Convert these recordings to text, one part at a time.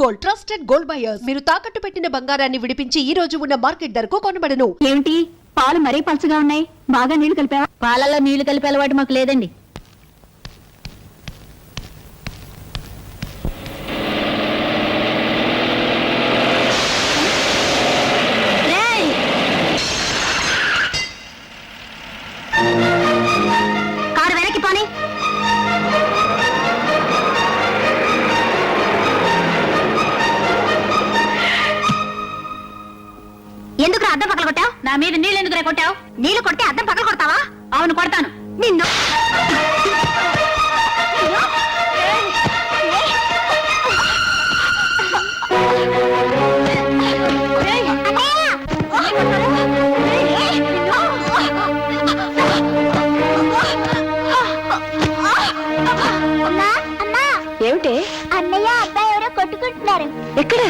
Gold, trusted gold buyers. మీరు తాకట్టు పెట్టిన బంగారాన్ని విడిపించి ఈ రోజు ఉన్న మార్కెట్ ధరకు కొనబడను. ఏమిటి పాలు మరీ పలుచగా ఉన్నాయి? బాగా నీళ్లు కలిపావా? పాలల్లో నీళ్లు కలిపే అలవాటు మాకు లేదండి. కారు వెనక్కి పోనీ. ఎందుకు అద్దం పక్కన కొట్టావు? నా మీద నీళ్ళు ఎందుకు కొట్టావు? నీళ్లు కొడితే అద్దం పక్కన కొడతావా? అవును కొడతాను. నిన్ను ఏమిటి? అన్నయ్య అబ్బాయి ఎవరో కొట్టుకుంటున్నారు. ఎక్కడ?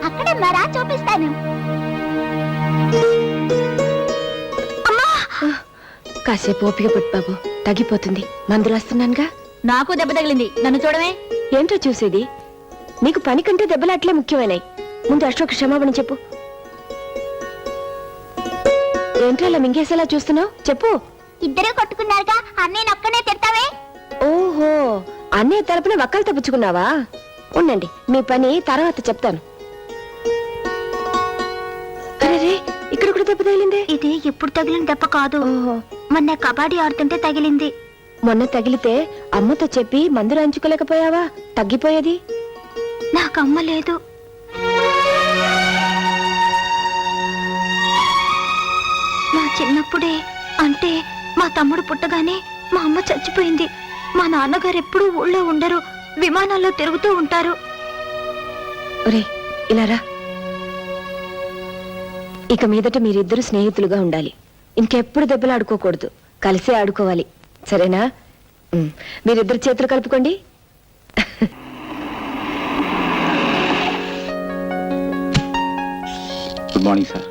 అక్కడ మరా చూపిస్తాను. కాసేపు ఓపిక పట్టు బాబు, తగ్గిపోతుంది. మందులు వస్తున్నానుగా. నాకు దెబ్బ తగిలింది, నన్ను చూడమే. ఏంటో చూసేది? నీకు పని కంటే దెబ్బలాట్లే ముఖ్యమైనాయి. ముందు అశోక్ క్షమాపణ చెప్పు. ఏంటో అలా మింగేసేలా చూస్తున్నావు? చెప్పు. ఇద్దరే కొట్టుకున్నారుగా, అన్నయ్య నొక్కనే తిడతావే. ఓహో, అన్నయ్య తరపున వక్కలు తప్పుచుకున్నావా? ఉండండి, మీ పని తర్వాత చెప్తాను. అరే, ఇక్కడ కూడా దెబ్బ తగిలిందే. ఇది ఎప్పుడు తగిలిన దెబ్బ కాదు, మొన్న కబడ్డీ ఆడుతుంటే తగిలింది. మొన్న తగిలితే అమ్మతో చెప్పి మందు రాయించుకోలేకపోయావా? తగ్గిపోయేది. నాకు అమ్మ లేదు. నా చిన్నప్పుడే, అంటే మా తమ్ముడు పుట్టగానే మా అమ్మ చచ్చిపోయింది. మా నాన్నగారు ఎప్పుడూ ఊళ్ళో ఉండరు, విమానాల్లో తిరుగుతూ ఉంటారు. ఒరే, ఇలా రా. ఇక మీదట మీరిద్దరు స్నేహితులుగా ఉండాలి. ఇంకెప్పుడు దెబ్బలు ఆడుకోకూడదు, కలిసే ఆడుకోవాలి. సరేనా? మీరిద్దరు చేతులు కలుపుకోండి. Good morning sir.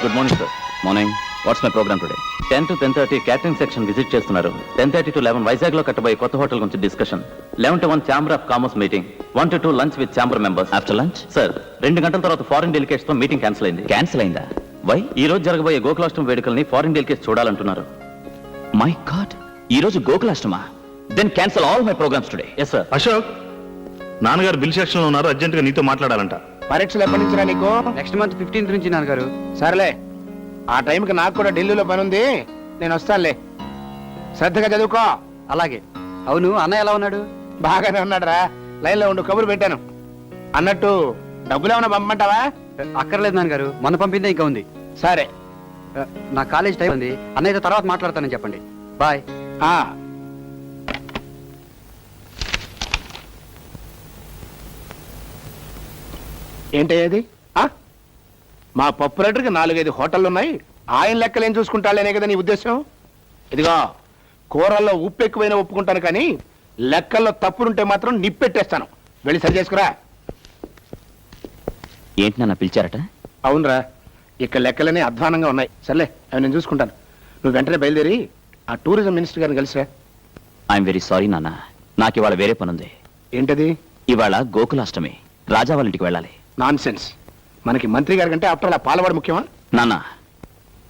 Good morning sir. Morning. What's my programme today? 10 to 10:30 catering section visit చేస్తున్నారు. 10:30 to 11 వైజాగ్ లో కట్టబోయే కొత్త హోటల్ గురించి discussion. 11 to 1 chamber of commerce meeting. 1 to 2 lunch with chamber members. After lunch sir 2 గంటల తర్వాత foreign delegates తో meeting cancel అయింది. Cancel అయిందా? Why? ఈ రోజు జరగబోయే గోకులాష్టమి వేడుకల్ని ఫారిన్ డెలికేట్స్ చూడాలంటున్నారు. మై గాడ్, ఈ రోజు గోకులాష్టమా? Then cancel all my programmes today. Yes sir. Ashok, నాన్నగారు బిల్ సెక్షన్ లో ఉన్నారు, అర్జెంట్ గా నీతో మాట్లాడాలంట. పరీక్షలు ఎప్పటి నుంచి రా నీకు? నెక్స్ట్ మంత్ 15th నుంచి నాన్నగారు. సరేలే, ఆ టైంకి నాకు కూడా ఢిల్లీలో పని ఉంది, నేను వస్తానులే. శ్రద్ధగా చదువుకో. అలాగే. అవును, అన్నయ్య ఎలా ఉన్నాడు? బాగానే ఉన్నాడు రా. లైన్ లో ఉండు, కబురు పెట్టాను. అన్నట్టు డబ్బులు ఏమైనా పంపమంటావా? అక్కర్లేదు నాన్నగారు, మొన్న పంపిందే ఇంకా ఉంది. సరే. నా కాలేజ్ టైం ఉంది, అన్నయ్యతో తర్వాత మాట్లాడతానని చెప్పండి. బాయ్. ఏంటయ్యేది? మా పప్పు రేటర్కి 4-5 హోటళ్ళు ఉన్నాయి, ఆయన లెక్కలు ఏం చూసుకుంటాడేనే కదా నీ ఉద్దేశం? ఇదిగో, కూరల్లో ఉప్పు ఎక్కువైనా ఒప్పుకుంటాను, కానీ లెక్కల్లో తప్పులుంటే మాత్రం నిప్పెట్టేస్తాను. వెళ్ళి సరి చేసుకురా. ఏంటి నాన్న పిలిచారట? అవునరా, ఇక్కడ లెక్కలనే అధ్వానంగా ఉన్నాయి. సర్లే, అవి నేను చూసుకుంటాను. నువ్వు వెంటనే బయలుదేరి ఆ టూరిజం మినిస్టర్ గారిని కలిసిరా. ఐఎమ్ వెరీ సారీ నాన్న, నాకు ఇవాళ వేరే పనుంది. ఏంటది? ఇవాళ గోకులాష్టమి, రాజా వాళ్ళ ఇంటికి వెళ్ళాలి. Non sense. మనకి మంత్రి గారి కంటే ఆఫ్టర్ అలా పాలవాడు ముఖ్యమా? నాన్న,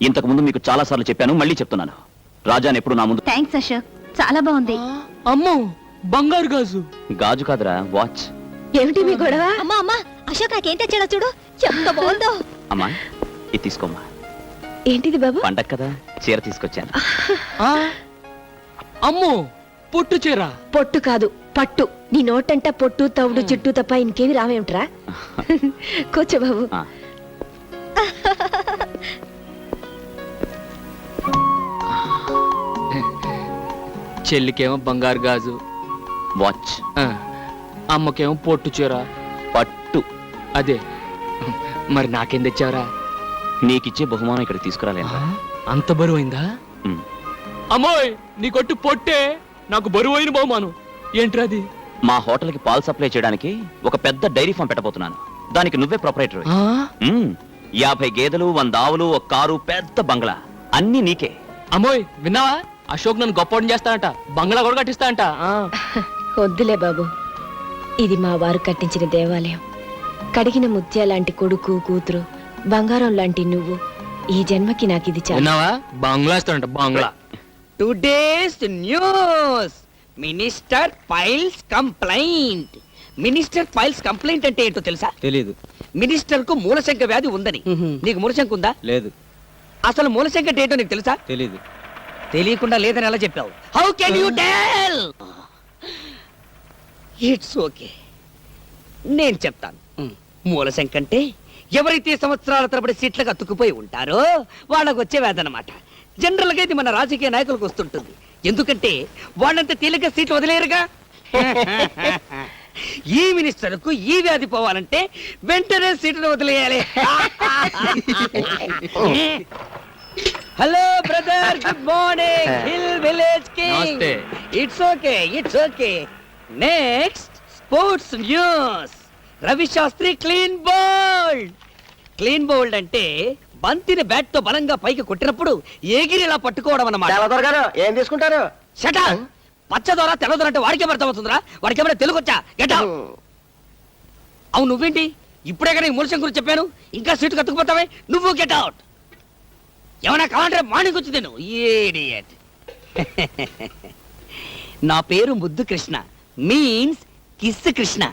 ఇంతకు ముందు మీకు చాలా సార్లు చెప్పాను, మళ్ళీ చెప్తున్నాను. రాజాని ఎప్పుడు నా ముందు. థ్యాంక్స్ అశోక్, చాలా బాగుంది. అమ్మో, బంగారు గాజు. గాజు కాదురా, వాచ్. ఏమిటి మీ గొడవ? అమ్మా అమ్మా, అశోక్ నాకేం తెచ్చాడో చూడు, ఎంత బాగుందో. అమ్మా, ఇది తీసుకోమ్మా. ఏంటిది బాబు? పండగ కదా, చీర తీసుకొచ్చాను. అమ్మో, పొట్టు చీర. పొట్టు కాదు, పట్టు. నీ నోటంట పొట్టు, తవుడు, చుట్టూ తప్ప ఇంకేమి రావేమిట్రా? కూర్చో బాబు. చెల్లికేమో బంగారు గాజు, వాచ్. అమ్మకేమో పొట్టు చీర, పట్టు. అదే. మరి నాకేం తెచ్చావరా? నీకిచ్చే బహుమానం ఇక్కడ తీసుకురాలేను. అంత బరువైందా? అమ్మోయ్, నీ కొట్టు పొట్టే, నాకు బరువైన బహుమానం. ఏంట్రది? మా హోటల్కి పాలు సప్లై చేయడానికి ఒక పెద్ద డైరీ ఫామ్ పెట్టబోతున్నాను. దానికి నువ్వే ప్రొపరైటర్. 50 గేదెలు, 100 ఆవులు, ఒక కారు, పెద్ద బంగ్లా, అన్ని నీకే. అమ్మోయ్, విన్నావా? అశోక్ నన్ను గొప్ప చేస్తానంట, బంగ్లా కూడా కట్టిస్తానంట. వద్దులే బాబు, ఇది మా వారు కట్టించిన దేవాలయం. కడిగిన ముత్యాలాంటి కొడుకు కూతురు, బంగారం లాంటి నువ్వు. ఈ జన్మకి నాకు ఇది చాలు. విన్నావా? బంగ్లా ఇస్తాడంట, బంగ్లా. Today's news minister files complaint. Minister files complaint అంటే ఏంటో తెలుసా? తెలీదు. మినిస్టర్ కు మూలశంక వ్యాధి ఉందని. నీకు మూలశంక ఉందా? లేదు. అసలు మూలశంక అంటే ఏంటో నీకు తెలుసా? తెలీదు. తెలియకుండా లేదని ఎలా చెప్పావు? How can you tell? It's okay, నేను చెప్తాను. మూలశంక అంటే ఎవరైతే సంవత్సరాల తరబడి సీట్లకు అతుక్కుపోయి ఉంటారో వాళ్ళకు వచ్చే వ్యాధి అన్నమాట. జనరల్ గా ఇది మన రాజకీయ నాయకులకు వస్తుంటుంది. ఎందుకంటే వాళ్ళంతా తేలిక సీట్లు వదిలేరుగా. ఈ మినిస్టర్ కు ఈ వ్యాధి పోవాలంటే వెంటనే సీట్లు వదిలేయాలి. Hello brother, good morning. Hill village king. నమస్తే. It's okay, it's okay. Next sports news. Ravi Shastri clean bowled. Clean bowled అంటే బంతిని బ్యాట్ తో బలంగా పైకి కొట్టినప్పుడు ఎగిరిలా పట్టుకోవడం అన్నమాట. ఏం తీసుకుంటారు? షటా పచ్చదోర తెల్లదోర అంటే వాడికే అర్థమవుతుందిరా. వాడికి ఏమైనా తెలుగు వచ్చా? Get out. అవును, నువ్వేంటి ఇప్పుడే కానీ మూలశం గురించి చెప్పాను, ఇంకా సీటు కత్తుకుపోతావే? నువ్వు గెట్ అవుట్. ఏమన్నా కావాలంటే మార్నింగ్ వచ్చి తిను. ఇడియట్. నా పేరు ముద్దు Krishna, means kiss Krishna.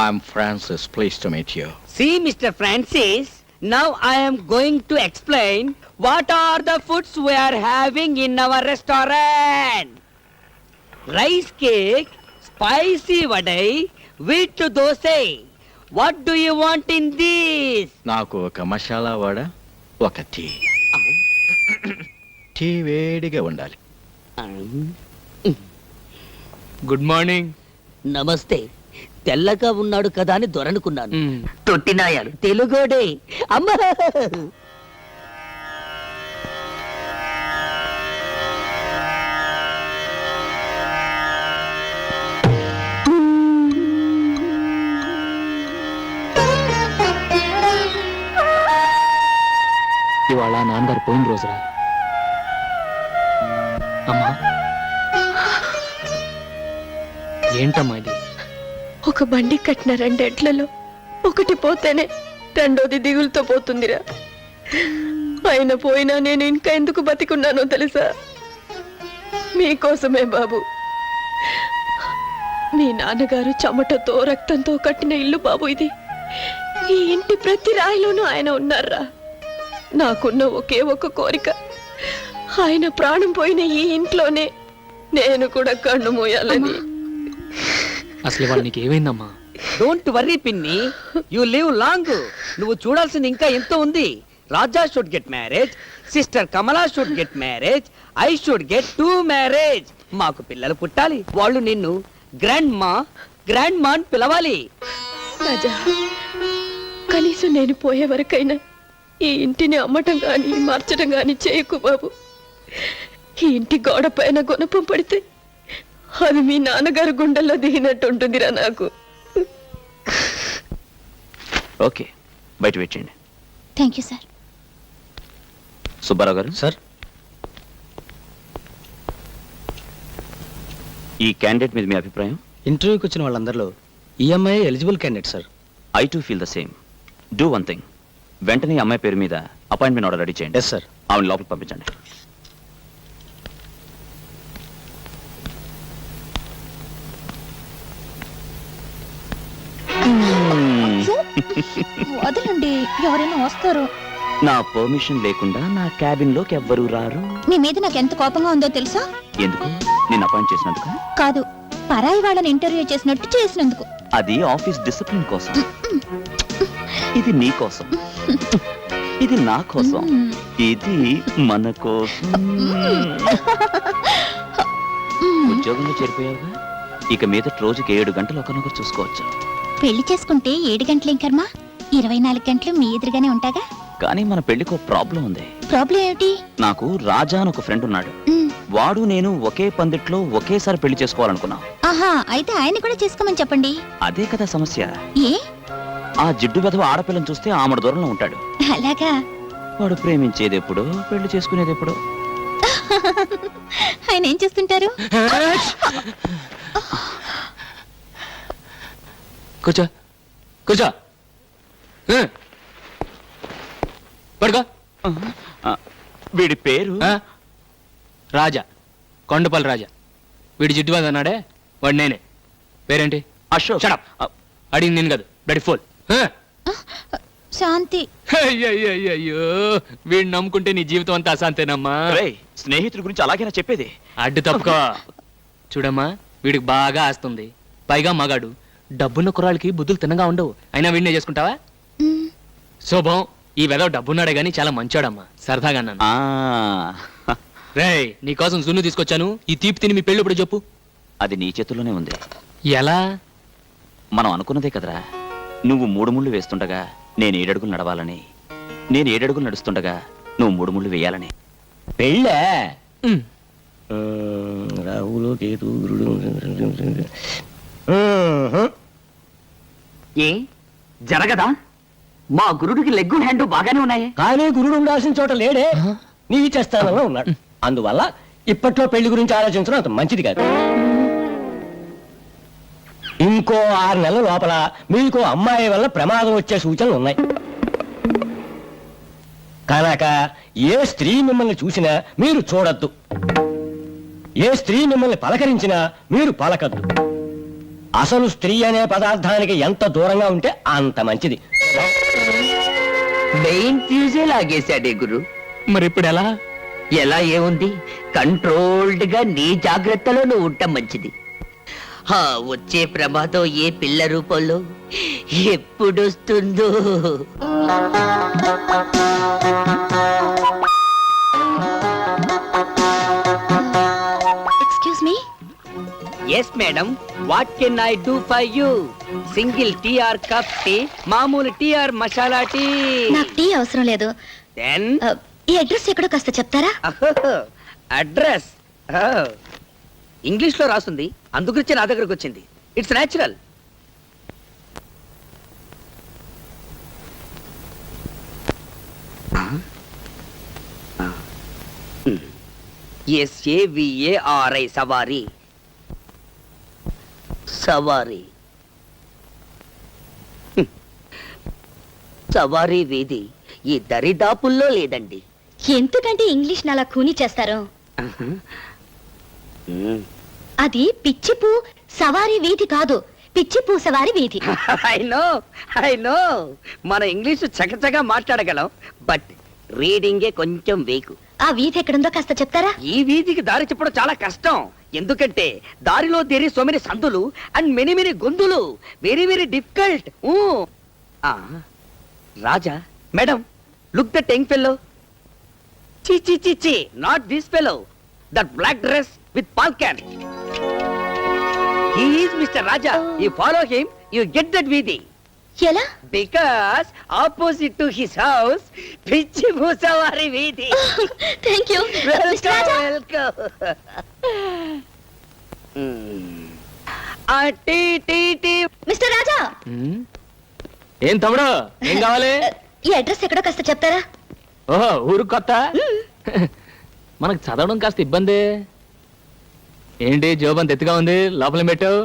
I'm Francis. Pleased to meet you. See, Mr. Francis, now I am going to explain what are the foods we are having in our restaurant. Rice cake, spicy vadai, wheat dosai. What do you want in this? నాకు ఒక మసాలా వడ, ఒక tea. Tea వేడిగా ఉండాలి. Good morning. నమస్తే. తెల్లగా ఉన్నాడు కదా అని దొరనుకున్నాను. తొట్టినాయాడు తెలుగోడే. అమ్మా, ఇవాళ నాన్నగారు పోయిన రోజురా. అమ్మా, ఏంటమ్మా ఇది? ఒక బండి కట్టిన 2 ఎడ్లలో ఒకటి పోతేనే రెండోది దిగులుతో పోతుందిరా. ఆయన పోయినా నేను ఇంకా ఎందుకు బతికున్నానో తెలుసా? మీకోసమే బాబు. మీ నాన్నగారు చెమటతో రక్తంతో కట్టిన ఇల్లు బాబు ఇది. ఈ ఇంటి ప్రతి రాయిలోనూ ఆయన ఉన్నారా. నాకున్న ఒకే ఒక కోరిక, ఆయన ప్రాణం పోయిన ఈ ఇంట్లోనే నేను కూడా కన్ను మూయాలని. అసలు ఇవాళ నీకు ఏమైందమ్మా? డోంట్ వర్రీ పిన్ని, యు లివ్ లాంగ్. నువ్వు చూడాల్సింది ఇంకా ఎంతో ఉంది. Raja should get marriage, sister Kamala should get marriage, I should get 2 marriage. మాకు పిల్లలు పుట్టాలి. వాళ్ళు నిన్ను గ్రాండ్ మా అని పిలవాలి. రాజా, కనీసం నేను పోయే వరకైనా ఈ ఇంటిని అమ్మటం గాని మార్చడం గాని చేయకు బాబు. ఈ ఇంటి గోడ పైన గుణపం పడితే అది మీ నాన్నగారు గుండెల్లో దిగినట్టు ఉంటుందిరా నాకు. ఓకే, బయట వెయిట్ చేయండి. Thank you sir. సుబ్బారావు గారు. సార్. ఈ క్యాండిడేట్ మీద మీ అభిప్రాయం? ఇంటర్వ్యూకి వచ్చిన వాళ్ళందరిలో ఈఎంఐ eligible candidate sir. I too feel the same. Do one thing, వెంటనే ఈ అమ్మాయి పేరు మీద అపాయింట్మెంట్ ఆర్డర్ రెడీ చేయండి. ఎస్ సార్. ఆవిడ లోపలికి పంపించండి. వదలండి, ఎవరైనా వస్తారు. నా పర్మిషన్ లేకుండా నా క్యాబిన్ లోకి ఎవ్వరూ రారు. మీ మీద నాకు ఎంత కోపంగా ఉందో తెలుసా? ఎందుకు? నేను అపాయింట్ చేసినందుకు కాదు, పరాయి వాళ్ళని ఇంటర్వ్యూ చేసినట్టు చేసినందుకు. అది ఆఫీస్ డిసిప్లిన్ కోసం. ఇది నీ కోసం, ఇది నా కోసం, ఇది మన కోసం. ఉద్యోగంలో చేరిపోయావుగా, ఇక మీద రోజుకి 7 గంటలు ఒకరినొకరు చూసుకోవచ్చు. పెళ్లి చేసుకుంటే 7 గంటలేం కర్మ, 24 గంటలు మీ ఎదురుగానే ఉంటాగా. కానీ మన పెళ్లికి ఒక ప్రాబ్లం ఉంది. ప్రాబ్లం ఏమిటి? నాకు రాజా అని ఒక ఫ్రెండ్ ఉన్నాడు. వాడు నేను ఒకే పందిట్లో ఒకేసారి పెళ్లి చేసుకోవాలనుకున్నాం. ఆహా, అయితే ఆయన కూడా చేసుకోమని చెప్పండి. అదే కదా సమస్య. ఏ? ఆ జిడ్డు వెధవ ఆడపిల్లని చూస్తే ఆమెడ దూరంలో ఉంటాడు. అలాగా? వాడు ప్రేమించేది ఎప్పుడు, పెళ్లి చేసుకునేది ఎప్పుడు? ఆయన ఏం చేస్తుంటారు? కూర్చో కూర్చో పడుకో. వీడి పేరు రాజా, కొండపల్లి రాజా. వీడి జిడ్డువాది అన్నాడే వాడు నేనే. పేరేంటి? అశోక్. షడప్. అడిగింది నేను కాదు, బ్లడ్ ఫుల్. శాంతి. అయ్యో వీడిని నమ్ముకుంటే నీ జీవితం అంతా అశాంతేనమ్మా. స్నేహితుల గురించి అలాగేనా చెప్పేది? అడ్డు తప్పుకో. చూడమ్మా, వీడికి బాగా ఆస్తుంది, పైగా మగాడు. డబ్బున్న కుర్రాళ్ళకి బుద్ధులు తిన్నగా ఉండవు. అయినా వీడినే చేసుకుంటావా? శుభం. ఈ వెదవ డబ్బున్నాడే గాని చాలా మంచోడమ్మా, సరదాగా అన్నాను. రేయ్, నీకోసం జున్ను తీసుకొచ్చాను. ఈ తీపి తిని మీ పెళ్ళి ఇప్పుడు చెప్పు. అది నీ చేతుల్లోనే ఉంది. ఎలా? మనం అనుకున్నదే కదరా. నువ్వు 3 ముళ్ళు వేస్తుండగా నేను 7 అడుగులు నడవాలని, నేను 7 అడుగులు నడుస్తుండగా నువ్వు 3 ముళ్ళు వేయాలని. పెళ్ళే ఉమ్. రాహులు కేతు ఏ జరగదా? మా గురుడికి లెగ్గు హ్యాండ్ బాగానే ఉన్నాయి, కానీ గురుడు ఉండాల్సిన చోట లేడే, నీవి చేస్తానలో ఉన్నాడు. అందువల్ల ఇప్పట్లో పెళ్లి గురించి ఆలోచించడం అంత మంచిది కాదు. ఇంకో 6 నెలల లోపల మీకు అమ్మాయి వల్ల ప్రమాదం వచ్చే సూచనలు ఉన్నాయి కనుక ఏ స్త్రీ మిమ్మల్ని చూసినా మీరు చూడొద్దు, ఏ స్త్రీ మిమ్మల్ని పలకరించినా మీరు పలకద్దు. అసలు స్త్రీ అనే పదార్థానికి ఎంత దూరంగా ఉంటే అంత మంచిది. మెయిన్ ఫ్యూజే లాగేశాడే గురు. మరి ఇప్పుడు ఎలా? ఎలా ఏముంది, కంట్రోల్డ్ గా నీ జాగ్రత్తలో నువ్వు ఉండటం మంచిది. వచ్చే ప్రమాదం ఏ పిల్ల రూపంలో ఎప్పుడొస్తుందో. Excuse me. Yes madam, what can I do for you? Single tea or cup tea, మామూలు టీ ఆర్ మసాలా టీ? నాకు టీ అవసరం లేదు. దెన్ ఈ అడ్రస్ ఎక్కడో కాస్త చెప్తారా? అడ్రస్ ఇంగ్లీష్ లో రాస్తుంది, అందుగురించి నా దగ్గరకు వచ్చింది. It's natural. SAVARI సవారీ. సవారీ సవారీ వీధి ఈ దరిదాపుల్లో లేదండి. ఎందుకంటే ఇంగ్లీష్ అలా కూని చేస్తారు? అది పిచ్చిపూ సవారీ వీధి కాదు, పిచ్చిపూ సవారీ వీధి. ఐ నో మన ఇంగ్లీష్ చకచగా మాట్లాడగలం, బట్ రీడింగే కొంచెం వీకు. ఆ వీధి ఎక్కడుందో కాస్త చెప్తారా? ఈ వీధికి దారి చెప్పడం చాలా కష్టం, ఎందుకంటే దారిలో దేరి సో మెనీ సందులు అండ్ మెనీ మెనీ గొంతులు. Very very difficult. Raja madam, look the young fellow. చి not this fellow, that black dress with పాల్కాన్. He is mister Raja. You follow him, you get that వీధి. ఎలా? Because opposite to his house పిచ్చి భూసవారి వీధి. Thank you. Welcome. Tea tea tea. Mister Raja, ఏం తమ్ముడు, ఏం కావాలి? ఈ అడ్రస్ ఎక్కడో కాస్త చెప్తారా? ఓహో, ఊరు కొత్త, మనకు చదవడం కాస్త ఇబ్బంది. ఏంటి జోబంత ఎత్తుగా ఉంది, లోపల పెట్టావు?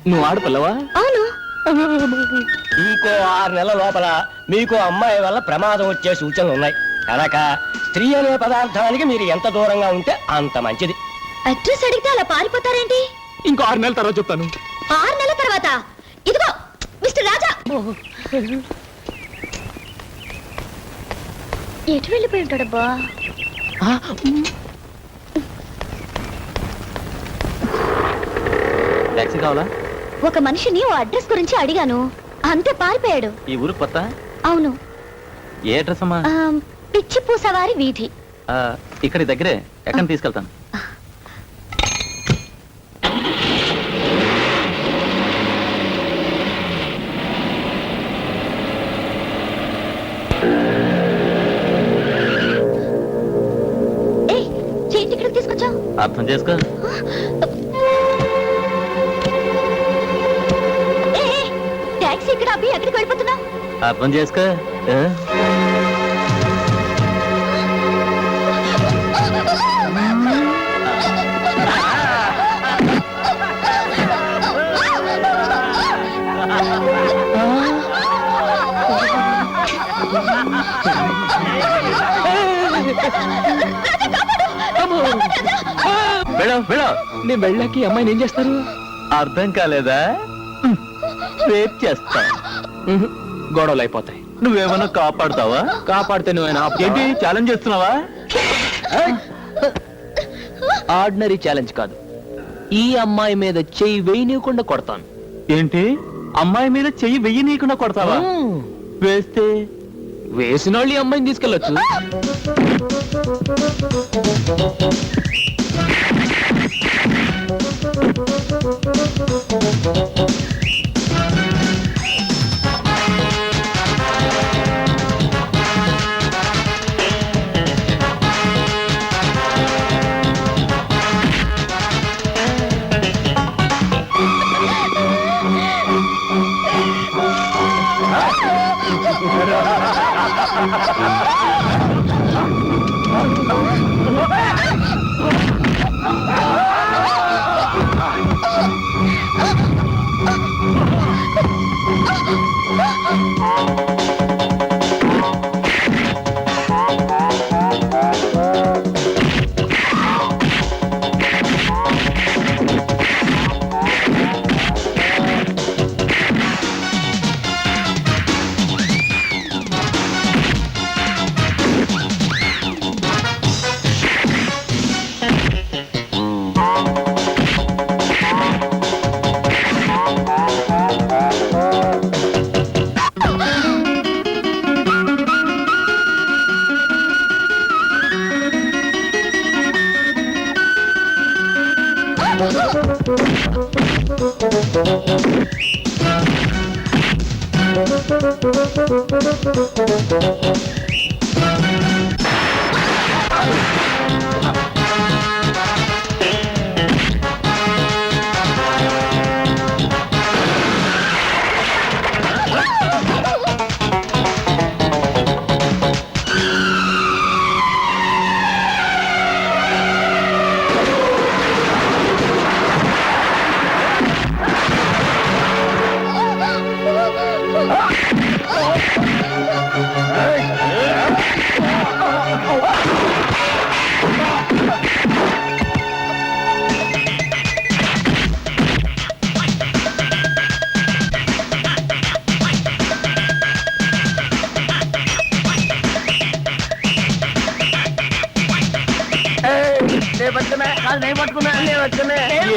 నువ్వు ఆడపిల్లవా? అవును. ఇంకో 6 నెలల లోపల మీకు అమ్మాయి వల్ల ప్రమాదం వచ్చే సూచనలు ఉన్నాయి కనుక స్త్రీ అనే పదార్థానికి మీరు ఎంత దూరంగా ఉంటే అంత మంచిది. అడ్రస్ అడిగితే అలా పారిపోతారేంటి? ఇంకో 6 నెలల తర్వాత చెప్తాను. 6 నెలల తర్వాత? ఇదిగో మిస్టర్ రాజా. ఎటు వెళ్ళిపోయి ఉంటాడబ్బా? టాక్సీ కావాలా? ఒక మనిషిని ఓ అడ్రస్ గురించి అడిగాను, అంతే పారిపోయాడు. ఈ ఊరు కొత్త? అవును. ఏ అడ్రస్ అమ్మా? పిచ్చిపూ సవారి వీధి. ఇక్కడి దగ్గరే, ఎక్కడ తీసుకెళ్తాను. ఏంటి ఇక్కడికి తీసుకొచ్చావు? అర్థం చేసుకో. టాక్సీ ఇక్కడ అబ్బి ఎక్కడికి వెళ్ళిపోతున్నావు? అర్థం చేసుకో. నేను వెళ్ళాక ఈ అమ్మాయిని ఏం చేస్తారు? అర్థం కాలేదా? రేప్ చేస్తా. గొడవలు అయిపోతాయి. నువ్వేమన్నా కాపాడుతావా? కాపాడితే నువ్వేనా? ఏంటి ఛాలెంజ్ చేస్తున్నావా? ఆర్డినరీ ఛాలెంజ్ కాదు, ఈ అమ్మాయి మీద చెయ్యి వేయనీయకుండా కొడతాను. ఏంటి అమ్మాయి మీద చెయ్యి వెయ్యనీయకుండా కొడతావా? వేస్తే వేసిన వాళ్ళు ఈ అమ్మాయిని తీసుకెళ్ళొచ్చు.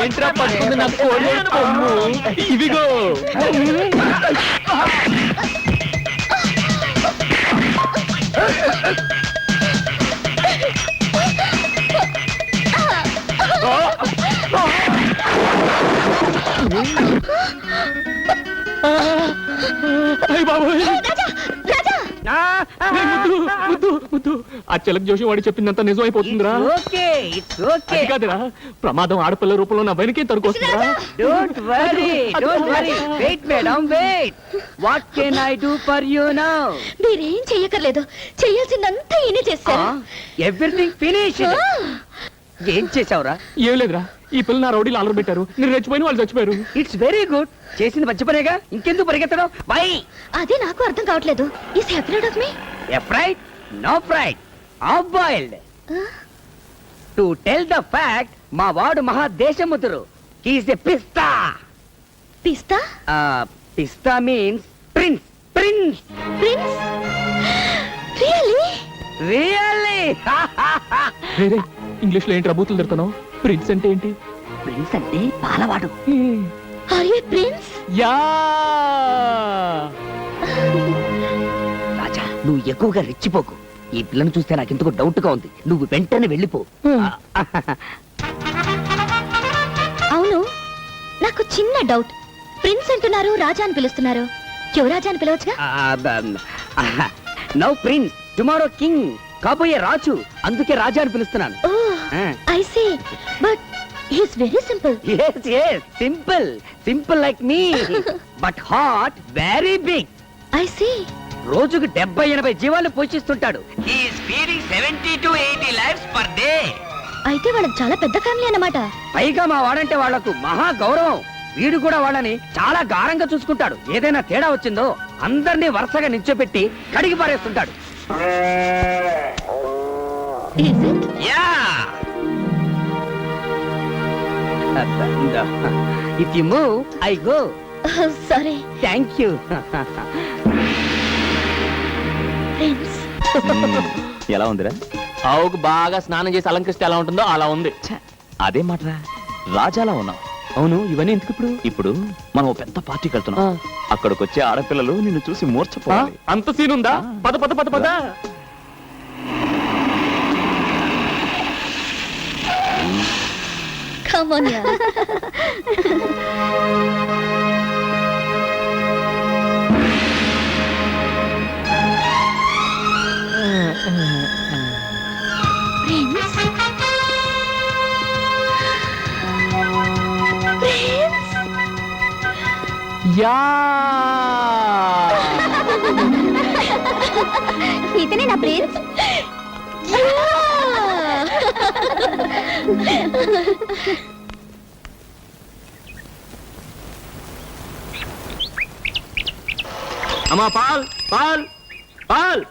ఏంట్రా పట్టుకుంది నా కోడి కొమ్ము? ఇదిగో ఆ చిలక జోషి వాడి చెప్పిందంతా నిజం అయిపోతుందిరా. Okay it's okay. అది కాదురా, ప్రమాదం ఆడపిల్ల రూపంలో నా వెనకే తరుకొస్తుందిరా. Don't worry wait madam wait. What can I do for you now? మీరేం చెయ్యక్కర్లేదు, చెయ్యాల్సిందంతా ఈయనే చేశారు. Everything finish. ఏం చేసావురా? ఏం లేదురా, ఈ పిల్ల నా రౌడీలు ఆలర్ పెట్టారు, నేను రెచ్చిపోయిన వాళ్ళు చచ్చిపోయారు. It's very good. చేసింది మంచి పనేగా, ఇంకెందుకు పరిగెత్తడం? వై? అదే నాకు అర్థం కావట్లేదు. Is afraid of me? Afraid? No fried, half boiled. To tell the fact, మా వాడు మహా దేశముతురు. హీస్ ఎ పిస్తా. పిస్తా? పిస్తా means prince. Prince. Prince? Really? Really? రే ఇంగ్లీష్ లో ఏంటి రబూతులు తిడుతున్నావు? ప్రిన్స్ అంటే ఏంటి? ప్రిన్స్ అంటే పాలవాడు. Are you prince? Yeah. Raja, నువ్వు ఎక్కువగా రెచ్చిపోకు. ఈ పిల్లను చూస్తే నాకు ఎందుకు డౌట్ గా ఉంది. నువ్వు వెంటనే వెళ్ళిపో. అవును, నాకు చిన్న డౌట్. ప్రిన్స్ అంటున్నారు, రాజా అని పిలుస్తున్నారు. యువరాజా అని పిలవచ్చుగా? Now prince, tomorrow king. కాబోయే రాజు, అందుకే రాజా అని పిలుస్తున్నాను. I see, but he's very simple. yes simple. Simple like me, but heart very big. I see. రోజుకు 70-80 జీవాలు పోషిస్తుంటాడు. he is feeding 70 to 80 lives per day. అయితే వాళ్ళకి చాలా పెద్ద ఫ్యామిలీ అన్నమాట. పైగా మా వాడంటే వాళ్లకు మహా గౌరవం. వీడు కూడా వాళ్ళని చాలా గారంగా చూసుకుంటాడు. ఏదైనా తేడా వచ్చిందో అందరినీ వరుసగా నిల్చోపెట్టి కడిగి పారేస్తుంటాడు. Yeah if you move I go. Sorry thank you. ఎలా ఉందిరా? ఆవుకు బాగా స్నానం చేసి అలంకరిస్తే ఎలా ఉంటుందో అలా ఉంది. అదే మాటరా, రాజాలా ఉన్నావు. అవును, ఇవన్నీ ఎందుకు ఇప్పుడు? ఇప్పుడు మనం ఓ పెద్ద పార్టీకి వెళ్తున్నాం. అక్కడికి వచ్చే ఆడపిల్లలు నిన్ను చూసి మూర్ఛపోవాలి. అంత సీన్ ఉందా? పద పద పద పద. Come on, yeah. యా ఇతనే నా ప్రిన్స్. అమ్మా పాల్ పాల్ పాల్.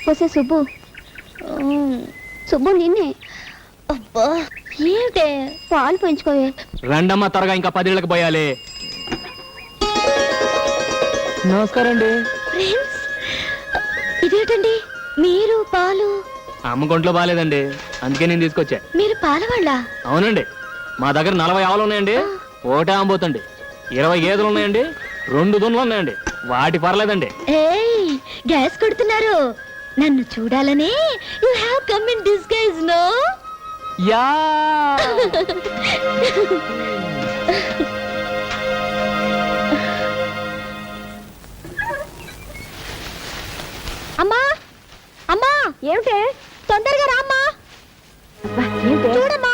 వస్తే సుబ్బు. సుబ్బు నిన్నే. అబ్బా ఏమిటే పాలు పెంచుకోవే. రండమ్మా త్వరగా, ఇంకా 10 ఏళ్ళకి పోయాలి. నమస్కారం అండి. ప్రిన్స్ ఇదేటండి మీరు పాలు? అమ్మ కొంట్లో బాగాలేదండి, అందుకే నేను తీసుకొచ్చా. మీరు పాలవాళ్ళ? అవునండి, మా దగ్గర 40 ఆవులు ఉన్నాయండి, ఒకటే ఆంబోతండి. 20 గేదెలు ఉన్నాయండి, 2 దున్నులు ఉన్నాయండి. వాటి పర్లేదండి. ఏయ్ గ్యాస్ కొడుతున్నారు. నన్ను చూడాలని you have come in disguise no? Yeah అమ్మా అమ్మా ఏమిటే? తొందరగా రామ్మా. చూడమ్మా.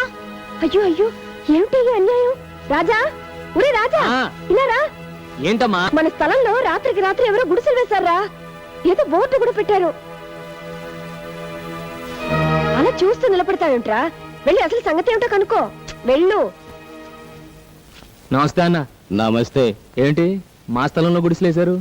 అయ్యో అయ్యో ఏమిటి ఈ అన్యాయం? రాజా, ఒరే రాజా, ఇలా రా. ఏంటమ్మా? మన స్థలంలో రాత్రికి రాత్రి ఎవరో గుడిసెలు వేశారా? ఏదో బోర్డు కూడా పెట్టారు. అలా చూస్తూ నిలబడతావేంట్రా? వెళ్ళి అసలు సంగతి ఏమిటో కనుక్కో. వెళ్ళు. నమస్తే అన్న. నమస్తే. ఏంటి మా స్థలంలో గుడిసెలేశారు?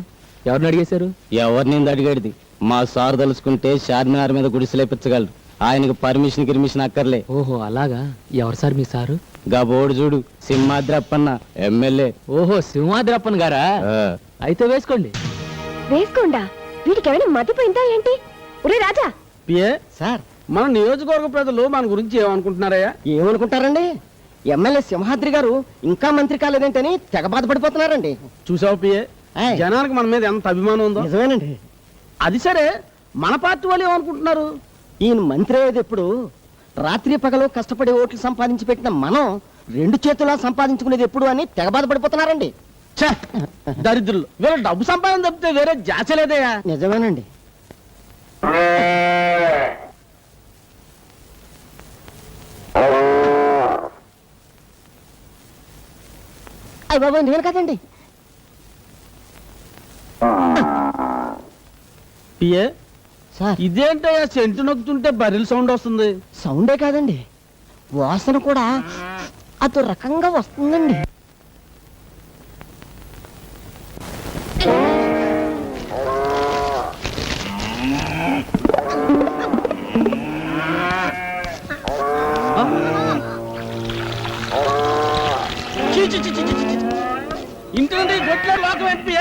ఎవరిని అడిగేశారు? ఎవరిని అడిగేది? మా సార్ తలుచుకుంటే చార్మినార్ మీద గుడిసెలేపించగలరు. ఆయనకు పర్మిషన్ అక్కర్లే. ఓహో అలాగా. ఎవరు సార్ మీ సారు? గా బోర్డు చూడు, సింహాద్రప్పన్న ఎమ్మెల్యే. ఓహో సింహాద్రప్పన్ గారా? అయితే వేసుకోండి. వేసుకోండా? వీటికి ఏమైనా మతిపోయిందా ఏంటి? ఒరే రాజా. సార్, మన నియోజకవర్గ ప్రజలు మన గురించి ఏమనుకుంటున్నారయ్యా? ఏమనుకుంటారండి? ఎమ్మెల్యే సింహాద్రి గారు ఇంకా మంత్రి కాలేదేంటని తెగ బాధపడిపోతున్నారండి. చూసావు పిఏ, జనానికి మన మీద ఎంత అభిమానం ఉందో. నిజమేనండి. అది సరే, మన పార్టీ వాళ్ళు ఏమనుకుంటున్నారు? ఈయన మంత్రి అయ్యేది ఎప్పుడు? రాత్రి పగలు కష్టపడి ఓట్లు సంపాదించి పెట్టిన మనం 2 చేతులా సంపాదించుకునేది ఎప్పుడు అని తెగ బాధపడిపోతున్నారండి. దరిద్రులు, వేరే డబ్బు సంపాదన తప్పితే వేరే జాచలేదయ్యా. నిజమేనండి. అయ్య బాబా, నేను కదండి. పిఏ సార్, ఇదేంటయ్యా సెంటు నొక్కుతుంటే బర్రెల సౌండ్ వస్తుంది? సౌండే కాదండి, వాసన కూడా అదో రకంగా వస్తుందండి. ఇంటి నుండి గొట్లో లోకం ఏంటి?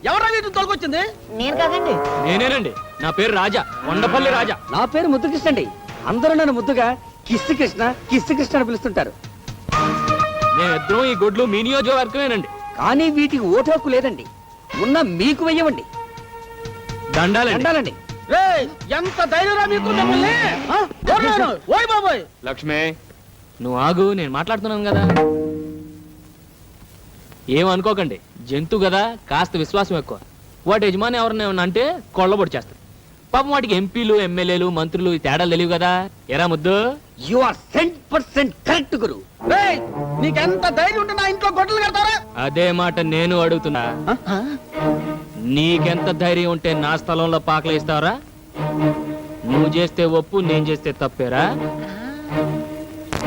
ఎవరా వీటిని తొలగొచ్చింది? నేను కాదండి. నేనేనండి. నా పేరు రాజా, కొండపల్లి రాజా. నా పేరు ముద్దుకృష్ణ అండి. అందరూ నన్ను ముద్దుగా కిస్సు కృష్ణ అని పిలుస్తుంటారు. మేమిద్దరం ఈ గొడ్లు మీ నియోజకవర్గమేనండి. కానీ వీటికి ఓటు హక్కు లేదండి. ఉన్న మీకు వెయ్యవండి. దండాలండి. ఎంత ధైర్యరా మీకు? ఓయ్ బాబోయ్. లక్ష్మే, నువ్వు ఆగు, నేను మాట్లాడుతున్నాను కదా. ఏమనుకోకండి, జంతువు కదా, కాస్త విశ్వాసం ఎక్కువ. వాటి యజమాని ఎవరిని ఏమన్నా అంటే కొళ్ళబొడి చేస్తారు. పాపం వాటికి ఎంపీలు, ఎమ్మెల్యేలు, మంత్రులు ఈ తేడాలు తెలియవు కదా. ఎరా ముద్దు? యు ఆర్ 100% కరెక్ట్ గురు. నీకెంత ధైర్యం ఉంటే నా ఇంట్లో గొడ్డలు కడతారా? అదే మాట నేను అడుగుతున్నా. నీకెంత ధైర్యం ఉంటే నా స్థలంలో పాకలు ఇస్తావరా? నువ్వు చేస్తే ఒప్పు, నేను చేస్తే తప్పేరా?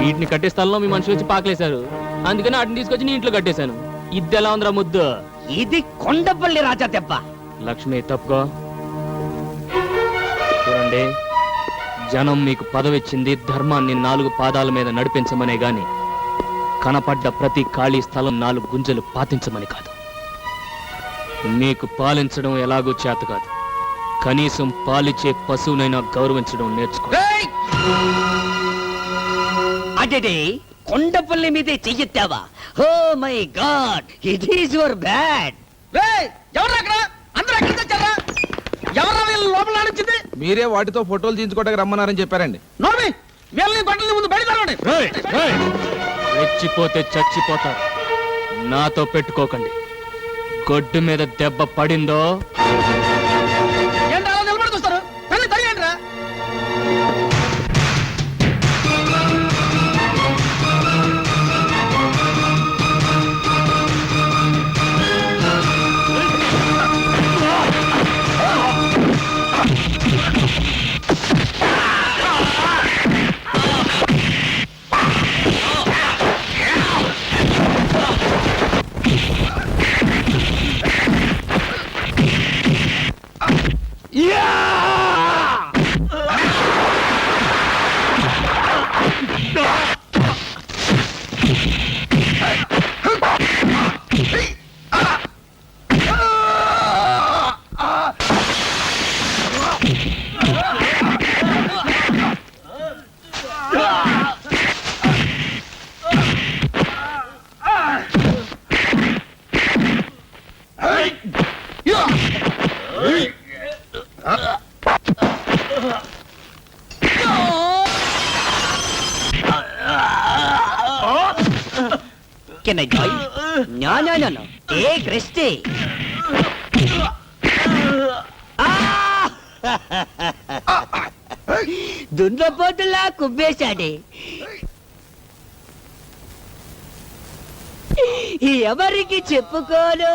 వీటిని కట్టే స్థలంలో మీ మనుషులు వచ్చి పాకలేశారు. అందుకని వాటిని తీసుకొచ్చి నీ ఇంట్లో కట్టేశాను. ఇది ఎలా ఉందిరా ముద్దు? ఇది కొండపల్లి రాజా దెబ్బ. లక్ష్మి తప్పుకో. చూడండి, జనం మీకు పదవిచ్చింది ధర్మాన్ని 4 పాదాల మీద నడిపించమనే గాని కనపడ్డ ప్రతి ఖాళీ స్థలం 4 గుంజలు పాతించమని కాదు. మీకు పాలించడం ఎలాగూ చేత కాదు, కనీసం పాలిచ్చే పశువునైనా గౌరవించడం నేర్చుకో. అదే కొండపల్లి మీదే చెయ్యెత్తావా? Oh my God, it is your bad. మీరే వాటితో ఫోటోలు తీయించుకోవడానికి రమ్మన్నారని చెప్పారండి. రెచ్చిపోతే చచ్చిపోతారు. నాతో పెట్టుకోకండి. గొడ్డు మీద దెబ్బ పడిందో Can I join? No. Take rest. దున్నపోతులా కుబ్బేశాడే. ఎవరికి చెప్పుకోను.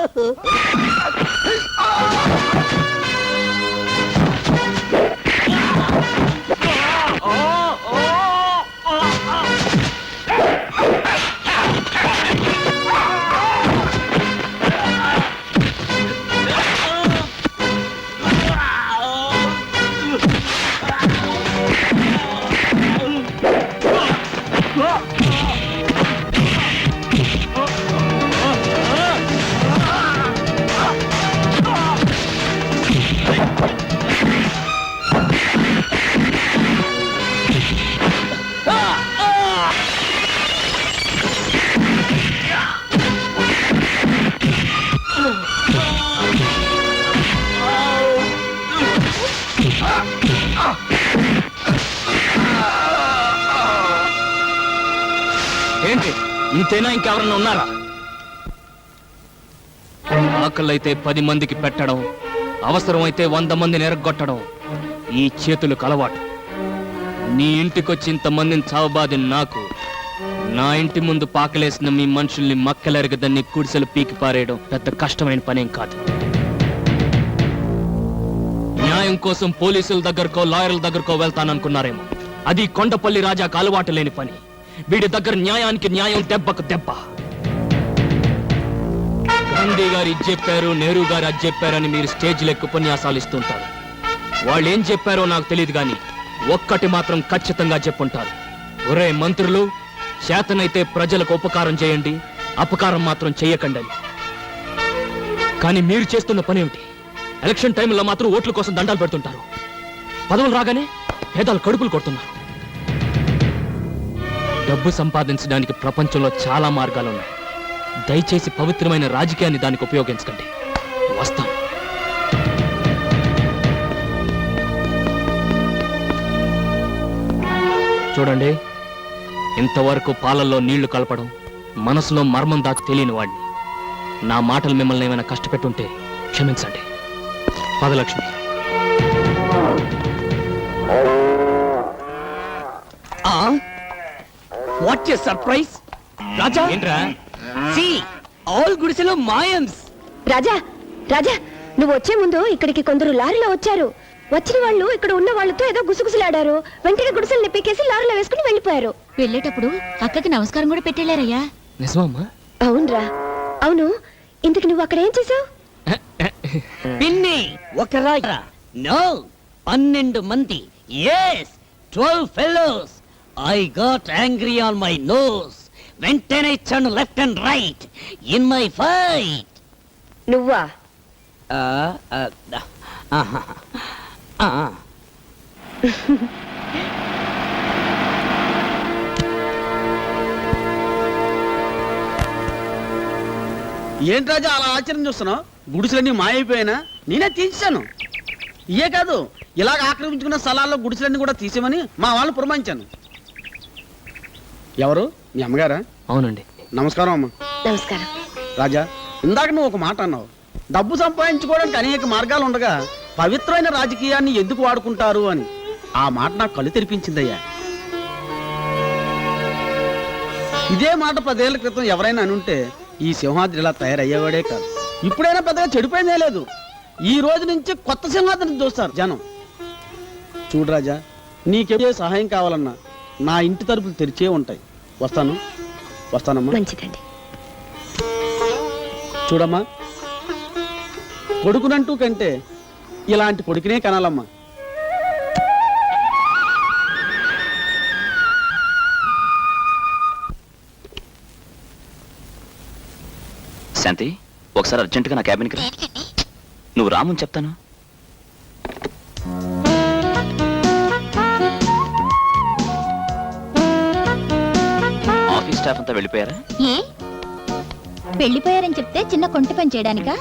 ఏంటి ఇంతేనా? ఇంకెవరన్నా ఉన్నారా? ఆకలైతే 10 మందికి పెట్టడం, అవసరమైతే 100 మందిని ఎరగొట్టడం ఈ చేతులకు అలవాటు. నీ ఇంటికొచ్చి ఇంతమందిని చావబాది నాకు, నా ఇంటి ముందు పాకలేసిన మీ మనుషుల్ని మక్కలెరగదని కుడిసెలు పీకి పారేయడం పెద్ద కష్టమైన పనేం కాదు. న్యాయం కోసం పోలీసుల దగ్గరకో లాయర్ల దగ్గరకో వెళ్తాననుకున్నారేమో. అది కొండపల్లి రాజాకు అలవాటు లేని పని. వీడి దగ్గర న్యాయానికి న్యాయం, దెబ్బకు దెబ్బ. గాంధీ గారు ఇది చెప్పారు, నెహ్రూ గారు అది చెప్పారని మీరు స్టేజ్లో ఎక్కువ ఉపన్యాసాలు ఇస్తుంటారు. వాళ్ళు ఏం చెప్పారో నాకు తెలియదు కానీ ఒక్కటి మాత్రం ఖచ్చితంగా చెప్పుంటారు. ఒరే మంత్రులు, చేతనైతే ప్రజలకు ఉపకారం చేయండి, అపకారం మాత్రం చెయ్యకండి అని. కానీ మీరు చేస్తున్న పని ఏమిటి? ఎలక్షన్ టైంలో మాత్రం ఓట్ల కోసం దండాలు పెడుతుంటారు. పదవులు రాగానే పేదలు కడుపులు కొడుతున్నారు. డబ్బు సంపాదించడానికి ప్రపంచంలో చాలా మార్గాలు ఉన్నాయి. దయచేసి పవిత్రమైన రాజకీయాన్ని దానికి ఉపయోగించకండి. వస్తాం. చూడండి, ఇంతవరకు పాలల్లో నీళ్లు కలపడం, మనసులో మర్మం దాకా తెలియని వాడిని. నా మాటలు మిమ్మల్ని ఏమైనా కష్టపెట్టుంటే క్షమించండి. పదలక్ష్మి. What a surprise. రాజా, ఏంట్రా? See, all గుడిసెలో మాయమ్స్. రాజా రాజా, నువ్వు వచ్చే ముందు ఇక్కడికి కొందరు లారీలో వచ్చారు. వచ్చిన వాళ్ళు ఇక్కడ ఉన్న వాళ్ళతో ఏదో గుసగుసలాడారు. వెంటనే గుడిసెల్ని పీకేసి లారీలో వేసుకుని వెళ్ళిపోయారు. వెళ్ళేటప్పుడు అక్కకి నమస్కారం కూడా పెట్టేళ్ళారయ్యా. నిజమమ్మా? అవునరా. అవును, ఇంతకు నువ్వు అక్కడ ఏం చేసావు? పిన్ని ఒకరా? నో, 12 మంది. yes, 12 fellows. I got angry on my nose. వెంటనే ఇచ్చాను left and right in my fight. నువ్వా? ఏంటి రాజా అలా ఆశ్చర్యం చూస్తున్నావు? గుడిసెలన్నీ మాయైపోయినా నేనే తీసేశాను. ఇయే కాదు, ఇలాగ ఆక్రమించుకున్న స్థలాల్లో గుడిసెలన్నీ కూడా తీసేమని మా వాళ్ళు పురమాయించాను. ఎవరు? మీ అమ్మగారా? అవునండి. నమస్కారం అమ్మ. నమస్కారం. రాజా, ఇందాక నువ్వు ఒక మాట అన్నావు. డబ్బు సంపాదించుకోవడానికి అనేక మార్గాలు ఉండగా పవిత్రమైన రాజకీయాన్ని ఎందుకు వాడుకుంటారు అని. ఆ మాట నాకు కళ్ళు తెరిపించిందయ్యా. ఇదే మాట 10 ఏళ్ల క్రితం ఎవరైనా అనుంటే ఈ సింహాద్రి ఇలా తయారయ్యేవాడే కాదు. ఇప్పుడైనా పెద్దగా చెడిపోయిందే లేదు. ఈ రోజు నుంచి కొత్త సింహాద్రిని చూస్తారు జనం. చూడు రాజా, నీకే సహాయం కావాలన్నా నా ఇంటి తలుపులు తెరిచే ఉంటాయి. వస్తానమ్మా. మంచిదండి. చూడమ్మా, కొడుకునంటూ కంటే ఇలాంటి కొడుకునే కనాలమ్మా. శాంతి, ఒకసారి అర్జెంటుగా నా క్యాబిన్కి రా. నువ్వు రామని చెప్తాను. ఆఫీస్ స్టాఫ్ అంతా వెళ్ళిపోయారా? ఏ వెళ్ళిపోయారని చెప్తే చిన్న కొంటి పని చేయడానికా?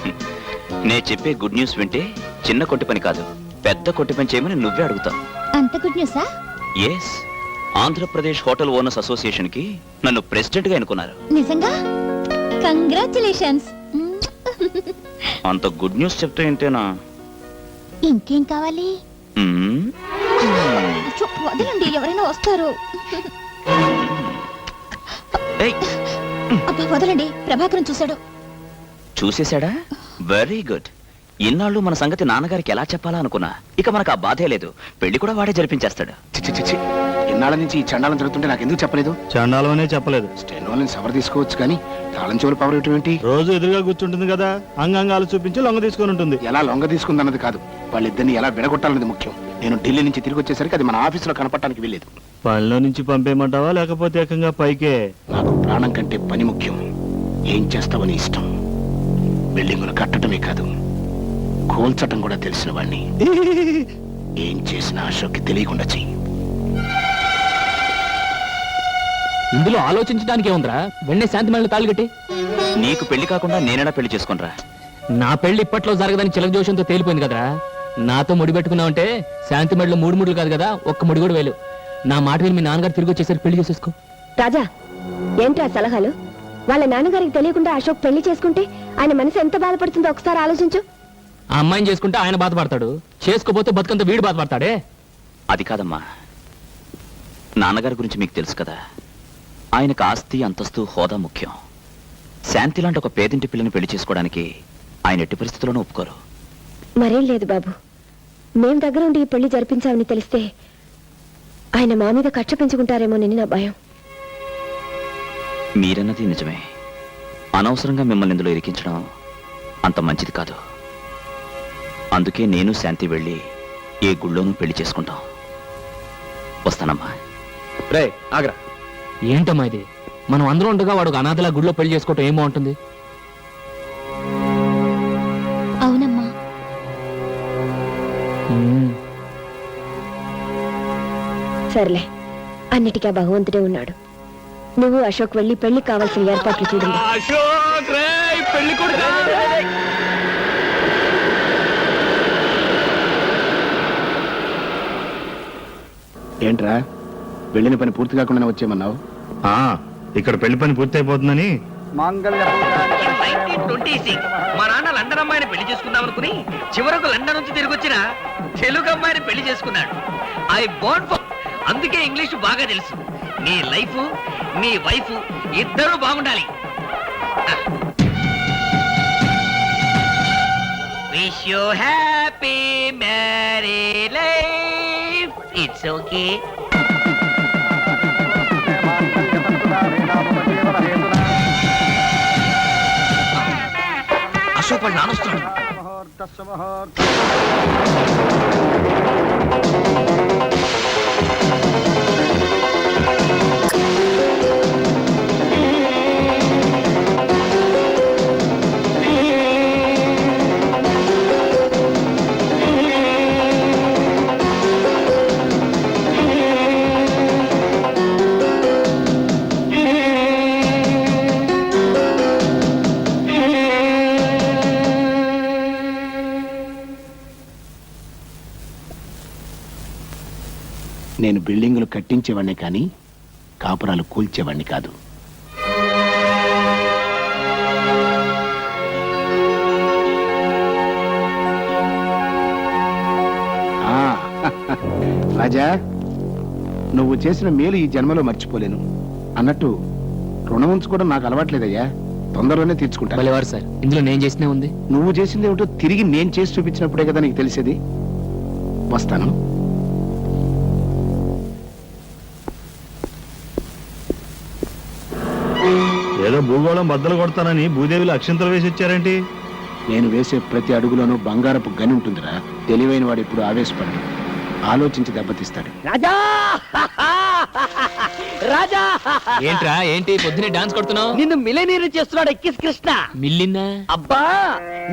నేను చెప్పే గుడ్ న్యూస్ వింటే చిన్న కొట్టి పని కాదు, పెద్ద కొట్టి పని చేయమని నువ్వే అడుగుతావు. అంత గుడ్ న్యూసా? Yes, Andhra Pradesh hotel owners association కి నన్ను ప్రెసిడెంట్ గా ఎన్నుకున్నారు. నిజంగా? కంగ్రాచులేషన్స్. అంత గుడ్ న్యూస్ చెప్తే ఏంటేనా? ఇంకేం కావాలి? వదలండి, ఎవరైనా వస్తారు. అబ్బా వదలండి, ప్రభాకరం చూశాడు. చూసేశాడా? Very good. ఇన్నాళ్ళు మన సంగతి నాన్నగారికి ఎలా చెప్పాలా అనుకున్నా. ఇక మనకు ఆ బాధే లేదు. పెళ్లి కూడా వాడే జరిపించేస్తాడు. చిచ్చి, ఇన్నాళ్ళ నుంచి ఈ చండాలం జరుగుతుంటే నాకు ఎందుకు చెప్పలేదు? చండాలమనే చెప్పలేదు. స్టెనోలని సవర్ తీసుకోవచ్చు కానీ తాళం చెవులు పవర్ ఇవ్వటం ఏంటి? రోజు ఎదురుగా కూర్చుంటుంది కదా, అంగాంగాలు చూపించి లొంగ తీసుకొని ఉంటుంది. ఎలా లొంగ తీసుకుందన్నది కాదు, వాళ్ళిద్దరిని ఎలా విడగొట్టాలన్నది ముఖ్యం. నేను ఢిల్లీ నుంచి తిరిగి వచ్చేసరికి అది మన ఆఫీసులో కనపడటానికి వెళ్ళేది. పనిలో నుంచి పంపేయమంటావా లేకపోతే ఏకంగా పైకే? నాకు ప్రాణం కంటే పని ముఖ్యం. ఏం చేస్తావని ఇష్టం. బిల్డింగులు కట్టడమే కాదు, కూల్చటం కూడా తెలిసిన వాణ్ణి. ఏం చేసినా అశోక్కి తెలియకుండా చెయ్యి. ఇందులో ఆలోచించడానికి ఏముందిరా? వెంటనే శాంతి మళ్ళీ తాళిగట్టి. నీకు పెళ్లి కాకుండా నేనైనా పెళ్లి చేసుకునిరా. నా పెళ్లి ఇప్పట్లో జరగదని చిలక జోషంతో తేలిపోయింది కదరా. నాతో ముడి పెట్టుకున్నావంటే శాంతి మెడలో 3 ముడులు కాదు కదా, 1 ముడి కూడా వేలు. నా మాట విని మీ నాన్నగారు తిరిగి వచ్చేసరికి పెళ్లి చేసేసుకో. రాజా, ఏంట్రా సలహాలు? వాళ్ళ నాన్నగారికి తెలియకుండా అశోక్ పెళ్లి చేసుకుంటే ఆయన మనసు ఎంత బాధపడుతుందో ఒకసారి ఆలోచించు. ఆ అమ్మాయిని చేసుకుంటే ఆయన బాధపడతాడు, చేసుకోపోతే బతుకంతా వీడు బాధపడతాడే. అది కాదమ్మా, నాన్నగారి గురించి మీకు తెలుసు కదా. ఆయనకు ఆస్తి, అంతస్తు, హోదా ముఖ్యం. శాంతి లాంటి ఒక పేదింటి పిల్లని పెళ్లి చేసుకోవడానికి ఆయన ఎట్టి పరిస్థితుల్లోనూ ఒప్పుకోరు. మరేం లేదు బాబు, మేం దగ్గర ఉండి ఈ పెళ్లి జరిపించామని తెలిస్తే ఆయన మా మీద కక్ష పెంచుకుంటారేమోనని నా భయం. మీరన్నది నిజమే. అనవసరంగా మిమ్మల్ని ఇందులో ఇరికించడం అంత మంచిది కాదు. అందుకే నేను శాంతి వెళ్ళి ఏ గుళ్ళోనూ పెళ్లి చేసుకుంటాం. వస్తానమ్మా. రే ఆగ్రా. ఏంటమ్మా ఇది? మనం అందరూ ఉండగా వాడు ఒక అనాథలా గుడిలో పెళ్లి చేసుకోవటం ఏం బాగుంటుంది? అవునమ్మా. సర్లే, అన్నిటికీ ఆ భగవంతుడే ఉన్నాడు. నువ్వు అశోక్ వెళ్ళి పెళ్లి కావాల్సిన ఏర్పాట్లు చూడండి. ఏంట్రా, వెళ్ళిన పని పూర్తి కాకుండా వచ్చేయమన్నావు? ఇక్కడ పెళ్లి పని పూర్తి అయిపోతుందని. 1926 మా నాన్న లండన్ అమ్మాయిని పెళ్లి చేసుకుందాం అనుకుని చివరకు లండన్ నుంచి తిరిగి వచ్చిన తెలుగు అమ్మాయిని పెళ్లి చేసుకున్నాడు. ఐ బోర్న్ ఫర్, అందుకే ఇంగ్లీష్ బాగా తెలుసు. నీ లైఫ్, నీ వైఫ్ ఇద్దరూ బాగుండాలి. Wish you happy marry life. It's okay. Ashok వాళ్ళు నానొస్తున్నాడు. నేను బిల్డింగులు కట్టించేవాడిని కానీ కాపురాలు కూల్చేవాడిని కాదు. ఆ, రాజా, నువ్వు చేసిన మేలు ఈ జన్మలో మర్చిపోలేను. అన్నట్టు రుణం ఉంచుకోవడం నాకు అలవాట్లేదయ్యా. తొందరలోనే తీర్చుకుంటా. భలేవారు సార్, ఇందులో నేను చేసినే ఉంది. నువ్వు చేసింది ఏమిటో తిరిగి నేను చేసి చూపించినప్పుడే కదా నీకు తెలిసేది. వస్తాను. ఏదో భూగోళం బద్దలు కొడతానని భూదేవిలో అక్షంతలు వేసి వచ్చారేంటి? నేను వేసే ప్రతి అడుగులోనూ బంగారపు గని ఉంటుందిరా. తెలివైన వాడు ఇప్పుడు ఆవేశపడి ఆలోచించి దెబ్బతీస్తాడు. రాజా రాజా ఏంట్రా ఏంటి పొద్దునే డాన్స్ కొడుతున్నావు? నిన్ను మిలియనీర్ చేస్తున్నాడు ఎక్కిస్ కృష్ణ. మిల్లిందా? అబ్బా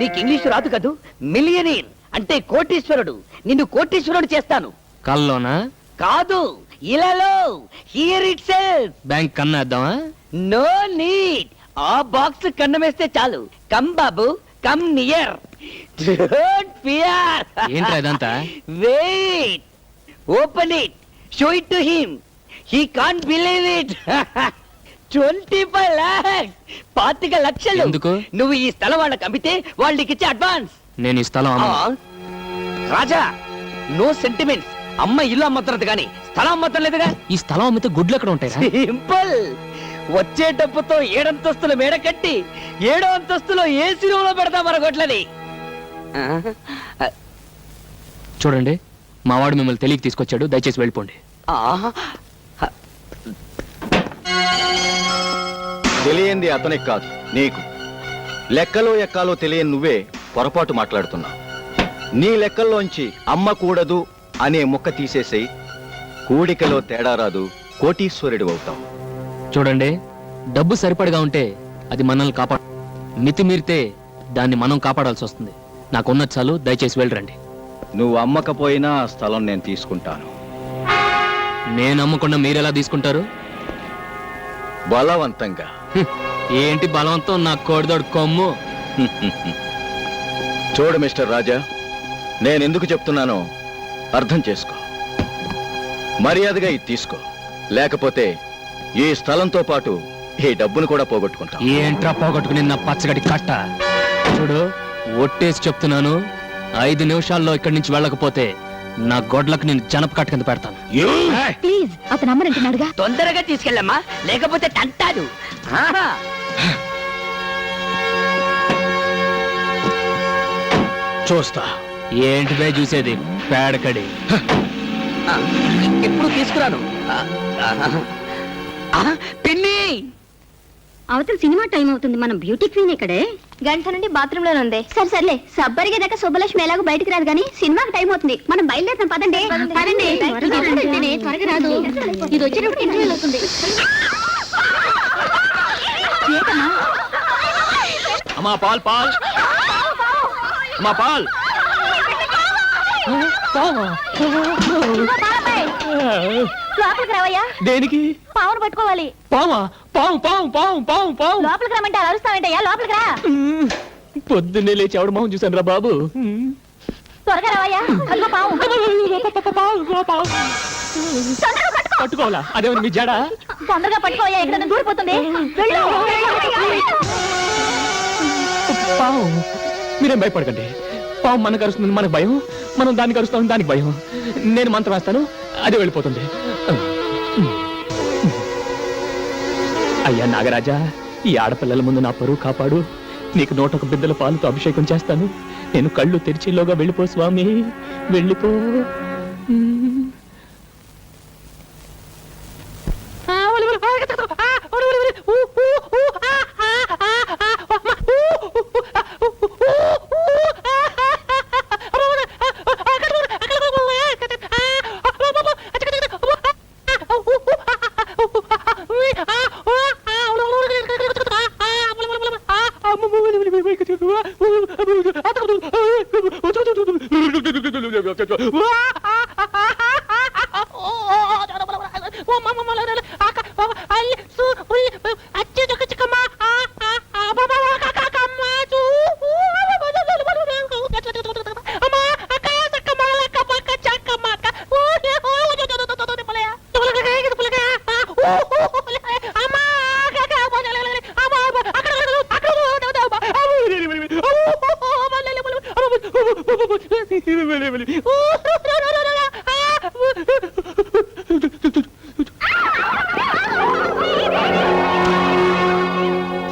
నీకు ఇంగ్లీష్ రాదు కదూ. మిలియనీర్ అంటే కోటీశ్వరుడు. నిన్ను కోటీశ్వరుడు చేస్తాను. కల్లోనా? కాదు, ఇలాలో. Here itself. బ్యాంక్ కన్నేద్దామా? No need. ఆ బాక్స్ కన్నమేస్తే చాలు. కమ్ బాబు, కమ్ నియర్. Don't fear. ఏంట్రా ఇదంతా? Wait, open it, show it to him. He can't believe it. 25 lakhs. 25 లక్షలు. ఎందుకు? నువ్వు ఈ స్థలం వాళ్ళకి అమ్మితే వాళ్ళకి ఇచ్చే అడ్వాన్స్. నేను ఈ స్థలం అమ్మను. రాజా, నో సెంటిమెంట్స్. అమ్మ ఇల్లు అమ్మతున్నది కానీ స్థలం అమ్మతం లేదుగా. ఈ స్థలం అమ్మితే గుడ్లు ఎక్కడ ఉంటాయి? సింపుల్. వచ్చే డబ్బుతో 7 అంతస్తుల మేడ కట్టి 7వ అంతస్తులో ఏసీ రూమ్ లో పెడతా మన గొడ్లని. చూడండి, మా వాడు మిమ్మల్ని తెలియకి తీసుకొచ్చాడు. దయచేసి వెళ్ళిపోండి. తెలియంది అతనికి కాదు, నీకు. లెక్కలో ఎక్కాలో తెలియని నువ్వే పొరపాటు మాట్లాడుతున్నావు. నీ లెక్కల్లోంచి అమ్మ కూడదు అనే ముక్క తీసేసి కూడికలో తేడా రాదు, కోటీశ్వరుడు అవుతావు. చూడండి, డబ్బు సరిపడగా ఉంటే అది మనల్ని కాపాడ, మితిమీరితే దాన్ని మనం కాపాడాల్సి వస్తుంది. నాకున్న చాలు. దయచేసి వెళ్ళరండి. నువ్వు అమ్మకపోయినా ఆ స్థలం నేను తీసుకుంటాను. నేను అమ్మకుండా మీరెలా తీసుకుంటారు? బలవంతంగా. ఏంటి బలవంతం? నా కోడిదోడు కొమ్ము. చూడు మిస్టర్ రాజా, నేనెందుకు చెప్తున్నానో అర్థం చేసుకో. మర్యాదగా ఇది తీసుకో, లేకపోతే ఈ స్థలంతో పాటు ఈ డబ్బును కూడా పోగొట్టుకుంటా. ఏంట్రా పోగొట్టుకుని నా పచ్చగడి కట్ట? చూడు, ఒట్టేసి చెప్తున్నాను, 5 నిమిషాల్లో ఇక్కడి నుంచి వెళ్ళకపోతే నా గొడ్లకు నేను జనప కట్ట కింద పెడతాను. ప్లీజ్, అతను అమ్మనంటున్నాడుగా. తొందరగా తీసుకెళ్ళమ్మా, లేకపోతే తంటాడు. ఆహా. చూస్తా. ఏంటి బే చూసేది? పేడకడి. ఎప్పుడు తీసుకురాను. పిన్ని, అవతల సినిమా టైం అవుతుంది. మనం బ్యూటీ క్వీన్ ఇక్కడే. గంట నుండి బాత్రూమ్ లోనే ఉంది. సరే సర్లే, సబ్బరిగే దాకా శుభలక్ష్మి ఎలాగో బయటికి రాదు కానీ సినిమాకి టైం అవుతుంది. మనం బయలుదేరుతాం. పదండి పదండి. త్వరగా రాదు. ఇది వచ్చేటప్పుడు ఇంటర్వ్యూలు అవుతుంది. అమ్మా పాల్ పాల్, అమ్మా పాల్. లోపలికి రావయ్యా. దేనికి? పావును పట్టుకోవాలి. పావా? పావు పావు పావు పావు పావు. లోపలికి రమ్మంటే అరుస్తావేంటయ్యా? లోపలికి రా. పొద్దున్నే లేచి ఆవిడ మొహం చూశాను రా బాబు. త్వరగా రావయ్యా. అదిగో పావు. తొందరగా పట్టుకో. పట్టుకోవాలా? అదేమన్నా మీ జడ? తొందరగా పట్టుకోవయ్యా, ఎక్కడ దూరిపోతుంది. వెళ్ళు. పావు. మీరేం భయపడకండి. పావు మనకు అరుస్తుంది, మనకు భయం. మనం దానికి అరుస్తాం, దానికి భయం. నేను మంత్రం వేస్తాను, అదే వెళ్ళిపోతుంది. అయ్యా నాగరాజా, ఈ ఆడపిల్లల ముందు నా పరువు కాపాడు. నీకు 101 బిద్దల పాలతో అభిషేకం చేస్తాను. నేను కళ్ళు తెరిచేలోగా వెళ్ళిపో స్వామి, వెళ్ళిపో.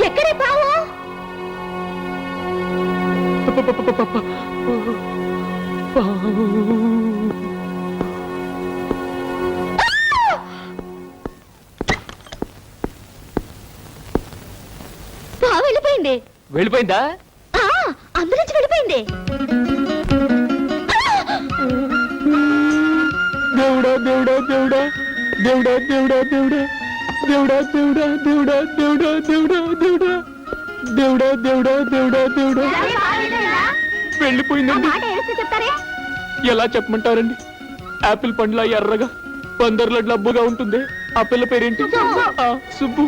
ఎక్కడే బావు? బావు వెళ్ళిపోయింది. వెళ్ళిపోయిందా? అంబులెన్స్ వెళ్ళిపోయింది. దేవుడా దేవుడా దేవుడా దేవుడా దేవుడా దేవుడా దేవుడా దేవుడా దేవుడా దేవుడా దేవుడా దేవుడా దేవుడా దేవుడా దేవుడా దేవుడా వెళ్ళిపోయిందండి. మాట ఏడుస్తూ చెప్తారే? ఎలా చెప్పమంటారండి? యాపిల్ పండ్ల ఎర్రగా పందర్ల డబ్బుగా ఉంటుంది. ఆ పిల్ల పేరేంటి? సుబ్బు.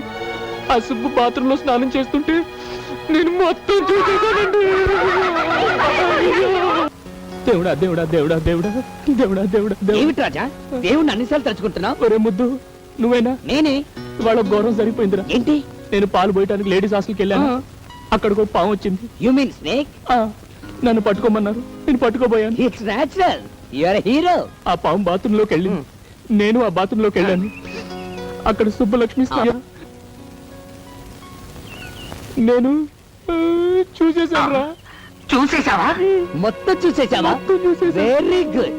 ఆ సుబ్బు బాత్రూమ్ లో స్నానం చేస్తుంటే నేను మొత్తం చూసేసానండి. దేవుడా దేవుడా దేవుడా దేవుడా దేవుడా దేవుడా ఏమిటి రాజా దేవుణ్ణి అన్నిసార్లు తలుచుకుంటున్నావు? ఒరే ముద్దు, నువ్వేనా? నేనే. వాళ్ళ ఘోరం సరిపోయిందిరా. ఏంటి? నేను పాలు పోయటానికి లేడీస్ హాస్టల్కి వెళ్ళాను. అక్కడికి ఒక పాము వచ్చింది. You mean snake? నన్ను పట్టుకోమన్నారు, నేను పట్టుకోబోయాను. It's natural. You are hero. ఆ పాము బాత్రూమ్ లోకి వెళ్ళింది. నేను ఆ బాత్రూమ్ లోకి వెళ్ళాను. అక్కడ సుబ్బలక్ష్మి నేను చూసేసాను. చూసేసావా? మొత్తం చూసేసావా? Very good.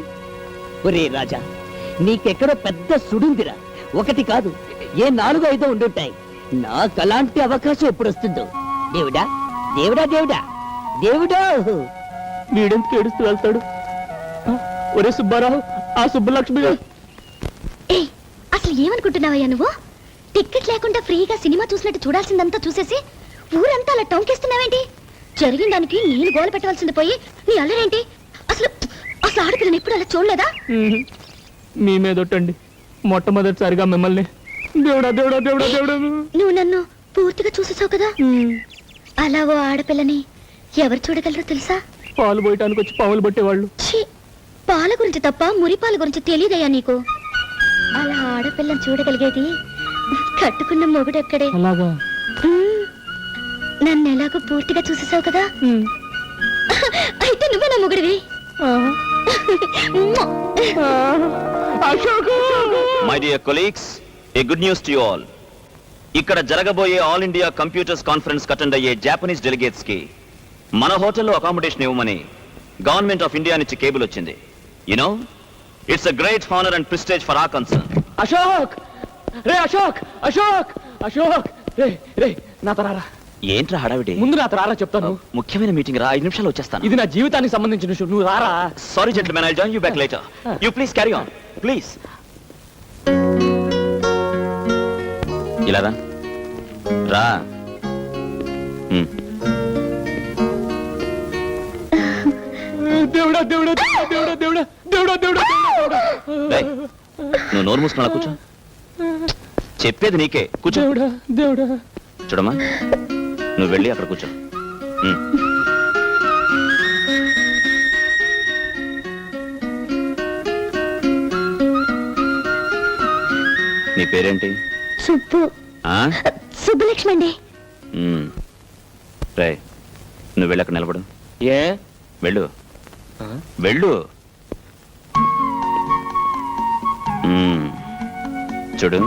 ఒరే రాజా, నీకెక్కడో పెద్ద సుడుందిరా. ఒకటి కాదు, ఏ 4-5 ఉండుంటాయి. నాకు అలాంటి అవకాశం ఎప్పుడు వస్తుందో. దేవుడా దేవుడా దేవుడా దేవుడా. వీడెందుకు ఏడుస్తూ వెళ్తాడు? ఒరే సుబ్బారావు, ఆ సుబ్బలక్ష్మి. అసలు ఏమనుకుంటున్నావయ్యా నువ్వు? టికెట్ లేకుండా ఫ్రీగా సినిమా చూసినట్టు చూడాల్సిందంతా చూసేసి ఊరంతా అలా టౌన్కేస్తున్నావేంటి? జరిగిన దానికి నేను గోల పెట్టవలసింది పోయి నీ అల్లరేంటి? అసలు అసలు ఆడపిల్లని ఎప్పుడు అలా చూడలేదా? మీ మీదొట్టండి, మొట్టమొదటిసారిగా మిమ్మల్ని. దేవుడా దేవుడా దేవుడా దేవుడా. నువ్వు నన్ను పూర్తిగా చూసేసావు కదా. అలా ఓ ఆడపిల్లని ఎవరు చూడగలరో తెలుసా? పాలు పోయటానికి వచ్చి పాములు పట్టేవాళ్ళు. ఛీ, పాల గురించి తప్ప మురిపాల గురించి తెలియదయ్యా నీకు. అలా ఆడపిల్లని చూడగలిగేది కట్టుకున్న మొగుడెక్కడే. అలాగా? నన్ను ఎలాగో పూర్తిగా చూసేసావు కదా. అయితే నువ్వే నా మొగుడివి. My dear colleagues, a good news to you all. ఇక్కడ జరగబోయే all India computers conference attend అయ్యే జాపనీస్ డెలిగేట్స్ కి మన హోటల్లో అకామిడేషన్ ఇవ్వమని గవర్నమెంట్ ఆఫ్ ఇండియా నుంచి కేబుల్ వచ్చింది. You know, it's a great honour and prestige for our concern. Ashok రే, అశోక్ అశోక్ అశోక్ రే రే, నా తరారా. ఏంట్రా హడావిడి? ముందు నా తరారా చెప్తాను. ముఖ్యమైన మీటింగ్ రా, 5 నిమిషాలు వచ్చేస్తాను. ఇది నా జీవితానికి సంబంధించిన విషయం, నువ్వు రారా. Sorry gentlemen, I join you back later. You please carry on please. ఇలా రా రా. దేవుడా దేవుడా దేవుడా దేవుడా దేవుడా దేవుడా దేవుడా. నువ్వు నోరు మూసుకున్నా కూర్చో. చెప్పేది నీకే, కూర్చో. దేవుడా దేవుడా. చూడమ్మా, నువ్వు వెళ్ళి అక్కడ కూర్చో. నీ పేరేంటి? సుబ్బు. సుబ్బలక్ష్మి అండి. రే, నువ్వు వెళ్ళి అక్కడ నిలబడు. ఏ? వెళ్ళు వెళ్ళు. చూడు,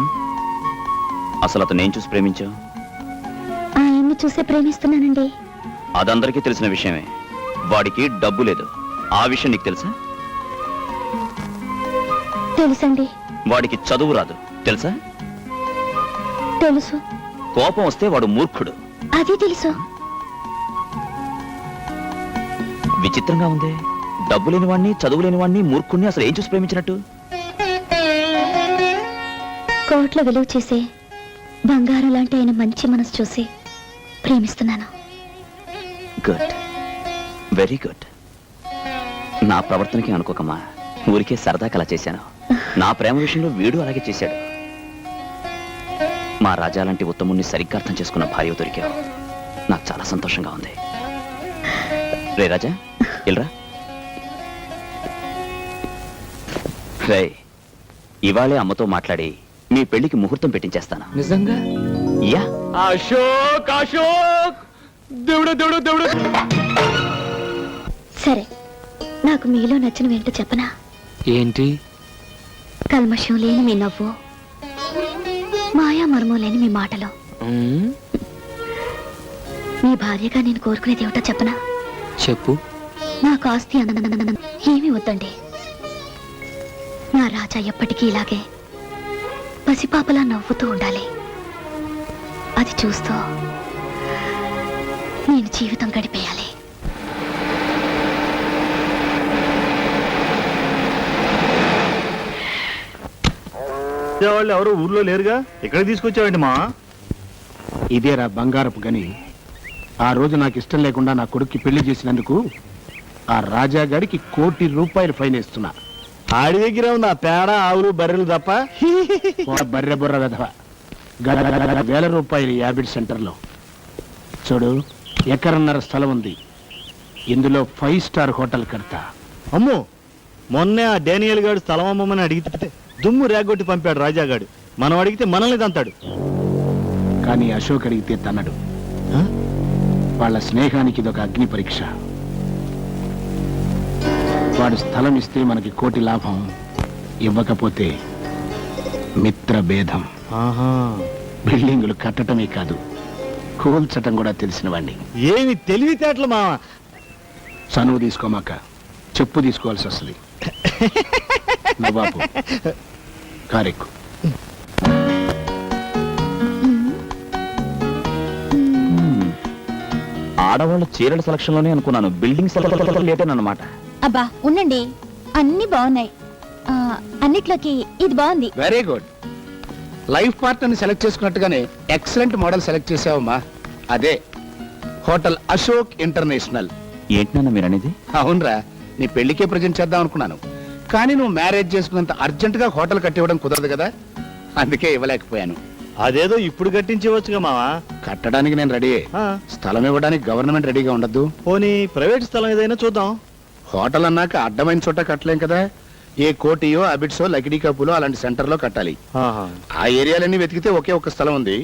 అసలు అతను ఏం చూసి ప్రేమించావు? ఆయన్ని చూసే ప్రేమిస్తున్నానండి. అదందరికీ తెలిసిన విషయమే. వాడికి డబ్బు లేదు, ఆ విషయం నీకు తెలుసా? తెలుసండి. వాడికి చదువు రాదు, తెలుసా? తెలుసు. కోపం వస్తే వాడు మూర్ఖుడు, అది తెలుసు. విచిత్రంగా ఉంది. డబ్బు లేని వాడిని, చదువు లేని వాడిని, మూర్ఖుడిని అసలు ఏం చూసి ప్రేమించినట్టు? కోట్ల విలువ చేసే బంగారం లాంటి ఆయన మంచి మనసు చూసి ప్రేమిస్తున్నాను. Good, very good. నా ప్రవర్తనకి అనుకోకమ్మా, ఊరికే సరదాకి అలా చేశాను. నా ప్రేమ విషయంలో వీడు అలాగే చేశాడు. మా రాజా లాంటి ఉత్తముణ్ణి సరిగ్గా అర్థం చేసుకున్న భార్య దొరికావు. నాకు చాలా సంతోషంగా ఉంది. రే రాజా, ఇల్రా. రే, ఇవాళే అమ్మతో మాట్లాడి మీ పెళ్లికి ముహూర్తం పెట్టించేస్తాను. నిజంగా? యా. అశోక్ అశోక్, దేవుడు దేవుడు దేవుడు. సరే, నాకు మీలో నచ్చిన ఏంటో చెప్పనా? ఏంటి? కల్మషం లేని మీ నవ్వు, మాయా మర్మం లేని మీ మాటలు. మీ భార్యగా నేను కోరుకునేది ఏమిటో చెప్పనా? చెప్పు. నాకు ఆస్తి ఏమీ వద్దండి. నా రాజా ఎప్పటికీ ఇలాగే పసిపాపలా నవ్వుతూ ఉండాలి. అది చూస్తూ నేను జీవితం గడిపేయాలి. వాళ్ళు ఎవరు ఊర్లో లేరుగా, ఇక్కడ తీసుకొచ్చావండి మా? ఇదేరా బంగారపు గని. ఆ రోజు నాకు ఇష్టం లేకుండా నా కొడుక్కి పెళ్లి చేసినందుకు ఆ రాజాగాడికి ₹1 కోటి ఫైన్ ఇస్తున్నా. ఆడి దగ్గర ఉన్న పేడ ఆవులు బర్రెలు తప్ప బర్రె బుర్ర వెధవ. ₹1,000 యాబిడ్ సెంటర్లో చూడు, ఎకరన్నర స్థలం ఉంది. ఇందులో 5 స్టార్ హోటల్ కడతా. అమ్మో, మొన్నే ఆ డేనియల్ గాడు స్థలం అమ్మమని అడిగితే దుమ్ము రేగొట్టి పంపాడు రాజాగాడు. మనం అడిగితే మనల్ని తంతాడు. కానీ అశోక్ అడిగితే తన్నడు. వాళ్ళ స్నేహానికి ఇదొక అగ్ని పరీక్ష. వాడు స్థలం ఇస్తే మనకి ₹1 కోటి లాభం, ఇవ్వకపోతే మిత్ర భేదం. బిల్డింగులు కట్టటమే కాదు, కూల్చటం కూడా తెలిసిన వాడిని. ఏమి తెలివితేటలు మామ. చనువు తీసుకోమాక చెప్పు తీసుకోవాల్సి వస్తుంది. నవాబు కారెక్కు. ఆడవాళ్ళ చీరల సెలక్షన్ లోనే అనుకున్నాను, బిల్డింగ్ సెలక్షన్ లేటేనమాట. అబ్బా ఉండండి, అన్ని బాగున్నాయి. అన్నిట్లోకి ఇది బాగుంది. Very good. లైఫ్ పార్ట్నర్ని సెలెక్ట్ చేసుకున్నట్టుగానే ఎక్సలెంట్ మోడల్ సెలెక్ట్ చేసావమ్మా. అదే హోటల్ అశోక్ ఇంటర్నేషనల్. ఏంటన్నా మీరు అనేది? అవునరా, నీ పెళ్లికే ప్రజెంట్ చేద్దాం అనుకున్నాను. కానీ నువ్వు మ్యారేజ్ చేసుకున్నంత అర్జెంట్ గా హోటల్ కట్టివ్వడం కుదరదు కదా, అందుకే ఇవ్వలేకపోయాను. అదేదో ఇప్పుడు కట్టించవచ్చుగా మావా. కట్టడానికి నేను రెడీ. స్థలం ఇవ్వడానికి గవర్నమెంట్ రెడీగా ఉండద్దు. పోనీ ప్రైవేట్ స్థలం ఏదైనా చూద్దాం. హోటల్ అన్నాక అడ్డమైన చోట కట్టలేం కదా. ఏ కోటియో అబిడ్సో లకిడీ కప్పులో అలాంటి సెంటర్ లో కట్టాలి. ఆ ఏరియాలన్నీ వెతికితే ఒకే ఒక స్థలం ఉంది.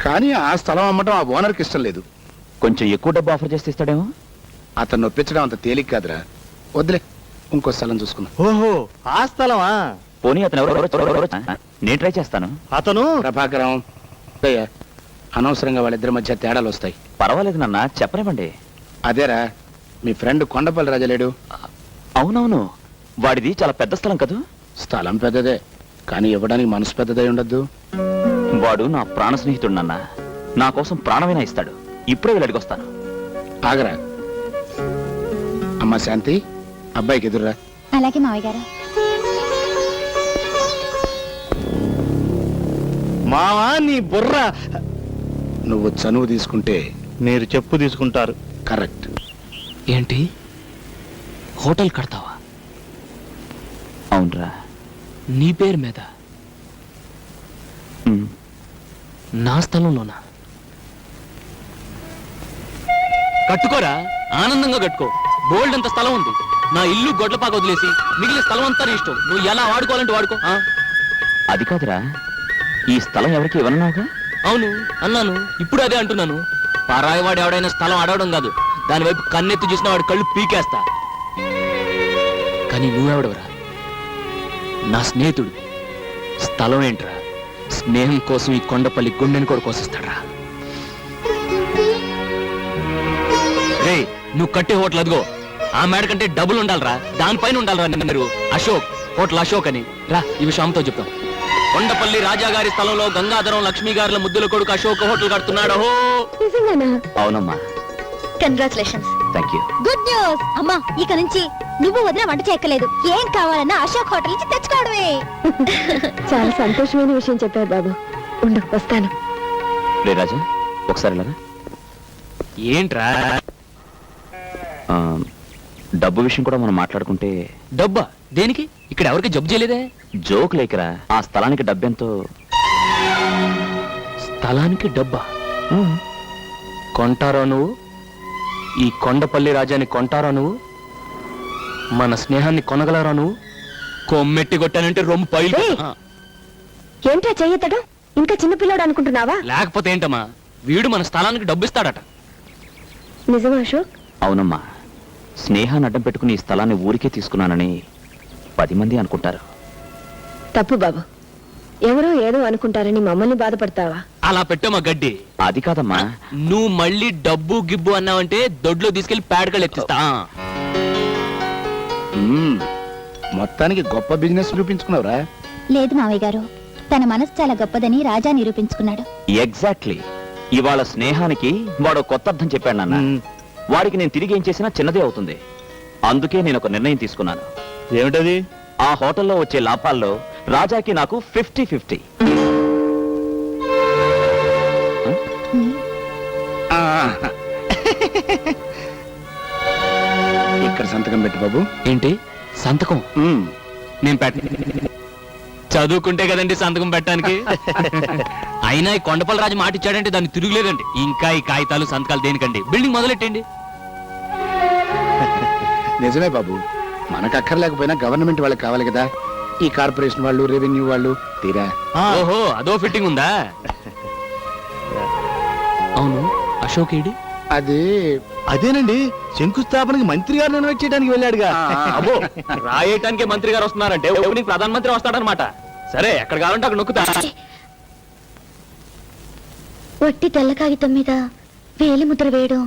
కానీ ఆ స్థలం అమ్మటం ఆ ఓనర్కి ఇష్టం లేదు. కొంచెం ఎక్కువ డబ్బు ఆఫర్ చేస్తే ఇస్తాడేమో. అతను నొప్పించడం అంత తేలిక కాదురా, వద్దులే, ఇంకో స్థలం చూసుకున్నా. ఓహో, ఆ స్థలమా? పోనీ అతను ఎవరు? నేను ట్రై చేస్తాను. అతను ప్రభాకరం. అనవసరంగా వాళ్ళిద్దరి మధ్య తేడాలు వస్తాయి. పర్వాలేదు నాన్న, చెప్పనివ్వండి. అదేరా, మీ ఫ్రెండ్ కొండపల్లి రాజా లేడు? అవునవును, వాడిది చాలా పెద్ద స్థలం కదా. స్థలం పెద్దదే, కానీ ఇవ్వడానికి మనసు పెద్దదై ఉండద్దు. వాడు నా ప్రాణ స్నేహితుడు నాన్న, నా కోసం ప్రాణమైనా ఇస్తాడు. ఇప్పుడే వెళ్ళి అడిగొస్తాను. ఆగరా. అమ్మా శాంతి, అబ్బాయికి ఎదురురా. అలాగే మావయ్య గారు. మావా నీ బుర్ర. నువ్వు చనువు తీసుకుంటే మీరు చెప్పు తీసుకుంటారు. కరెక్ట్. ఏంటి, హోటల్ కడతావా? అవునరా. నీ పేరు మీద? నా స్థలంలోనా? కట్టుకోరా, ఆనందంగా కట్టుకో. బోల్డ్ అంత స్థలం ఉంది. నా ఇల్లు గొడ్లపాక వదిలేసి మిగిలిన స్థలం అంతా నీ ఇష్టం. నువ్వు ఎలా వాడుకోవాలంటే వాడుకో. అది కాదురా, ఈ స్థలం ఎవరికి ఇవ్వనున్నావుగా? అవును అన్నాను, ఇప్పుడు అదే అంటున్నాను. పరాయివాడు ఎవడైనా స్థలం అడవడం కాదు, దాని వైపు కన్నెత్తి చూసిన వాడి కళ్ళు పీకేస్తా. కానీ నువ్వెవడవరా? నా స్నేహితుడు. స్థలం ఏంట్రా, స్నేహం కోసం ఈ కొండపల్లి గుండెని కూడా కోసిస్తాడ్రా. రే, నువ్వు కట్టే హోటల్ అదిగో, ఆ మేడ కంటే డబుల్ ఉండాలరా, దానిపైన ఉండాలరా. మీరు అశోక్, హోటల్ అశోక్ అని రా, ఈ విషయం అమ్మతో చెప్తాం. కొండపల్లి రాజాగారి స్థలంలో గంగాధరం లక్ష్మీ గారుల ముద్దుల కొడుకు అశోక్ హోటల్ కడుతున్నాడు. అవునమ్మా. Congratulations. Thank you. Good news. అమ్మా, ఇక నుంచి నువ్వు వదిన వంట చేయక్కలేదు. ఏం కావాలన్నా అశోక్ హోటల్ నుంచి తెచ్చుకోవడమే. చాలా సంతోషమైన విషయం చెప్పారు బాబు. ఉండు, వస్తాను. రే రాజా, ఒకసారి ఇలా. ఏంట్రా? డబ్బు విషయం కూడా మనం మాట్లాడుకుంటే. డబ్బా దేనికి? ఇక్కడ ఎవరికి జబ్బు చేయలేదే. జోక్ లేకరా, ఆ స్థలానికి డబ్బెంతో. స్థలానికి డబ్బా కొంటారా నువ్వు? ఈ కొండపల్లి రాజాని కొంటారా నువ్వు? మన స్నేహాన్ని కొనగలరా నువ్వు? కొమ్మెట్టి కొట్టానంటే రొమ్ము పైలు. ఏంట్రా చెయ్యతడు? ఇంకా చిన్నపిల్లాడు అనుకుంటున్నావా? లేకపోతే ఏంటమ్మా, వీడు మన స్థలానికి డబ్బు ఇస్తాడట. నిజమా అశోక్? అవునమ్మా, స్నేహాన్ని అడ్డం పెట్టుకుని ఈ స్థలాన్ని ఊరికే తీసుకున్నానని 10 మంది అనుకుంటారు. తప్పు బాబు. ఎవరో ఏదో అనుకుంటారని మమ్మల్ని బాధపడతావా? అలా పెట్టమ్మా గడ్డి. అది కాదమ్మా, నువ్వు మళ్ళీ డబ్బు గిబ్బు అన్నావంటే దొడ్లో తీసుకెళ్లి పేడకలు ఎత్తిస్తా. మొత్తానికి గొప్ప బిజినెస్ చూపించుకున్నావురా. లేదు మావయ్య గారు, తన మనసు చాలా గొప్పదని రాజా నిరూపించుకున్నాడు. ఎగ్జాక్ట్లీ. ఇవాళ స్నేహానికి వాడు కొత్త అర్థం చెప్పాడు నాన్న. వాడికి నేను తిరిగి ఏం చేసినా చిన్నదే అవుతుంది. అందుకే నేను ఒక నిర్ణయం తీసుకున్నాను. ఏమిటది? ఆ హోటల్లో వచ్చే లాభాల్లో రాజాకి నాకు 50-50. ఇక్కడ సంతకం పెట్టు బాబు. ఏంటి సంతకం? నేను చదువుకుంటే కదండి సంతకం పెట్టడానికి. అయినా ఈ కొండపల్లి రాజు మాట ఇచ్చాడంటే దాన్ని తిరుగులేదండి. ఇంకా ఈ కాగితాలు సంతకాలు దేనికండి? బిల్డింగ్ మొదలెట్టండి. నిజమే బాబు, మనకు అక్కర్లేకపోయినా గవర్నమెంట్ వాళ్ళకి కావాలి కదా. ఈ కార్పొరేషన్ వాళ్ళు, రెవెన్యూ వాళ్ళు తీరా. ఓహో, అదో ఫిట్టింగ్ ఉందా? అవును, అశోక్ ఏడి? అది అదేనండి, శంకుస్థాపనకి మంత్రి గారిని ఇన్వైట్ చేయడానికి వెళ్ళాడుగా. అబ్బో, రాయటానికి మంత్రి గారు వస్తున్నారంటే ఓపెనింగ్ ప్రధానమంత్రి వస్తాడనమాట. సరే, ఎక్కడ కావాలంటే అక్కడ నొక్కుతా. వట్టి తెల్ల కాగితం మీద వేలి ముద్ర వేయడం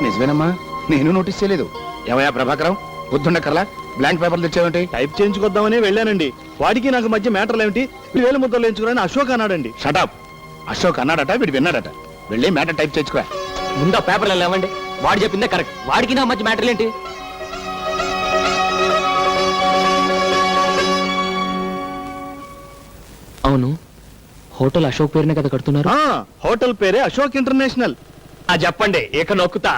నిజమేనమ్మా, నేను నోటీస్ చేయలేదు. ఏమయ్యా ప్రభాకరం, బుద్ధుండకర్లా బ్లాంక్ పేపర్లు తెచ్చావేంటి? టైప్ చేయించుకొద్దామని వెళ్ళానండి. వాడికి నాకు మధ్య మ్యాటర్లు ఏమిటి? 1000 ముద్రలు ఎంచుకున్నాను అశోక్ అన్నాడండి. షటప్. అశోక్ అన్నాడట, వీడు విన్నాడట. వెళ్ళి మ్యాటర్ టైప్ చేసుకో. ముందు ఆ పేపర్లు లేవండి. వాడు చెప్పిందే కరెక్ట్. వాడికి నా మధ్య మ్యాటర్లు ఏంటి? అవును, హోటల్ అశోక్ పేరునే కదా కడుతున్నారు? హోటల్ పేరే అశోక్ ఇంటర్నేషనల్. చెప్పండి, ఇక నొక్కుతా.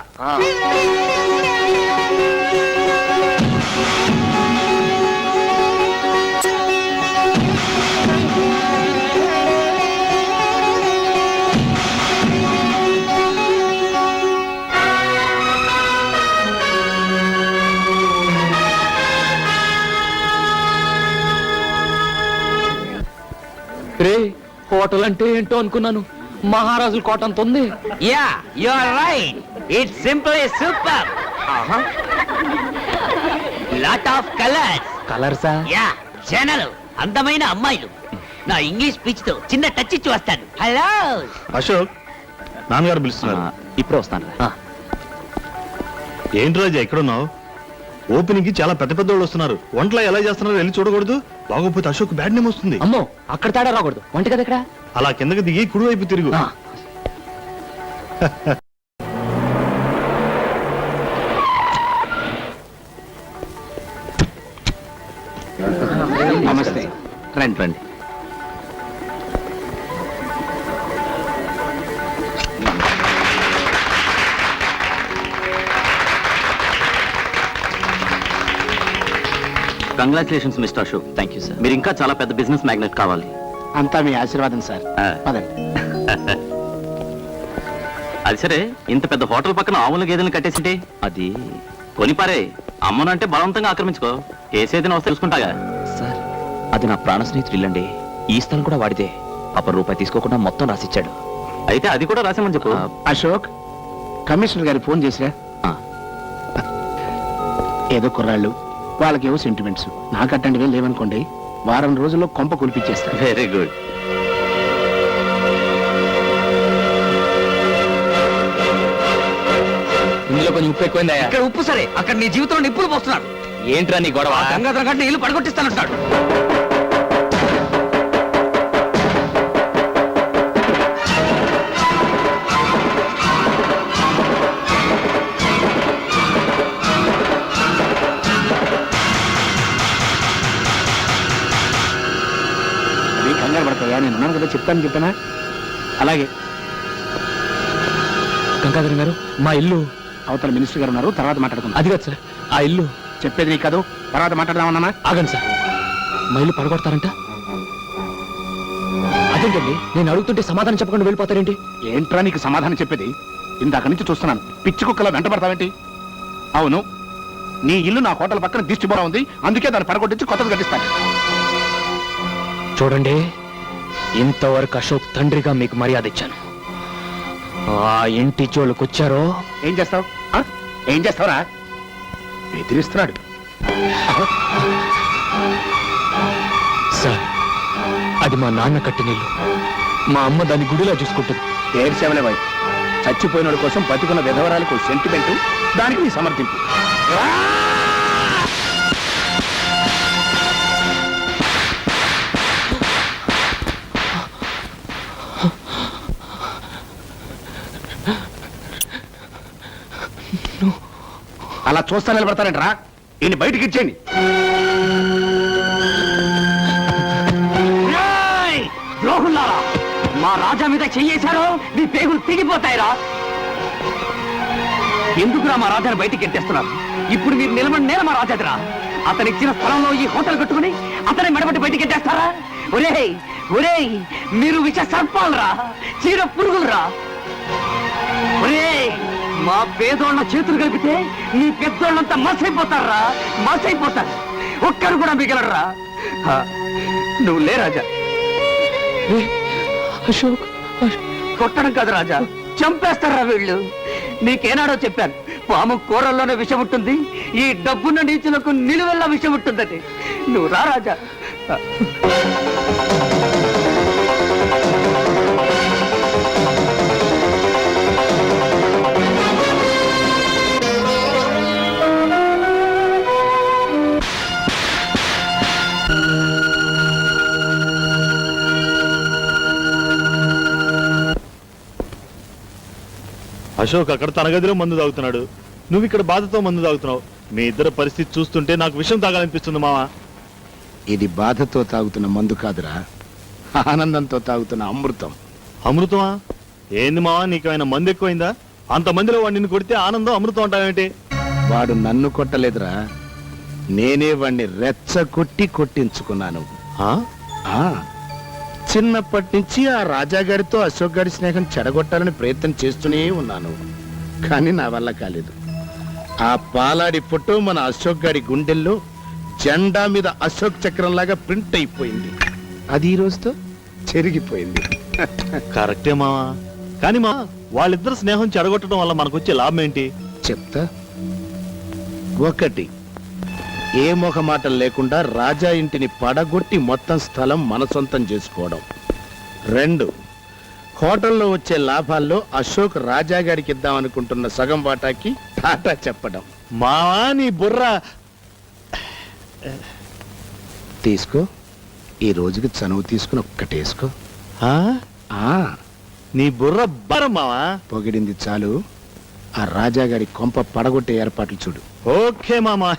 రే, హోటల్ అంటే ఏంటో అనుకున్నాను. మహారాజుల కోట అంత ఉంది. Yeah, you are right. It's simple super. Lot of colours. కలర్సా? యా, జనాలు, అందమైన అమ్మాయిలు. నా ఇంగ్లీష్ స్పీచ్ తో చిన్న టచ్ ఇచ్చి వస్తాను. హలో అశోక్, నాన్నగారు పిలుస్తున్నారు. ఇప్పుడే వస్తాను. ఏంటి రాజా ఎక్కడున్నావు? ఓపెనింగ్ కి చాలా పెద్ద పెద్ద వాళ్ళు వస్తున్నారు. వంటలు ఎలా చేస్తున్నారో వెళ్ళి చూడకూడదు. బాగోపోతే అశోక్ బ్యాడ్ నేమ్ వస్తుంది. అమ్మో, అక్కడ తేడా రాకూడదు. వంట కదా ఇక్కడ. అలా కిందకి దిగి కుడివైపు తిరుగు. నమస్తే. రండి రండి. Congratulations mister Ashok. Thank you sir. మీరు ఇంకా చాలా పెద్ద బిజినెస్ మ్యాగ్నెట్ కావాలి. అంతా మీ ఆశీర్వాదం సార్. పదండి. అది సరే, ఇంత పెద్ద హోటల్ పక్కన ఆవుల గేదెలను కట్టేసింటే అది కొనిపారే. అమ్మను అంటే బలవంతంగా ఆక్రమించుకో. కేసేదైనా వస్తే చూసుకుంటాగా. సార్, అది నా ప్రాణ స్నేహితుడు ఇల్లండి. ఈ స్థలం కూడా వాడితే. రూపాయి తీసుకోకుండా మొత్తం రాసిచ్చాడు. అయితే అది కూడా రాసామని చెప్పు. అశోక్, కమిషనర్ గారికి ఫోన్ చేసిరా. ఏదో కుర్రాళ్ళు, వాళ్ళకేవో సెంటిమెంట్స్. నాకు అట్టంటివే లేవనుకోండి, వారం రోజుల్లో కొంప కులిపించేస్తారు. Very good. ఇందులో కొంచెం ఉప్పు ఎక్కువైందా? ఇక్కడ ఉప్పు సరే, అక్కడ నీ జీవితంలో నిప్పులు పోస్తున్నారు. ఏంట్రా నీ గొడవ? గంగాధర గంట ఇల్లు పడగొట్టిస్తానంటాడు. కంగారు పడతాయా, నేను ఉన్నాను కదా, చెప్తాను చెప్పానా? అలాగే. గంగాధరం గారు మా ఇల్లు అవతల మినిస్టర్ గారు ఉన్నారు, తర్వాత మాట్లాడుకుందాం. అది కాదు సార్, ఆ ఇల్లు చెప్పేది నీకు కాదు, తర్వాత మాట్లాడదామన్నా. ఆగండి సార్, మా ఇల్లు పడగొడతారంట. అదేంటండి, నేను అడుగుతుంటే సమాధానం చెప్పకుండా వెళ్ళిపోతారేంటి? ఏంట్రా నీకు సమాధానం చెప్పేది? ఇందాక నుంచి చూస్తున్నాను, పిచ్చి కుక్కలా వెంటబడతావేంటి? అవును, నీ ఇల్లు నా హోటల్ పక్కన దిష్టిబోరా ఉంది, అందుకే దాన్ని పడగొట్టించి కొత్తది కట్టిస్తాను. చూడండి, ఇంతవరకు అశోక్ తండ్రిగా మీకు మర్యాద ఇచ్చాను. ఆ ఇంటి జోలికి వచ్చారో ఏం చేస్తావు? ఏం చేస్తావురా? బెదిరిస్తున్నాడు. సార్, అది మా నాన్న కట్టిన ఇల్లు. మా అమ్మ దాన్ని గుడిలా చూసుకుంటుంది. ఏడ్చేవలే బాయ్, చచ్చిపోయినోడి కోసం బతికున్న విధవరాలకు సెంటిమెంట్, దానికి నీ సమర్థింపు. అలా చూస్తా నిలబడతారంట్రా, ఈయన బయటికి ఇచ్చేయండి. ద్రోహుల్లారా, మా రాజా మీద చెయ్యేశారో నీ పేగులు తెగిపోతాయిరా. ఎందుకురా మా రాజాని బయటికి ఎట్టేస్తున్నారు? ఇప్పుడు మీరు నిలబడి నేల మా రాజాదిరా. అతనిచ్చిన స్థలంలో ఈ హోటల్ కట్టుకుని అతని మెడబట్టి బయటికి ఎట్టేస్తారా? ఒరేయ్ ఒరేయ్, మీరు విష సర్పాలరా, చీర పురుగులరా. ఒరేయ్, మా పేదోళ్ళ చేతులు కలిపితే నీ పెద్దోళ్ళంతా మసైపోతారా, మసైపోతారు. ఒక్కరు కూడా మిగలరా. నువ్వు లే రాజా. అశోక్, కొట్టడం కాదు రాజా, చంపేస్తారా వీళ్ళు. నీకేనాడో చెప్పాను, పాము కూరల్లోనే విషం ఉంటుంది, ఈ డబ్బున్న నీచులకు నిలువెల్లా విషం ఉంటుందని. నువ్వు రా రాజా. అశోక్ అక్కడ తన గదిలో మందు తాగుతున్నాడు, నువ్వు ఇక్కడ బాధతో మందు తాగుతున్నావు. మీ ఇద్దరు పరిస్థితి చూస్తుంటే నాకు విషయం తాగాలనిపిస్తుంది మావా. ఇది బాధతో తాగుతున్న మందు కాదురా, ఆనందంతో తాగుతున్న అమృతం. అమృతమా? ఏంది మావా, నీకేమైనా మందు ఎక్కువైందా? అంతమందిలో వాడు నిన్ను కొడితే ఆనందం అమృతం అంటావేంటి? వాడు నన్ను కొట్టలేదురా, నేనే వాడిని రెచ్చగొట్టి కొట్టించుకున్నాను. చిన్నప్పటి నుంచి ఆ రాజాగారితో అశోక్ గారి స్నేహం చెడగొట్టాలని ప్రయత్నం చేస్తూనే ఉన్నాను, కానీ నా వల్ల కాలేదు. ఆ పాలాడి ఫోటో మన అశోక్ గారి గుండెల్లో జెండా మీద అశోక్ చక్రం లాగా ప్రింట్ అయిపోయింది. అది ఈ రోజుతో చెరిగిపోయింది. కరెక్టే మావా, కానీ మా వాళ్ళిద్దరు స్నేహం చెడగొట్టడం వల్ల మనకొచ్చే లాభం ఏంటి చెప్తా. ఒకటి, ఏ మొహమాటం లేకుండా రాజా ఇంటిని పడగొట్టి మొత్తం స్థలం మన సొంతం చేసుకోవడం. 2, హోటల్లో వచ్చే లాభాల్లో అశోక్ రాజా గారికి ఇద్దామనుకుంటున్న సగం వాటాకి టాటా చెప్పడం. మావా నీ బుర్ర తీసుకో, ఈ రోజుకి చనువు తీసుకుని ఒక్కటేసుకో. నీ బుర్ర బరం మావా. పొగిడింది చాలు, ఆ రాజా గారి కొంప పడగొట్టే ఏర్పాట్లు చూడు. ఓకే మామా.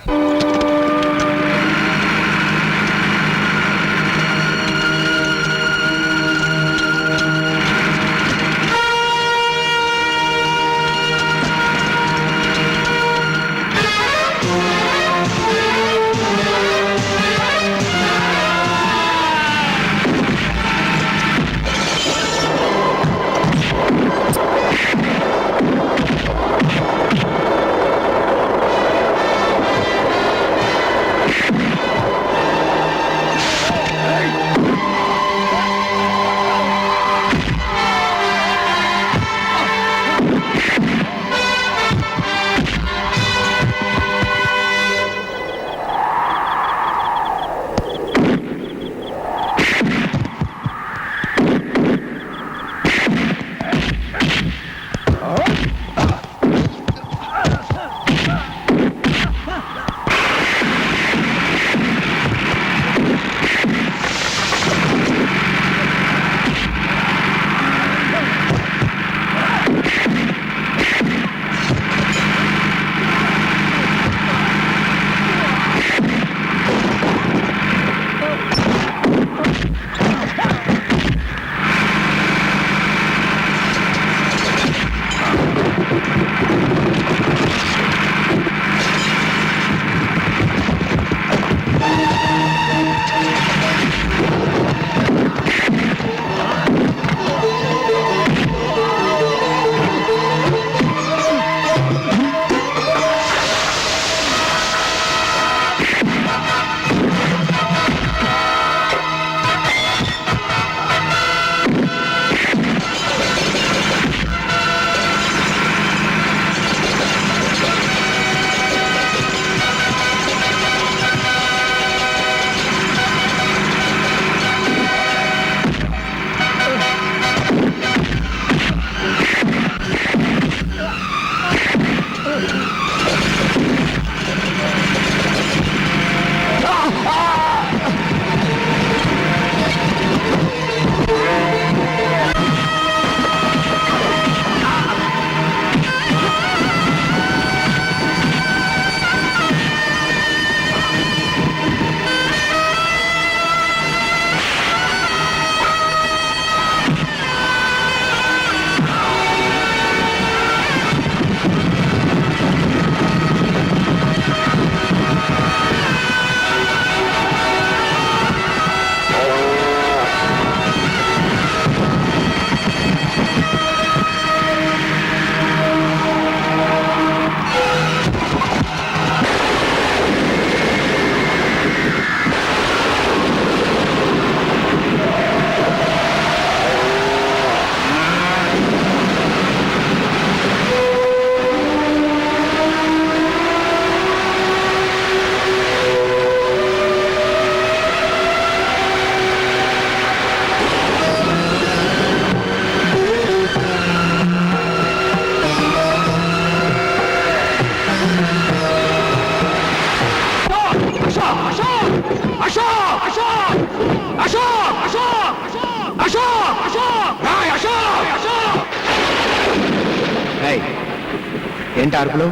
ఏంటి అరుపులు?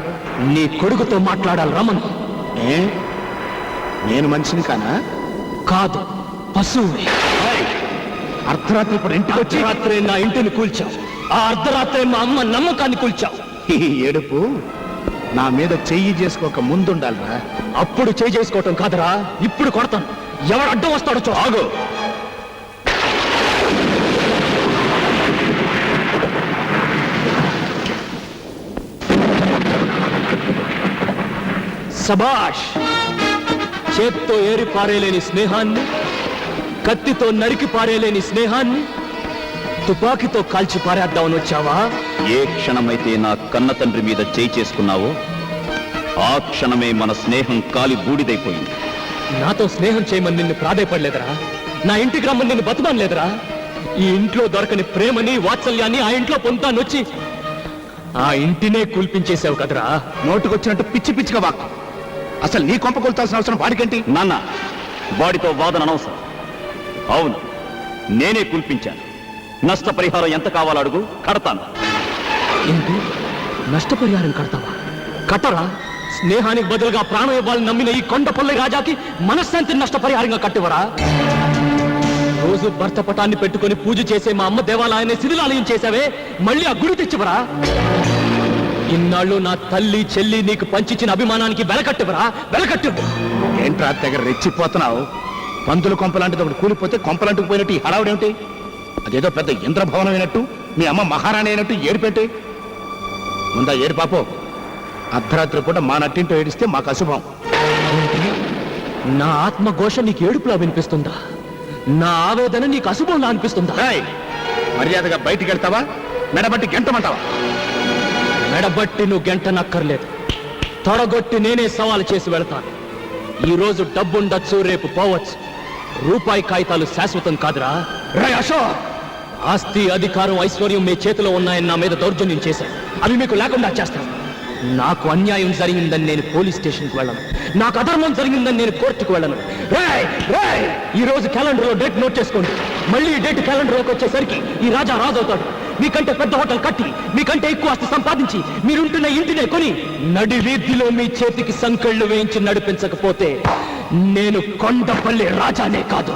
నీ కొడుకుతో మాట్లాడాలి రమన్. ఏ నేను మనిషిని కానా? కాదు, పశువుని. అర్ధరాత్రి ఇప్పుడు ఇంటికి వచ్చి రాత్రే నా ఇంటిని కూల్చావు. ఆ అర్ధరాత్రే మా అమ్మ నమ్మకాన్ని కూల్చావు. ఈ ఏడుపు నా మీద చెయ్యి చేసుకోక ముందుండాలిరా. అప్పుడు చేయి చేసుకోవటం కాదురా, ఇప్పుడు కొడతాను. ఎవడు అడ్డం వస్తాడో చూ. ఆగు. సబాష్. చేత్తో ఏరి పారేలేని స్నేహాన్ని, కత్తితో నరికి పారేలేని స్నేహాన్ని తుపాకీతో కాల్చి పారేద్దామని వచ్చావా? ఏ క్షణమైతే నా కన్న తండ్రి మీద చేయి చేసుకున్నావో ఆ క్షణమే మన స్నేహం కాలి బూడిదైపోయింది. నాతో స్నేహం చేయమని నిన్ను ప్రాధేయపడలేదురా. నా ఇంటికి రమ్మని నిన్ను బతుమానలేదురా. ఈ ఇంట్లో దొరకని ప్రేమని వాత్సల్యాన్ని ఆ ఇంట్లో పొందుతానొచ్చి ఆ ఇంటినే కూల్పించేశావు కదరా. నోటుకొచ్చినట్టు పిచ్చి పిచ్చిగా వాక్కు. అసలు నీ కొంప కొల్తాల్సిన అవసరం వాడికేంటి? నాన్న, వాడితో వాదన అనవసరం. అవును, నేనే కూల్పించాను. నష్టపరిహారం ఎంత కావాలో అడుగు, కడతాను. ఏంటి? నష్టపరిహారం కడతావా? కట్టరా. స్నేహానికి బదులుగా ప్రాణం ఇవ్వాలని నమ్మిన ఈ కొండపల్లి రాజాకి మనశ్శాంతిని నష్టపరిహారంగా కట్టివరా? రోజు భర్త పటాన్ని పెట్టుకుని పూజ చేసే మా అమ్మ దేవాలయాన్ని శిథిలాలయం చేశావే, మళ్ళీ ఆ గుడి తెచ్చివరా? ఇన్నాళ్ళు నా తల్లి చెల్లి నీకు పంచిచ్చిన అభిమానానికి వెలకట్టివరా? వెలకట్టివు. ఏంట్రా తెగ రెచ్చిపోతున్నావు? పంతులు కొంపలాంటిది ఒకటి కూలిపోతే కొంపలంటుకు పోయినట్టు ఈ హడావుడేమిటి? అదేదో పెద్ద ఇంద్రభవనం అయినట్టు, మీ అమ్మ మహారాణి అయినట్టు ఏడిపెట్టి ముందా ఏడు పాపో. అర్ధరాత్రి పూట మా నట్టింటో ఏడిస్తే మాకు అశుభం. నా ఆత్మఘోష నీకు ఏడుపులా వినిపిస్తుందా? నా ఆవేదన నీకు అశుభంలా అనిపిస్తుందా? ఏయ్, మర్యాదగా బయటికి వెళ్తావా? మెడబట్టి గెంటమంటావా? మెడబట్టి నువ్వు గంటనక్కర్లేదు. తొడగొట్టి నేనే సవాలు చేసి వెళతాను. ఈ రోజు డబ్బుండొచ్చు, రేపు పోవచ్చు. రూపాయి కాగితాలు శాశ్వతం కాదురా. రే అశోక్, ఆస్తి అధికారం ఐశ్వర్యం మీ చేతిలో ఉన్నాయని నా మీద దౌర్జన్యం చేశారు. అవి మీకు లేకుండా చేస్తాను. నాకు అన్యాయం జరిగిందని నేను పోలీస్ స్టేషన్కి వెళ్ళను. నాకు అధర్మం జరిగిందని నేను కోర్టుకు వెళ్ళను. ఈ రోజు క్యాలెండర్లో డేట్ నోట్ చేసుకోండి. మళ్ళీ ఈ డేట్ క్యాలెండర్లోకి వచ్చేసరికి ఈ రాజా రాజవుతాడు. మీకంటే పెద్ద హోటల్ కట్టి, మీకంటే ఎక్కువ ఆస్తి సంపాదించి, మీరుంటున్న ఇంటినే కొని నడి వీధిలో మీ చేతికి సంకెళ్ళు వేయించి నడిపించకపోతే నేను కొండపల్లి రాజానే కాదు.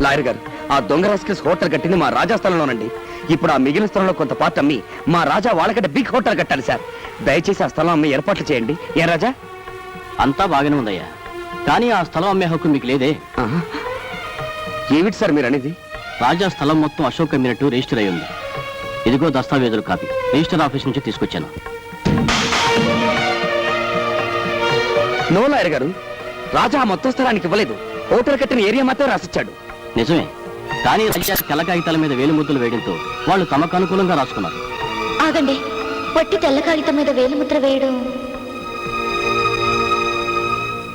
లాయర్ గారు, ఆ దొంగ రాస్కెల్స్ హోటల్ కట్టింది మా రాజా స్థలంలోనండి. ఇప్పుడు ఆ మిగిలిన స్థలంలో కొంత పార్ట్ అమ్మి మా రాజా వాళ్ళకంటే బిగ్ హోటల్ కట్టాలి సార్. దయచేసి ఆ స్థలం అమ్మి ఏర్పాట్లు చేయండి. ఏ రాజా? అంతా బాగానే ఉందయ్యా, కానీ ఆ స్థలం అమ్మే హక్కు మీకు లేదే. ఏమిటి సార్ మీరు అనేది? రాజా స్థలం మొత్తం అశోక్ అమ్మినట్టు రిజిస్టర్ అయి ఉంది. ఇదిగో దస్తావేజులు కాపీ, రిజిస్టర్ ఆఫీస్ నుంచి తీసుకొచ్చాను. నో లాయర్ గారు, రాజా మొత్తం స్థలానికి ఇవ్వలేదు. హోటల్ కట్టిన ఏరియా మాత్రం రాసిచ్చాడు. నిజమే, కానీ రాజా తెల్ల కాగితాల మీద వేలు ముద్రలు వేయడంతో వాళ్ళు తమకు అనుకూలంగా రాసుకున్నారు. ఆగండి, పొట్టి తెల్ల కాగితం మీద వేలిముద్ర వేయడం.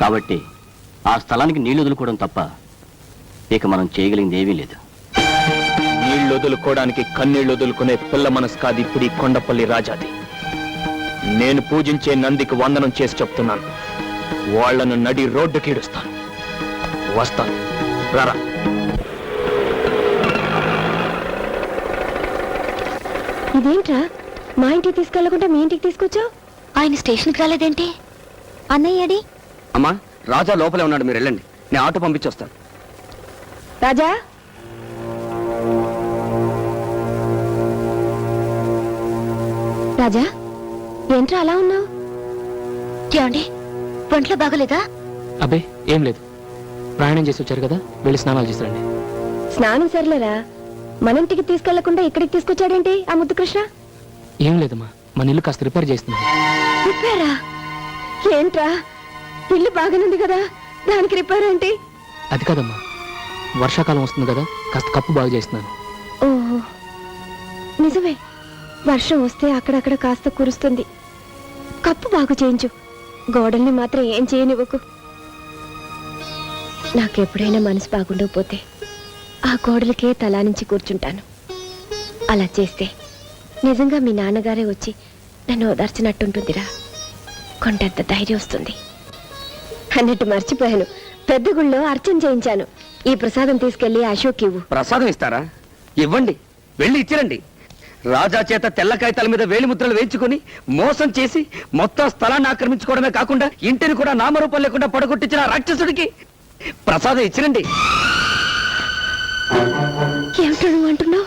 కాబట్టి ఆ స్థలానికి నీళ్లు వదులుకోవడం తప్ప ఇక మనం చేయగలిగింది ఏమీ లేదు. నీళ్లు వదులుకోవడానికి కన్నీళ్లు వదులుకునే పిల్ల మనసు కాదు ఇప్పుడు ఈ కొండపల్లి రాజాది. నేను పూజించే నందికి వందనం చేసి చెప్తున్నాను, వాళ్లను నడి రోడ్డుకి ఈడుస్తాను. వస్తాను, రారా. ఇదేంట్రా, మా ఇంటికి తీసుకెళ్లకుండా మీ ఇంటికి తీసుకొచ్చావు? ఆయన స్టేషన్కి రాలేదేంటి? అన్నయ్యడి? అమ్మా, రాజా లోపలే ఉన్నాడు, మీరు వెళ్ళండి. నేను ఆటో పంపించొస్తాను. రాజా, రాజా, ఏంట్రా అలా ఉన్నావు? ఏమండి, ఒంట్లో బాగోలేదా? అబ్బే ఏం లేదు, ప్రయాణం చేసి వచ్చారు కదా, వెళ్ళి స్నానాలు చేసిరండి. స్నానం సర్లేరా, మన ఇంటికి తీసుకెళ్లకుండా ఇక్కడికి తీసుకొచ్చాడేంటి ఆ ముద్దు కృష్ణ? ఏం లేదమ్మా, మన ఇల్లు కాస్త రిపేర్ చేస్తున్నాను. రిపేరా? ఏంట్రా, ఇల్లు బాగానుంది కదా, దానికి రిపేర్ ఏంటి? అది కాదమ్మా, వర్షాకాలం వస్తుంది కదా, కాస్త కప్పు బాగు చేస్తున్నాను. ఓహో, నిజమే. వర్షం వస్తే అక్కడక్కడ కాస్త కురుస్తుంది. కప్పు బాగు చేయించు, గోడల్ని మాత్రం ఏం చేయనివ్వకు. నాకెప్పుడైనా మనసు బాగుండకపోతే ఆ గోడలకే తలా నుంచి కూర్చుంటాను. అలా చేస్తే నిజంగా మీ నాన్నగారే వచ్చి నన్ను ఓదార్చినట్టుంటుందిరా. కొండంత ధైర్యం వస్తుంది. అన్నట్టు మర్చిపోయాను, పెద్ద గుళ్ళో అర్చన చేయించాను. ఈ ప్రసాదం తీసుకెళ్లి అశోక్ ఇవ్వు. ప్రసాదం ఇస్తారా? ఇవ్వండి, వెళ్ళి ఇచ్చిరండి. రాజా చేత తెల్ల కాగితాల మీద వేలి ముద్రలు వేయించుకుని మోసం చేసి మొత్తం స్థలాన్ని ఆక్రమించుకోవడమే కాకుండా ఇంటిని కూడా నామరూపం లేకుండా పడగొట్టించిన ఆ రాక్షసుడికి ప్రసాదం ఇచ్చిరండి. ఏమిటో నువ్వు అంటున్నావు?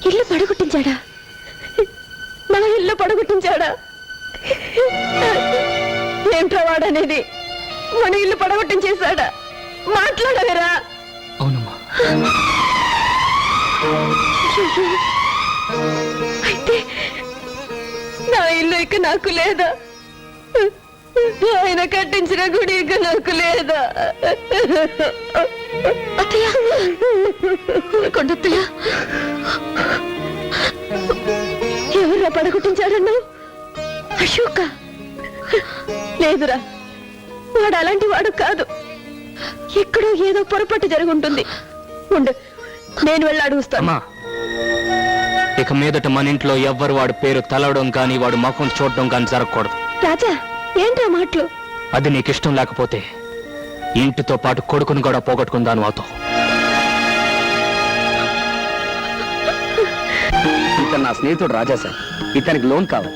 ఇల్లు పడగొట్టించాడా? నా ఇల్లు పడగొట్టించాడా? ఏమిటో వాడనేది? మన ఇల్లు పడగొట్టించేశాడా? మాట్లాడగరా? అవునమ్మా. అయితే నా ఇల్లు ఇక నాకు లేదా? ఆయన కట్టించిన గుడి ఇక నాకు లేదా? అత్తయ్య, కొండత్తయ్య, ఎవరా పడగొట్టించాడన్నావు? అశోక? లేదురా, వాడు అలాంటి వాడు కాదు. ఎక్కడో ఏదో పొరపాటు జరుగుంటుంది. ఉండు, నేను వెళ్ళి అడుగుస్తాను. అమ్మా, ఇక మీదట మన ఇంట్లో ఎవ్వరు వాడు పేరు తలవడం కానీ వాడు ముఖం చూడడం కానీ జరగకూడదు. రాజా, ఏంట్రా మాటలు? అది నీకు ఇష్టం లేకపోతే ఇంటితో పాటు కొడుకుని కూడా పోగొట్టుకుందాను అవుతావు. ఇతను నా స్నేహితుడు రాజా సార్. ఇతనికి లోన్ కావాలి.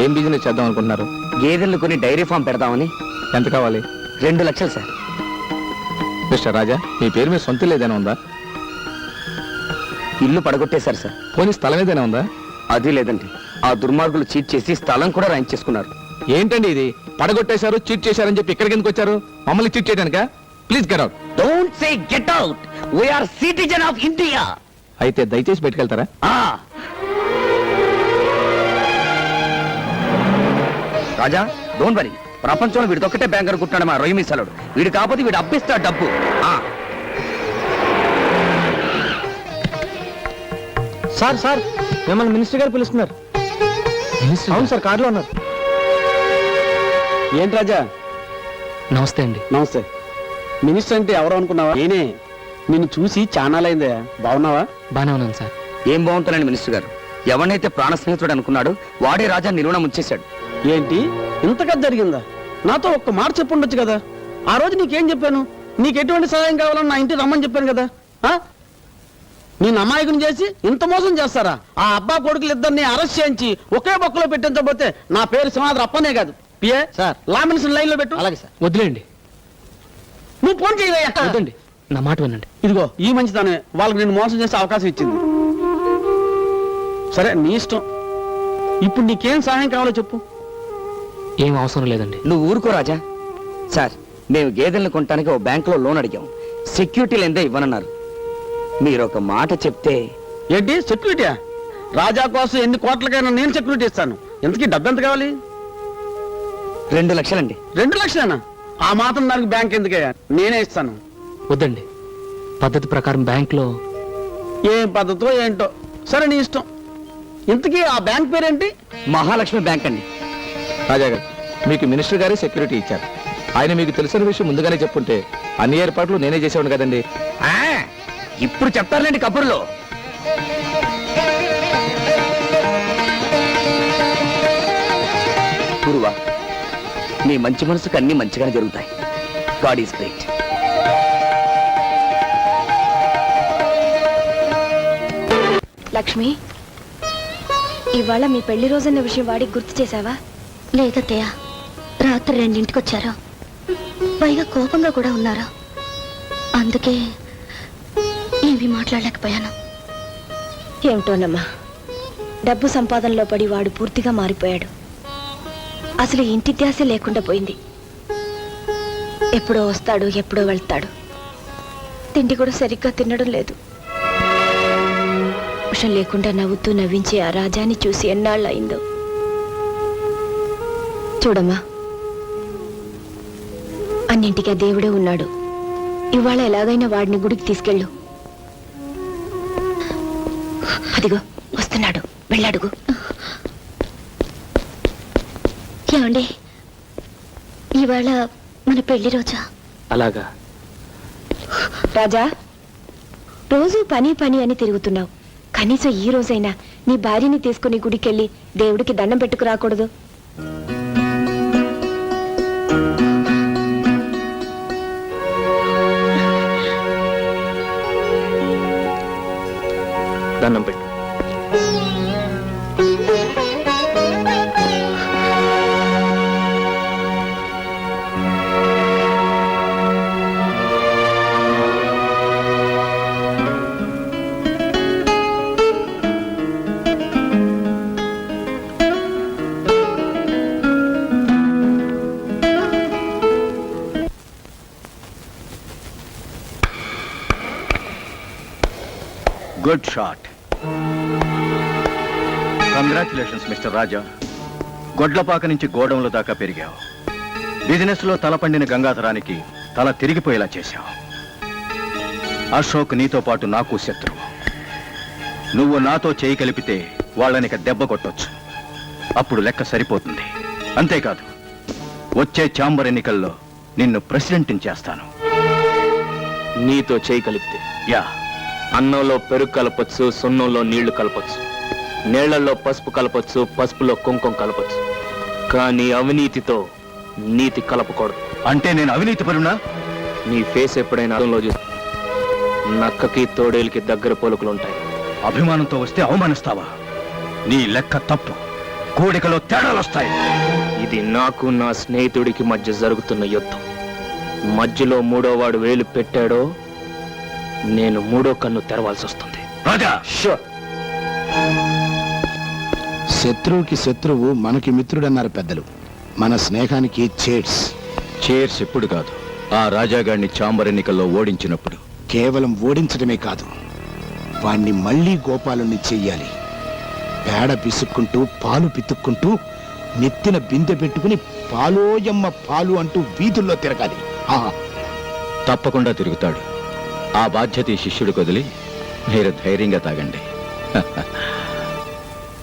ఏం బిజినెస్ చేద్దాం అనుకుంటున్నారు? గేదెలు కొని డైరీ ఫామ్ పెడదామని. ఎంత కావాలి? 2 లక్షలు సార్. మిస్టర్ రాజా, మీ పేరు మీద సొంత ఏదైనా ఉందా? ఇల్లు పడగొట్టేశారు సార్. పోనీ స్థలం ఏదైనా ఉందా? అది లేదండి. ఆ దుర్మార్గులు చీట్ చేసి స్థలం కూడా రాయించేసుకున్నారు. ఏంటండి ఇది? పడగొట్టేశారు, చీట్ చేశారని చెప్పి ఇక్కడికి ఎందుకు వచ్చారు? మమ్మల్ని చీట్ చేయడానికా? Please get out. Don't say get out. We are citizen of India. అయితే దయచేసి బయటకెళ్తారా? రాజా, డోంట్ వరీ. ప్రపంచంలో వీడిదొక్కటే బ్యాంక్ అనుకుంటున్నాడు మా రొయ్య మీసాలుడు. వీడు కాకపోతే వీడు అప్పిస్తా డబ్బు. సార్ సార్, మిమ్మల్ని మినిస్టర్ గారు పిలుస్తున్నారు. అవును సార్, కారులో ఉన్నారు. ఏంటి రాజా? నమస్తే అండి. నమస్తే. మినిస్టర్ అంటే ఎవరు అనుకున్నావా? నేనే. నిన్ను చూసి చానాలైందే. బాగున్నావా? బానే ఉన్నాను సార్. ఏం బాగుంటానండి మినిస్టర్ గారు. ఎవరినైతే ప్రాణ స్నేహితుడు అనుకున్నాడు వాడే రాజా నిర్వహణ ముంచేశాడు. ఏంటి ఇంతగా జరిగిందా? నాతో ఒక్క మాట చెప్పుండొచ్చు కదా. ఆ రోజు నీకేం చెప్పాను? నీకు ఎటువంటి సహాయం కావాలని నా ఇంటికి రమ్మని చెప్పాను కదా. నేను అమాయకుని చేసి ఇంత మోసం చేస్తారా? ఆ అబ్బా కొడుకులు ఇద్దరిని అరెస్ట్ చేయించి ఒకే బొక్కలో పెట్టించబోతే నా పేరు సింహాద్రి అప్పనే కాదు. PA sir, law minister line లో పెట్టు. అలాగే సార్. వదిలేండి. నువ్వు ఫోన్ చేయవయ్యా. వద్దండి, నా మాట వినండి. ఇదిగో ఈ మంచితనమే వాళ్ళకి నేను మోసం చేసే అవకాశం ఇచ్చింది. సరే, నీ ఇష్టం. ఇప్పుడు నీకేం సహాయం కావాలో చెప్పు. ఏం అవసరం లేదండి. నువ్వు ఊరుకో రాజా. సార్, మేము గేదెలను కొనడానికి ఓ బ్యాంకులో లోన్ అడిగాం. సెక్యూరిటీ లేదే ఇవ్వనన్నారు. మీరు ఒక మాట చెప్తే. ఏంటి సెక్యూరిటీయా? రాజా కోసం ఎన్ని కోట్లకైనా నేను సెక్యూరిటీ ఇస్తాను. ఎంతకీ డబ్బు ఎంత కావాలి? 2 లక్షలండి. 2 లక్షలేనా? ఆ మాత్రం దానికి బ్యాంక్ ఎందుకయ్యా? నేనే ఇస్తాను. వద్దండి, పద్ధతి ప్రకారం బ్యాంక్లో. ఏం పద్ధతో ఏంటో. సరే, నీ ఇష్టం. ఇంతకీ ఆ బ్యాంక్ పేరేంటి? మహాలక్ష్మి బ్యాంక్ అండి. రాజా గారు, మీకు మినిస్టర్ గారే సెక్యూరిటీ ఇచ్చారు. ఆయన మీకు తెలిసిన విషయం ముందుగానే చెప్పుంటే అన్ని ఏర్పాట్లు నేనే చేసేవాడు కదండి. ఇప్పుడు చెప్తారులేండి కబుర్లో. గురువా, నీ మంచి మనసుకు అన్ని మంచిగానే జరుగుతాయి. God is great. లక్ష్మి, ఇవాళ మీ పెళ్లి రోజన్న విషయం వాడికి గుర్తు చేశావా? లేదత్తయ్య, రాత్రి 2ంటికి వచ్చారు. పైగా కోపంగా కూడా ఉన్నారు. అందుకే ఏమీ మాట్లాడలేకపోయాను. ఏమిటోనమ్మా, డబ్బు సంపాదనలో పడి వాడు పూర్తిగా మారిపోయాడు. అసలు ఇంటి ధ్యాస లేకుండా పోయింది. ఎప్పుడో వస్తాడు, ఎప్పుడో వెళ్తాడు. తిండి కూడా సరిగ్గా తినడం లేదు. విషయం లేకుండా నవ్వుతూ నవ్వించే ఆ రాజాని చూసి ఎన్నాళ్ళు అయిందో. చూడమ్మా, అన్నింటికీ ఆ దేవుడే ఉన్నాడు. ఇవాళ ఎలాగైనా వాడిని గుడికి తీసుకెళ్ళు. అదిగో వస్తున్నాడు, వెళ్ళడుగు. ఏమండి, ఇవాళ మన పెళ్లి రోజా? అలాగా. రాజా, రోజు పని పని అని తిరుగుతున్నావు. కనీసం ఈ రోజైనా నీ భార్యని తీసుకుని గుడికెళ్ళి దేవుడికి దండం పెట్టుకు రాకూడదు? దండం పెట్టు. Good shot. కంగ్రాచులేషన్స్ మిస్టర్ రాజా. గొడ్లపాక నుంచి గోడౌన్ల దాకా పెరిగావు. బిజినెస్ లో తలపండిన గంగాధరానికి తల తిరిగిపోయేలా చేశావు. అశోక్ నీతో పాటు నాకు శత్రువు. నువ్వు నాతో చేయి కలిపితే వాళ్ళనిక దెబ్బ కొట్టొచ్చు. అప్పుడు లెక్క సరిపోతుంది. అంతేకాదు, వచ్చే ఛాంబర్ ఎన్నికల్లో నిన్ను ప్రెసిడెంట్ని చేస్తాను. నీతో చేయి కలిపితే యా, అన్నంలో పెరుగు కలపొచ్చు, సున్నంలో నీళ్లు కలపొచ్చు, నీళ్లలో పసుపు కలపొచ్చు, పసుపులో కుంకుమ కలపొచ్చు. కానీ అవినీతితో నీతి కలపకూడదు. అంటే నేను అవినీతి పరునా? నీ ఫేస్ ఎప్పుడైనా అర్థంలో చూసి నక్కకి తోడేలికి దగ్గర పోలుకులు ఉంటాయి. అభిమానంతో వస్తే అవమానిస్తావా? నీ లెక్క తప్పు. కోడికలో తేడాలు వస్తాయి. ఇది నాకు నా స్నేహితుడికి మధ్య జరుగుతున్న యుద్ధం. మధ్యలో మూడో వాడు వేలు పెట్టాడో నేను మూడో కన్ను తెరవాల్సి వస్తుంది. రాజా, శత్రువుకి శత్రువు మనకి మిత్రుడన్నారు పెద్దలు. మన స్నేహానికి చేర్స్. చేర్స్ ఎప్పుడు కాదు, ఆ రాజాగాడిని ఛాంబర్ ఎన్నికల్లో ఓడించినప్పుడు. కేవలం ఓడించడమే కాదు, వాణ్ణి మళ్ళీ గోపాలుని చెయ్యాలి. పేడ పిసుక్కుంటూ పాలు పితుక్కుంటూ నెత్తిన బిందె పెట్టుకుని పాలోయమ్మ పాలు అంటూ వీధుల్లో తిరగాలి. తప్పకుండా తిరుగుతాడు. ఆ బాధ్యత ఈ శిష్యుడికి వదిలి మీరు ధైర్యంగా తాగండి.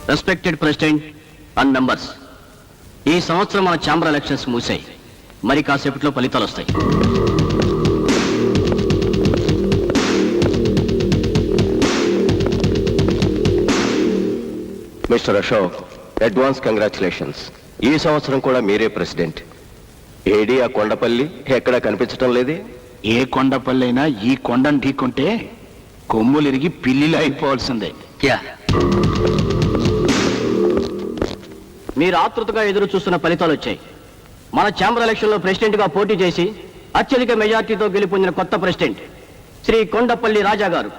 రెస్పెక్టెడ్ ప్రెసిడెంట్ అండ్ మెంబర్స్, ఈ సంవత్సరం మన ఛాంబర్ ఎలక్షన్స్ మూసాయి. మరి కాసేపట్లో ఫలితాలు వస్తాయి. Mister Ashok, advance congratulations. ఈ సంవత్సరం కూడా మీరే ప్రెసిడెంట్. ఏడి ఆ కొండపల్లి ఎక్కడా కనిపించటం లేదే? ఏ కొండపల్లి అయినా ఈ కొండను ఢీకుంటే కొమ్ములు ఇరిగి పిల్లిలు అయిపోవాల్సిందే. మీరు ఆతృతగా ఎదురు చూస్తున్న ఫలితాలు వచ్చాయి. మన ఛాంబర్ ఎలక్షన్ లో ప్రెసిడెంట్ గా పోటీ చేసి అత్యధిక మెజార్టీతో గెలుపొందిన కొత్త ప్రెసిడెంట్ శ్రీ కొండపల్లి రాజా గారు.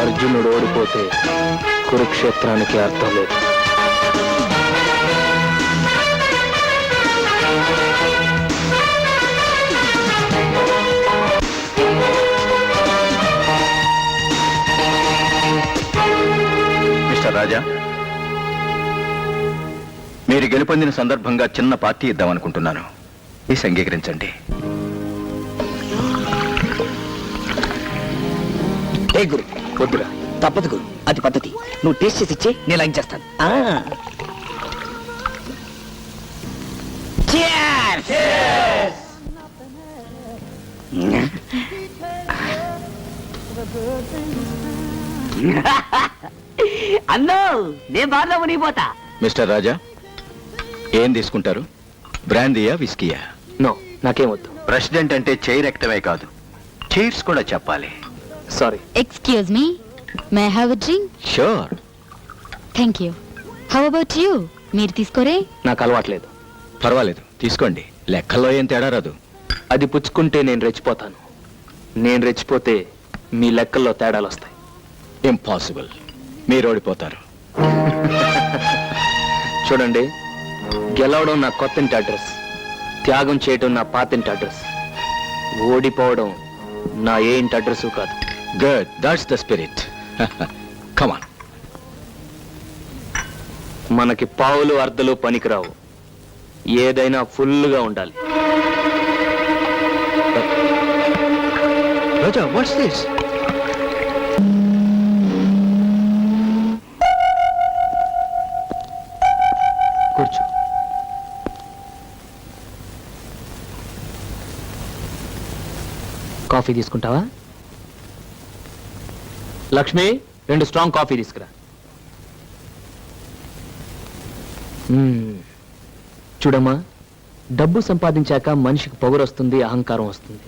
అర్జునుడు ఓడిపోతే కురుక్షేత్రానికి అర్థం లేదు. మిస్టర్ రాజా, మీరు గెలుపొందిన సందర్భంగా చిన్న పార్టీ ఇద్దామనుకుంటున్నాను. ప్లీజ్ అంగీకరించండి. ఏ గురు, వద్దురా, తప్పదు గురు, అది పద్ధతి. నువ్వు టేస్ట్ చేసి ఇచ్చే, నేను లైక్ చేస్తాను. అన్నో, నేను బాగా మునిగిపోతా. మిస్టర్ రాజా, ఏం తీసుకుంటారు? బ్రాందీయా, విస్కీయా? నో, నాకేం వద్దు. ప్రెసిడెంట్ అంటే చైర్ ఎక్కడమే కాదు, చైర్స్ కూడా చెప్పాలి. Sorry. Excuse me, may I have a drink? Sure. Thank you. How about you? మీరు తీసుకోరే? నాకు అలవాట్లేదు. పర్వాలేదు, తీసుకోండి. లెక్కల్లో ఏం తేడా రాదు. అది పుచ్చుకుంటే నేను రెచ్చిపోతాను. నేను రెచ్చిపోతే మీ లెక్కల్లో తేడాలు వస్తాయి. ఇంపాసిబుల్, మీరు ఓడిపోతారు. చూడండి, గెలవడం నా కొత్తింటి అడ్రస్, త్యాగం చేయడం నా పాతింటి అడ్రస్, ఓడిపోవడం నా ఏ ఇంటి అడ్రస్ కాదు. Good, that's the spirit. Come on. మనకి పావులు అర్ధలు పనికిరావు, ఏదైనా ఫుల్గా ఉండాలి. రాజా, వాట్స్ దిస్? కూర్చో. కాఫీ తీసుకుంటావా? లక్ష్మి, 2 స్ట్రాంగ్ కాఫీ తీసుకురా. చూడమ్మా, డబ్బు సంపాదించాక మనిషికి పొగరు వస్తుంది, అహంకారం వస్తుంది.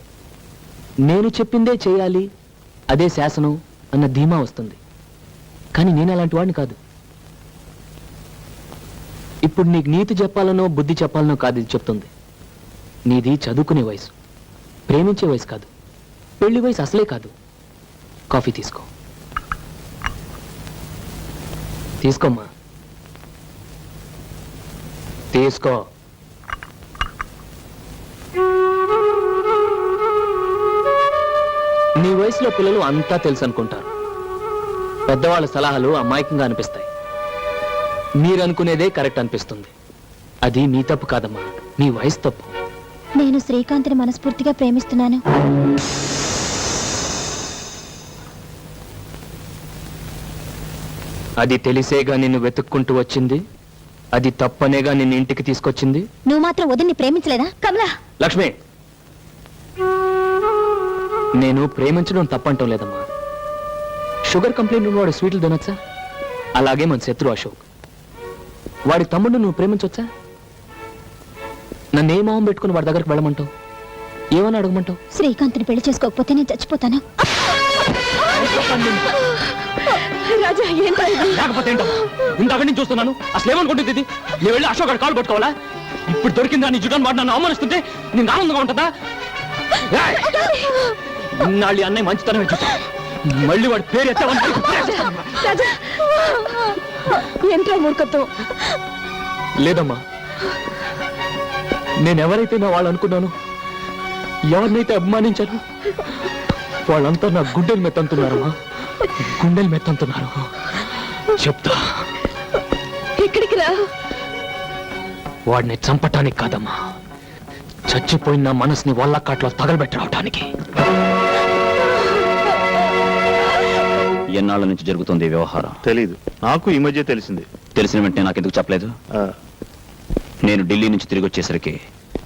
నేను చెప్పిందే చేయాలి, అదే శాసనం అన్న ధీమా వస్తుంది. కానీ నేను అలాంటి వాడిని కాదు. ఇప్పుడు నీకు నీతి చెప్పాలనో బుద్ధి చెప్పాలనో కాదు ఇది చెప్తుంది. నీది చదువుకునే వయసు, ప్రేమించే వయసు కాదు, పెళ్లి వయసు అసలే కాదు. కాఫీ తీసుకో. తీసుకోమ్మా, తీసుకో. నీ వయసులో పిల్లలు అంతా తెలుసు అనుకుంటారు. పెద్దవాళ్ళ సలహాలు అమాయకంగా అనిపిస్తాయి. మీరనుకునేదే కరెక్ట్ అనిపిస్తుంది. అది మీ తప్పు కాదమ్మా, మీ వయసు తప్పు. నేను శ్రీకాంత్ని మనస్ఫూర్తిగా ప్రేమిస్తున్నాను. అది తెలిసేగా నిన్ను వెతుక్కుంటూ వచ్చింది, అది తప్పనేగా నిన్ను ఇంటికి తీసుకొచ్చింది. నువ్వు మాత్రం వదిన్ని ప్రేమించలేదా కమలా? లక్ష్మి, నేను ప్రేమించడం తప్పంటం లేదమ్మా. షుగర్ కంప్లైంట్ ఉన్నవాడు స్వీట్లు తినొచ్చా? అలాగే మన శత్రు అశోక్, వాడి తమ్ముడు నువ్వు ప్రేమించొచ్చా? నన్ను ఏ మొహం పెట్టుకుని వాడి దగ్గరికి వెళ్ళమంటావు? ఏమని అడగమంటావు? శ్రీకాంత్ని పెళ్లి చేసుకోకపోతే నేను చచ్చిపోతాను. రాజా, ఏంటో లేకపోతే ఏంటమ్మా? ఇందాక నుంచి చూస్తున్నాను. అసలు ఏమనుకుంటుంది ఇది? నేను వెళ్ళి అశోక్ కాలు పట్టుకోవాలా? ఇప్పుడు దొరికిందా నీ జుటాన్ని వాడు నన్ను అవమానిస్తుంటే నేను ఆనందంగా ఉంటుందా? నాళ్ళు అన్నయ్య మంచితనమే చూసా, మళ్ళీ వాడి పేరు ఎత్తావని రాజా, ఏంట్రా మూర్ఖత్వం? లేదమ్మా, నేనెవరైతే నా వాళ్ళు అనుకున్నాను, ఎవరినైతే అభిమానించాను, వాళ్ళంతా నా గుండెలు మెత్తంటున్నారమ్మా, గుండెలు మెత్తంటున్నారు. చెప్తా, ఇక్కడికి రా. వాడిని చంపటానికి కాదమ్మా, చచ్చిపోయిన నా మనసుని వల్లకాట్లో తగలబెట్టడానికి. ఎన్నాళ్ళ నుంచి జరుగుతుంది ఈ వ్యవహారం? తెలీదు, నాకు ఈ మధ్య తెలిసింది. తెలిసిన వెంటనే నాకెందుకు చెప్పలేదు? నేను ఢిల్లీ నుంచి తిరిగి వచ్చేసరికి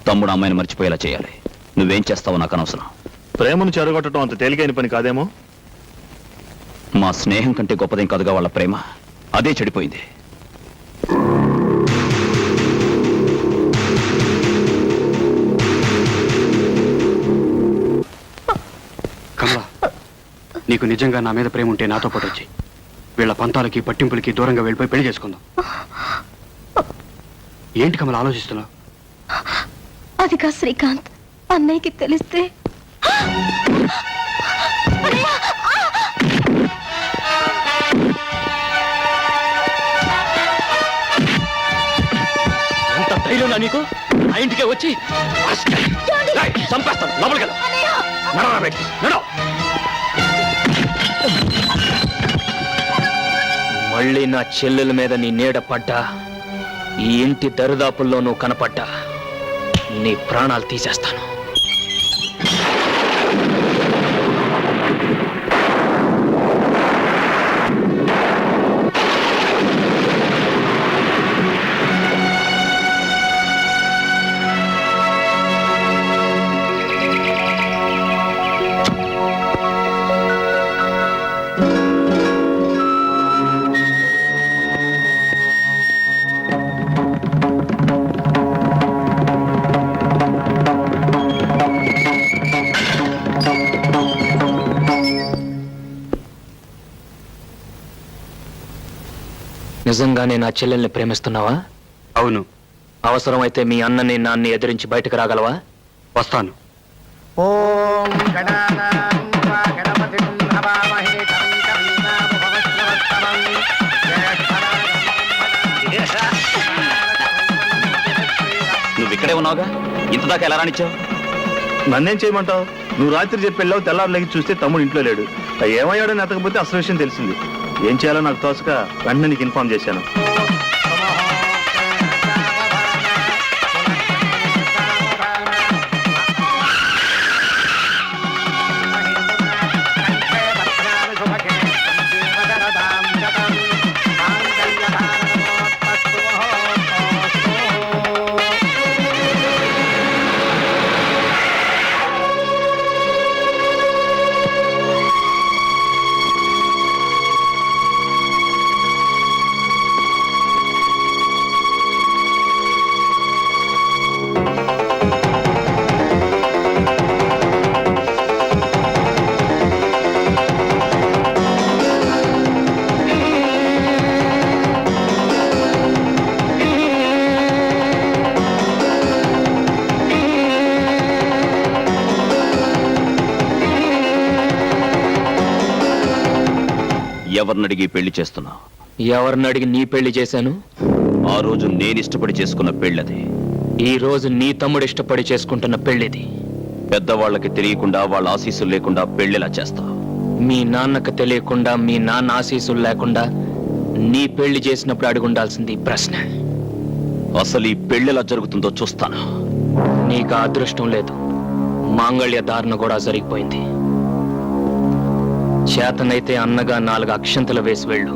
తమ్ముడు అమ్మాయిని మర్చిపోయేలా చేయాలి. నువ్వేం చేస్తావో నాకు అనవసరం. ప్రేమను చెరగొట్టడం అంత తేలికైన పని కాదేమో. మా స్నేహం కంటే గొప్పదేం కాదుగా వాళ్ళ ప్రేమ, అదే చెడిపోయింది. కమలా, నీకు నిజంగా నా మీద ప్రేమ ఉంటే నాతో పాటు వచ్చి వీళ్ళ పంతాలకి పట్టింపులకి దూరంగా వెళ్ళిపోయి పెళ్లి చేసుకుందాం. ఏంటి కమలా ఆలోచిస్తున్నావు? అది కా శ్రీకాంత్, అన్నయ్యకి తెలిస్తే ఎంత ధైర్యం నీకు? ఆ ఇంటికే వచ్చి చంపేస్తాను. లోపలికి మళ్ళీ నా చెల్లెల మీద నీ నీడ పడ్డా, ఈ ఇంటి దరిదాపుల్లో నువ్వు కనపడ్డా, నీ ప్రాణాలు తీసేస్తాను. నిజంగానే నా చెల్లెల్ని ప్రేమిస్తున్నావా? అవును. అవసరమైతే మీ అన్నని నాన్ని ఎదిరించి బయటకు రాగలవా? వస్తాను. ఓం నువ్వు ఇక్కడే ఉన్నావుగా, ఇంతదాకా ఎలా రానిచ్చావు? నన్నేం చేయమంటావు? నువ్వు రాత్రి చెప్పి వెళ్ళావు, తెల్లారు లేచి చూస్తే తమ్ముడు ఇంట్లో లేడు. ఏమయ్యాడని ఎతకపోతే అసలు విషయం తెలిసింది. ఏం చేయాలో నాకు తోచక వెంటనే నీకు ఇన్ఫార్మ్ చేశాను. ఎవరినడిగి పెళ్లి చేస్తున్నావు? ఎవరిని అడిగి నీ పెళ్లి చేశాను? ఆ రోజు నేను ఇష్టపడి చేసుకున్న పెళ్ళది. ఈ రోజు నీ తమ్ముడు ఇష్టపడి చేసుకుంటున్న పెళ్లిది. పెద్దవాళ్ళకి తెలియకుండా వాళ్ళ ఆశీస్సులు లేకుండా పెళ్లిలా చేస్తావు. మీ నాన్నకు తెలియకుండా, మీ నాన్న ఆశీస్సులు లేకుండా నీ పెళ్లి చేసినప్పుడు అడుగుండాల్సింది ఈ ప్రశ్న. అసలు ఈ పెళ్లిలా జరుగుతుందో చూస్తాను. నీకు ఆ అదృష్టం లేదు. మాంగళ్య ధారణ కూడా జరిగిపోయింది. చేతనైతే అన్నగా 4 అక్షంతలు వేసి వెళ్ళు.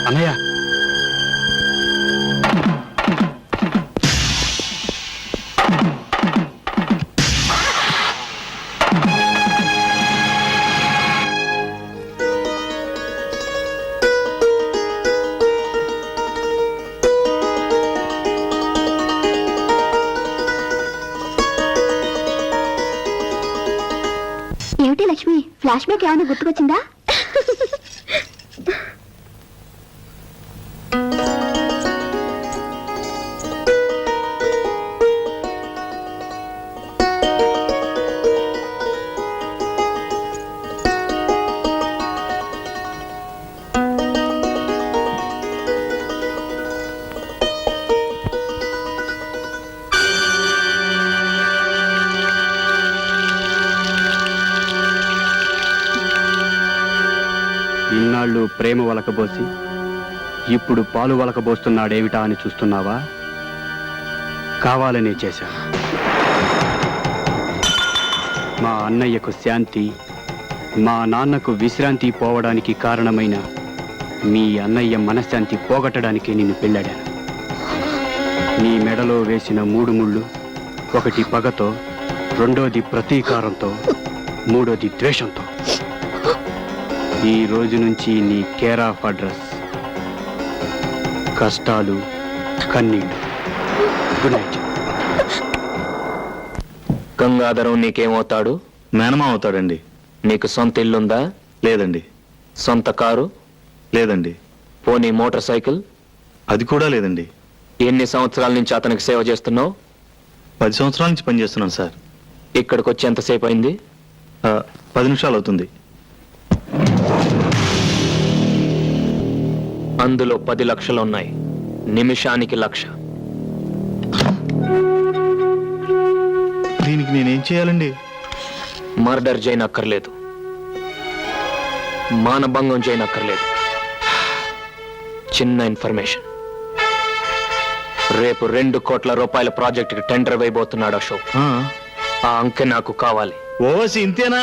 అన్నయ్య, ఏమిటి లక్ష్మి, ఫ్లాష్ బ్యాక్ ఏమైనా గుర్తుకొచ్చిందా? ఇన్నాళ్ళు ప్రేమ వలకబోసి ఇప్పుడు పాలు వలకబోస్తున్నాడేమిటా అని చూస్తున్నావా? కావాలనే చేశాను. మా అన్నయ్యకు శాంతి, మా నాన్నకు విశ్రాంతి పోవడానికి కారణమైన మీ అన్నయ్య మనశ్శాంతి పోగొట్టడానికి నిన్ను పెళ్ళాడాను. నీ మెడలో వేసిన 3 ముళ్ళు, ఒకటి పగతో, రెండోది ప్రతీకారంతో, మూడోది ద్వేషంతో. ఈ రోజు నుంచి నీ కేర్ ఆఫ్ అడ్రస్ కష్టాలు, కన్నీళ్ళు. Good night. గంగాధరం నీకేమవుతాడు? మేనమా అవుతాడండి. నీకు సొంత ఇల్లుందా? లేదండి. సొంత కారు? లేదండి. పోనీ మోటార్ సైకిల్? అది కూడా లేదండి. ఎన్ని సంవత్సరాల నుంచి అతనికి సేవ చేస్తున్నావు? 10 సంవత్సరాల నుంచి పనిచేస్తున్నాను సార్. ఇక్కడికి వచ్చి ఎంతసేపు అయింది? 10 నిమిషాలు అవుతుంది. అందులో 10 లక్షలు ఉన్నాయి. నిమిషానికి 1,00,000. దీనికి నేనేం చేయాలండి? మర్డర్ చేయనక్కర్లేదు, మానభంగం చేయనక్కర్లేదు. చిన్న ఇన్ఫర్మేషన్. రేపు 2 కోట్ల రూపాయల ప్రాజెక్టుకి టెండర్ వేయబోతున్నాడు అశోక్. ఆ అంకె నాకు కావాలి. ఓసి ఇంతేనా?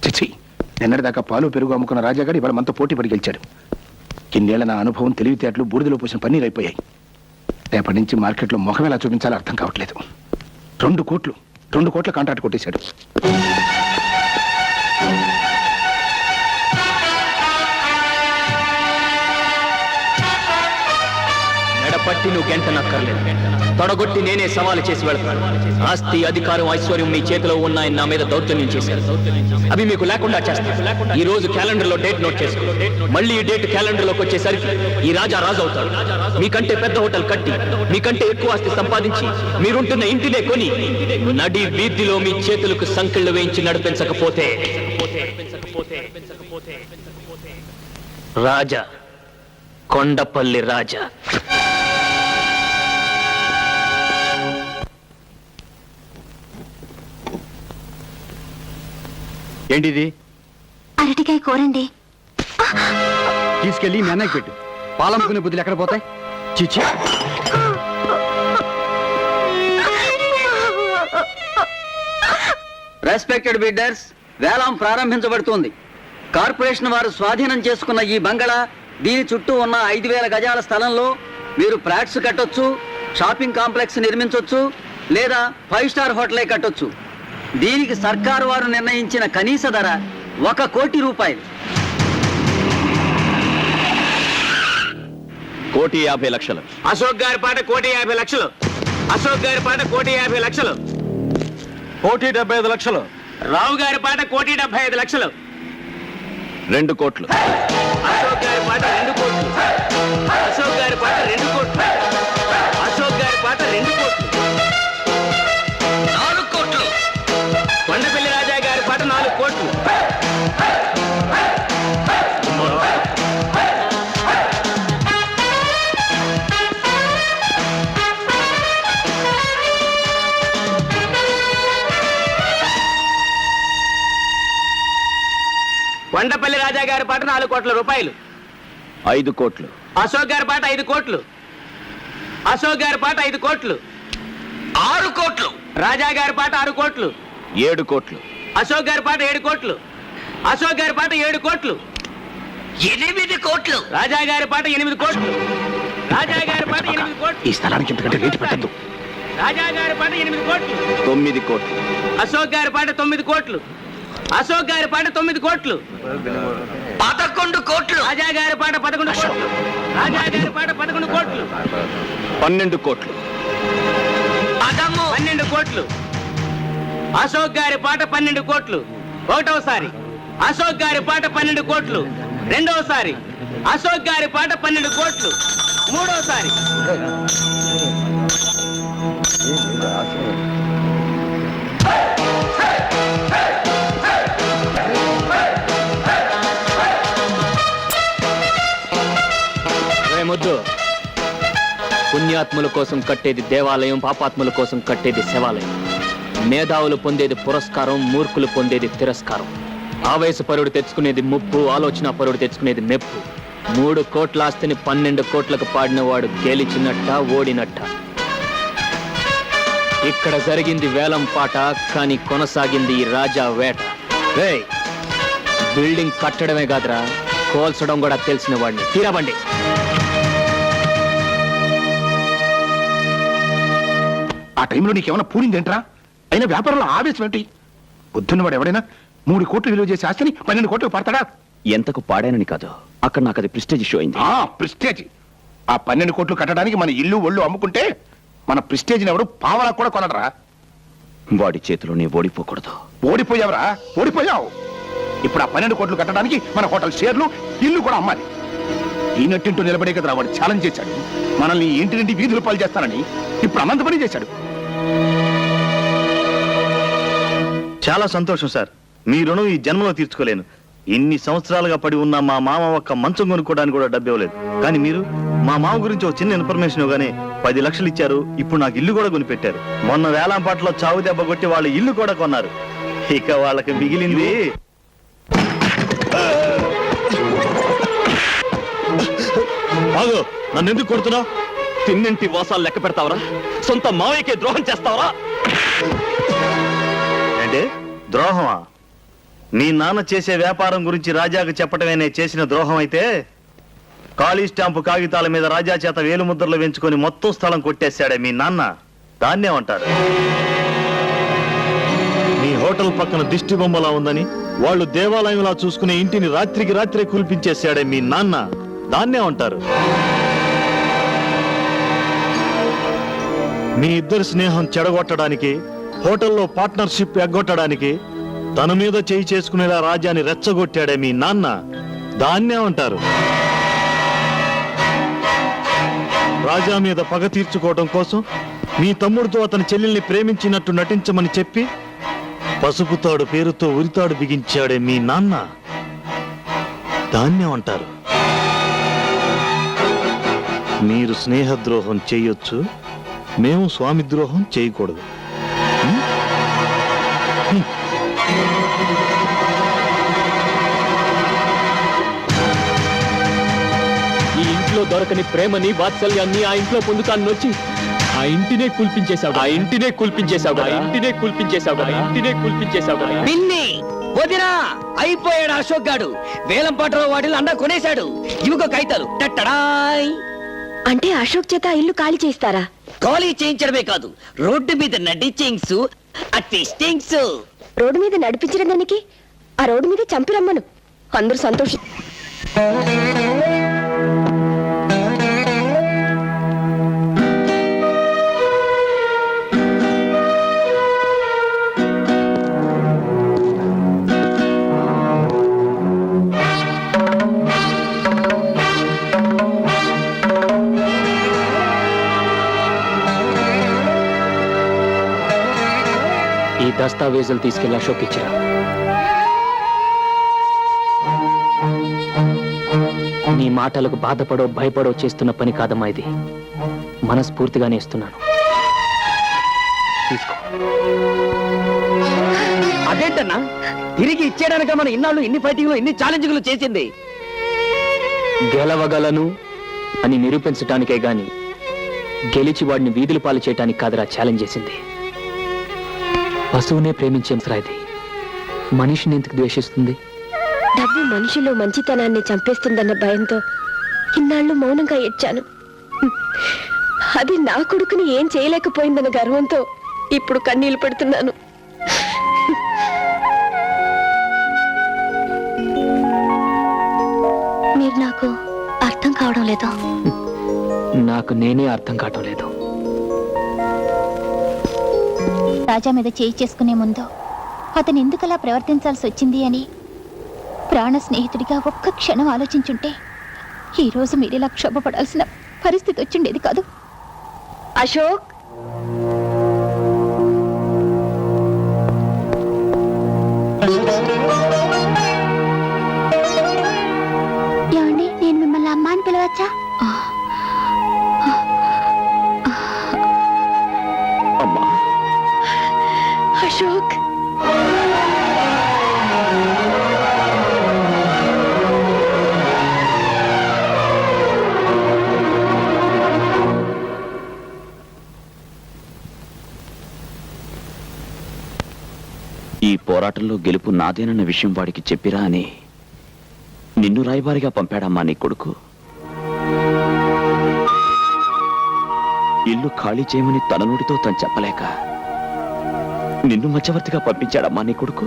చిచి, నిన్నటిదాకా పాలు పెరుగు అమ్ముకున్న రాజాగాడు ఇవాళ మనతో పోటీ పడి గెలిచాడు. ఇన్నేళ్ల నా అనుభవం, తెలివితేటలు బూడిదలో పోసిన పన్నీరు అయిపోయాయి. రేపటి నుంచి మార్కెట్లో ముఖం ఎలా చూపించాలో అర్థం కావట్లేదు. 2 కోట్ల కాంట్రాక్ట్ కొట్టేశాడు. మెడపట్టి నువ్వు గంటనక్కర్లేదు. తొడగొట్టి నేనే సవాలు చేసి వెళ్తాను. ఆస్తి, అధికారం, ఐశ్వర్యం మీ చేతిలో ఉన్నాయని నా మీద దౌర్జన్యం చేశారు. అవి మీకు లేకుండా చేస్తాను. ఈ రోజు క్యాలెండర్ లో డేట్ నోట్ చేసుకో. మళ్ళీ ఈ డేట్ క్యాలెండర్ లోకి వచ్చేసరికి ఈ రాజా రాజు అవుతాడు. మీకంటే పెద్ద హోటల్ కట్టి, మీకంటే ఎక్కువ ఆస్తి సంపాదించి, మీరుంటున్న ఇంటినే కొని, నడి వీధిలో మీ చేతులకు సంకెళ్ళు వేయించి నడిపించకపోతే రాజా, కొండపల్లి రాజా. ఏంటిది? అరటికాయ కూరండి. తీసుకెళ్ళి మీ అన్నయ్యకి పెట్టు. పాలమ్ముకునే బుద్ధులు ఎక్కడ పోతాయి? చిచ్చి. రెస్పెక్టెడ్ బిడ్డర్స్, వేలం ప్రారంభించబడుతోంది. కార్పొరేషన్ వారు స్వాధీనం చేసుకున్న ఈ బంగళా, దీని చుట్టూ ఉన్న 5,000 గజాల స్థలంలో మీరు ఫ్లాట్స్ కట్టొచ్చు, షాపింగ్ కాంప్లెక్స్ నిర్మించొచ్చు, లేదా 5 స్టార్ హోటలే కట్టొచ్చు. దీనికి సర్కారు వారు నిర్ణయించిన కనీస ధర 1 కోటి రూపాయలు. 1,50,00,000. అశోక్ గారి పాట 1,50,00,000. అశోక్ గారి పాట 1,50,00,000. 1,75,00,000. రావు గారి పాట 1,75,00,000. 2 కోట్లు. అశోక్ గారి పాట 2 కోట్లు. అశోక్ గారి పాట 2 కోట్లు. కొండపల్లి రాజా గారి పాట 4 కోట్ల రూపాయలు. 5 కోట్లు. అశోక్ గారి పాట 5 కోట్లు. అశోక్ గారి పాట 5 కోట్లు. 6 కోట్లు. రాజా గారి పాట 6 కోట్లు. 7 కోట్లు. అశోక్ గారి పాట 7 కోట్లు. అశోక్ గారి పాట 7 కోట్లు. 8 కోట్లు. రాజా గారి పాట 8 కోట్లు. రాజా గారి పాట 8 కోట్లు. ఈ స్థలానికి ఇంతకంటే రేటు పెట్టద్దు. రాజా గారి పాట 8 కోట్లు. 9 కోట్లు. అశోక్ గారి పాట 9 కోట్లు. అశోక్ గారి పాట 9 కోట్లు. 11 కోట్లు. రాజా గారి పాట 11 కోట్లు. రాజా గారి పాట 11 కోట్లు. 12 కోట్లు. 12 కోట్లు. అశోక్ గారి పాట 12 కోట్లు. ఒకటోసారి అశోక్ గారి పాట 12 కోట్లు. రెండోసారి అశోక్ గారి పాట 12 కోట్లు. మూడోసారి ముద్దు. పుణ్యాత్ముల కోసం కట్టేది దేవాలయం, పాపాత్ముల కోసం కట్టేది శివాలయం. మేధావులు పొందేది పురస్కారం, మూర్ఖులు పొందేది తిరస్కారం. ఆవేశపరుడు తెచ్చుకునేది ముప్పు, ఆలోచన పరుడు తెచ్చుకునేది మెప్పు. 3 కోట్ల ఆస్తిని 12 కోట్లకు పాడినవాడు గెలిచినట్ట, ఓడినట్ట. ఇక్కడ జరిగింది వేలం పాట, కానీ కొనసాగింది ఈ రాజా వేట. రేయ్, బిల్డింగ్ కట్టడమే కాదురా, కోల్చడం కూడా తెలిసిన వాడిని. తీరబండి. ఆ టైంలో నీకేమైనా పూరిందేంట్రా? అయినా వ్యాపారంలో ఆవేశం ఏంటి? పొద్దున్నవాడు ఎవడైనా 3 కోట్లు విలువ చేసే ఆస్తిని 12 కోట్లు పడతాడా? ఎంతకు పాడానని కాదు, అక్కడ నాకు అది ప్రెస్టేజ్ ఇష్యూ అయింది. ప్రెస్టేజ్. ఆ 12 కోట్లు కట్టడానికి మన ఇల్లు ఒళ్ళు అమ్ముకుంటే మన ప్రెస్టేజ్ని ఎవడు పావలా కూడా కొనడరా. వాడి చేతిలోనే ఓడిపోకూడదు. ఓడిపోయావురా, ఓడిపోయావు. ఇప్పుడు ఆ 12 కోట్లు కట్టడానికి మన హోటల్ షేర్లు, ఇల్లు కూడా అమ్మాలి. ఈ నట్టింటూ నిలబడే కదరా వాడు ఛాలెంజ్ చేశాడు. మనల్ని ఇంటి నుండి వీధులు పాలు చేస్తానని ఇప్పుడు అనంత పని చేశాడు. చాలా సంతోషం సార్. మీ రుణం ఈ జన్మలో తీర్చుకోలేను. ఇన్ని సంవత్సరాలుగా పడి ఉన్న మా మామ ఒక్క మంచం కొనుక్కోవడానికి కూడా డబ్బు ఇవ్వలేదు. కానీ మీరు మా మామ గురించి ఒక చిన్న ఇన్ఫర్మేషన్ ఇవ్వగానే 10 లక్షలు ఇచ్చారు. ఇప్పుడు నాకు ఇల్లు కూడా కొనిపెట్టారు. మొన్న వేలంపాటలో చావు దెబ్బ కొట్టి వాళ్ళ ఇల్లు కూడా కొన్నారు. ఇక వాళ్ళకి మిగిలింది. ఆగు, నన్ను ఎందుకు కొడుతున్నావు? తిన్నింటి వాసాలు లెక్క పెడతావరా? సొంత మావయ్యకే ద్రోహం చేస్తావరా? అంటే ద్రోహమా? మీ నాన్న చేసే వ్యాపారం గురించి రాజాకు చెప్పటమే నేను చేసిన ద్రోహం అయితే, ఖాళీ స్టాంపు కాగితాల మీద రాజా చేత వేలు ముద్రలు వేయించుకొని మొత్తం స్థలం కొట్టేశాడే మీ నాన్న, దాన్నేమంటారు? మీ హోటల్ పక్కన దిష్టి బొమ్మలా ఉందని వాళ్ళు దేవాలయంలా చూసుకునే ఇంటిని రాత్రికి రాత్రే కూల్పించేశాడే మీ నాన్న, దాన్నేమంటారు? మీ ఇద్దరి స్నేహం చెడగొట్టడానికి, హోటల్లో పార్ట్నర్షిప్ ఎగ్గొట్టడానికి తన మీద చేయి చేసుకునేలా రాజాని రెచ్చగొట్టాడే మీ నాన్న, దాన్నేమంటారు? రాజా మీద పగ తీర్చుకోవడం కోసం మీ తమ్ముడితో అతని చెల్లెల్ని ప్రేమించినట్టు నటించమని చెప్పి పసుపుతాడు పేరుతో ఉరితాడు బిగించాడే మీ నాన్న, దాన్నేమంటారు? మీరు స్నేహద్రోహం చేయొచ్చు, మేము స్వామి ద్రోహం చేయకూడదు. ఈ ఇంట్లో దొరకని ప్రేమని, వాత్సల్యాన్ని ఆ ఇంట్లో పొందుతాను వచ్చి ఆ ఇంటినే కూల్పించేశావు. ఆ ఇంటినే కూల్పించేశావు. ఆ ఇంటినే కూల్పించేశావు. ఆ ఇంటినే కూల్పించేశావు. పిన్ని వదినా అయిపోయాడు అశోక్ గాడు. వేలం పాటలో వాటిలో అండా కొనేశాడు. ఇవిగో కైతాలు. టట్టడాయ్. అంటే అశోక్ చేత ఇల్లు ఖాళీ చేస్తారా? ఖాళీ చేయించడమే కాదు, రోడ్డు మీద నడిచింగ్స్, అట్టిస్టింగ్స్. రోడ్డు మీద నడిపించిన దానికి ఆ రోడ్డు మీద చంపిరమ్మను. అందరూ సంతోషం. ఈ దస్తావేజులు తీసుకెళ్లి అశోక్ ఇచ్చిరా. నీ మాటలకు బాధపడో భయపడో చేస్తున్న పని కాదమ్మా ఇది. మనస్ఫూర్తిగానే ఇస్తున్నాను. తీసుకో. అదేంటన్నా తిరిగి ఇచ్చేయడానిక మనం ఇన్నాళ్ళు ఇన్ని ఫైటింగ్లు ఇన్ని ఛాలెంజ్లు చేసింది. గెలవగలను అని నిరూపించటానికే గాని గెలిచి వాడిని వీధుల పాలు చేయటానికి కాదురా ఛాలెంజ్ చేసింది. పశువునే ప్రేమించేం ఇది మనిషిని ఎందుకు ద్వేషిస్తుంది? డబ్బు మనిషిలో మంచితనాన్ని చంపేస్తుందన్న భయంతో ఇన్నాళ్ళు మౌనంగా ఏడ్చాను. అది నా కొడుకుని ఏం చేయలేకపోయిందన్న గర్వంతో ఇప్పుడు కన్నీళ్లు పెడుతున్నాను. మీరు నాకు అర్థం కావడం లేదు. నాకు నేనే అర్థం కావటం లేదు. రాజా మీద చేయి చేసుకునే ముందు అతను ఎందుకలా ప్రవర్తించాల్సి వచ్చింది అని ప్రాణ స్నేహితుడిగా ఒక్క క్షణం ఆలోచించుంటే ఈ రోజు మీరిలా క్షోభపడాల్సిన పరిస్థితి వచ్చిండేది కాదు. అశోక్, ఏమండి, నేను మిమ్మల్ని అమ్మ అని పిలవచ్చా? అమ్మా, అశోక్, ఈ పోరాటంలో గెలుపు నాదేనన్న విషయం వాడికి చెప్పిరా అని నిన్ను రాయబారిగా పంపాడమ్మా నీ కొడుకు. ఇల్లు ఖాళీ చేయమని తన నోటితో తను చెప్పలేక నిన్ను మధ్యవర్తిగా పంపించాడమ్మా నీ కొడుకు.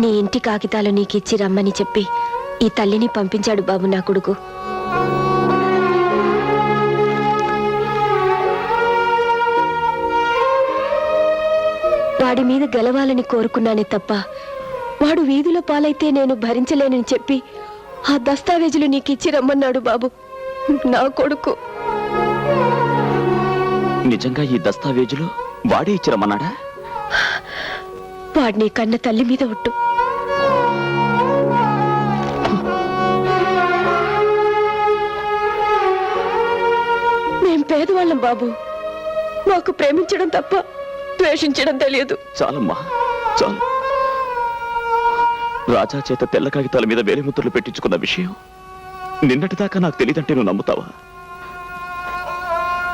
నీ ఇంటి కాగితాలు నీకిచ్చి రమ్మని చెప్పి ఈ తల్లిని పంపించాడు బాబు నా కొడుకు. వాడి మీద గెలవాలని కోరుకున్నానే తప్ప వాడు వీధుల పాలైతే నేను భరించలేనని చెప్పి ఆ దస్తావేజులు నీకిచ్చి రమ్మన్నాడు బాబు నా కొడుకు. నిజంగా ఈ దస్తావేజులు వాడే ఇచ్చిరమ్మన్నాడా? వాడిని కన్న తల్లి మీద ఒట్టు. మేం పేదవాళ్ళం బాబు, మాకు ప్రేమించడం తప్ప ద్వేషించడం తెలియదు. చాలమ్మా, చాలు. రాజా చేత తెల్ల కాగితాల మీద వేరే ముద్రలు పెట్టించుకున్న విషయం నిన్నటిదాకా నాకు తెలియదంటే నువ్వు నమ్ముతావా?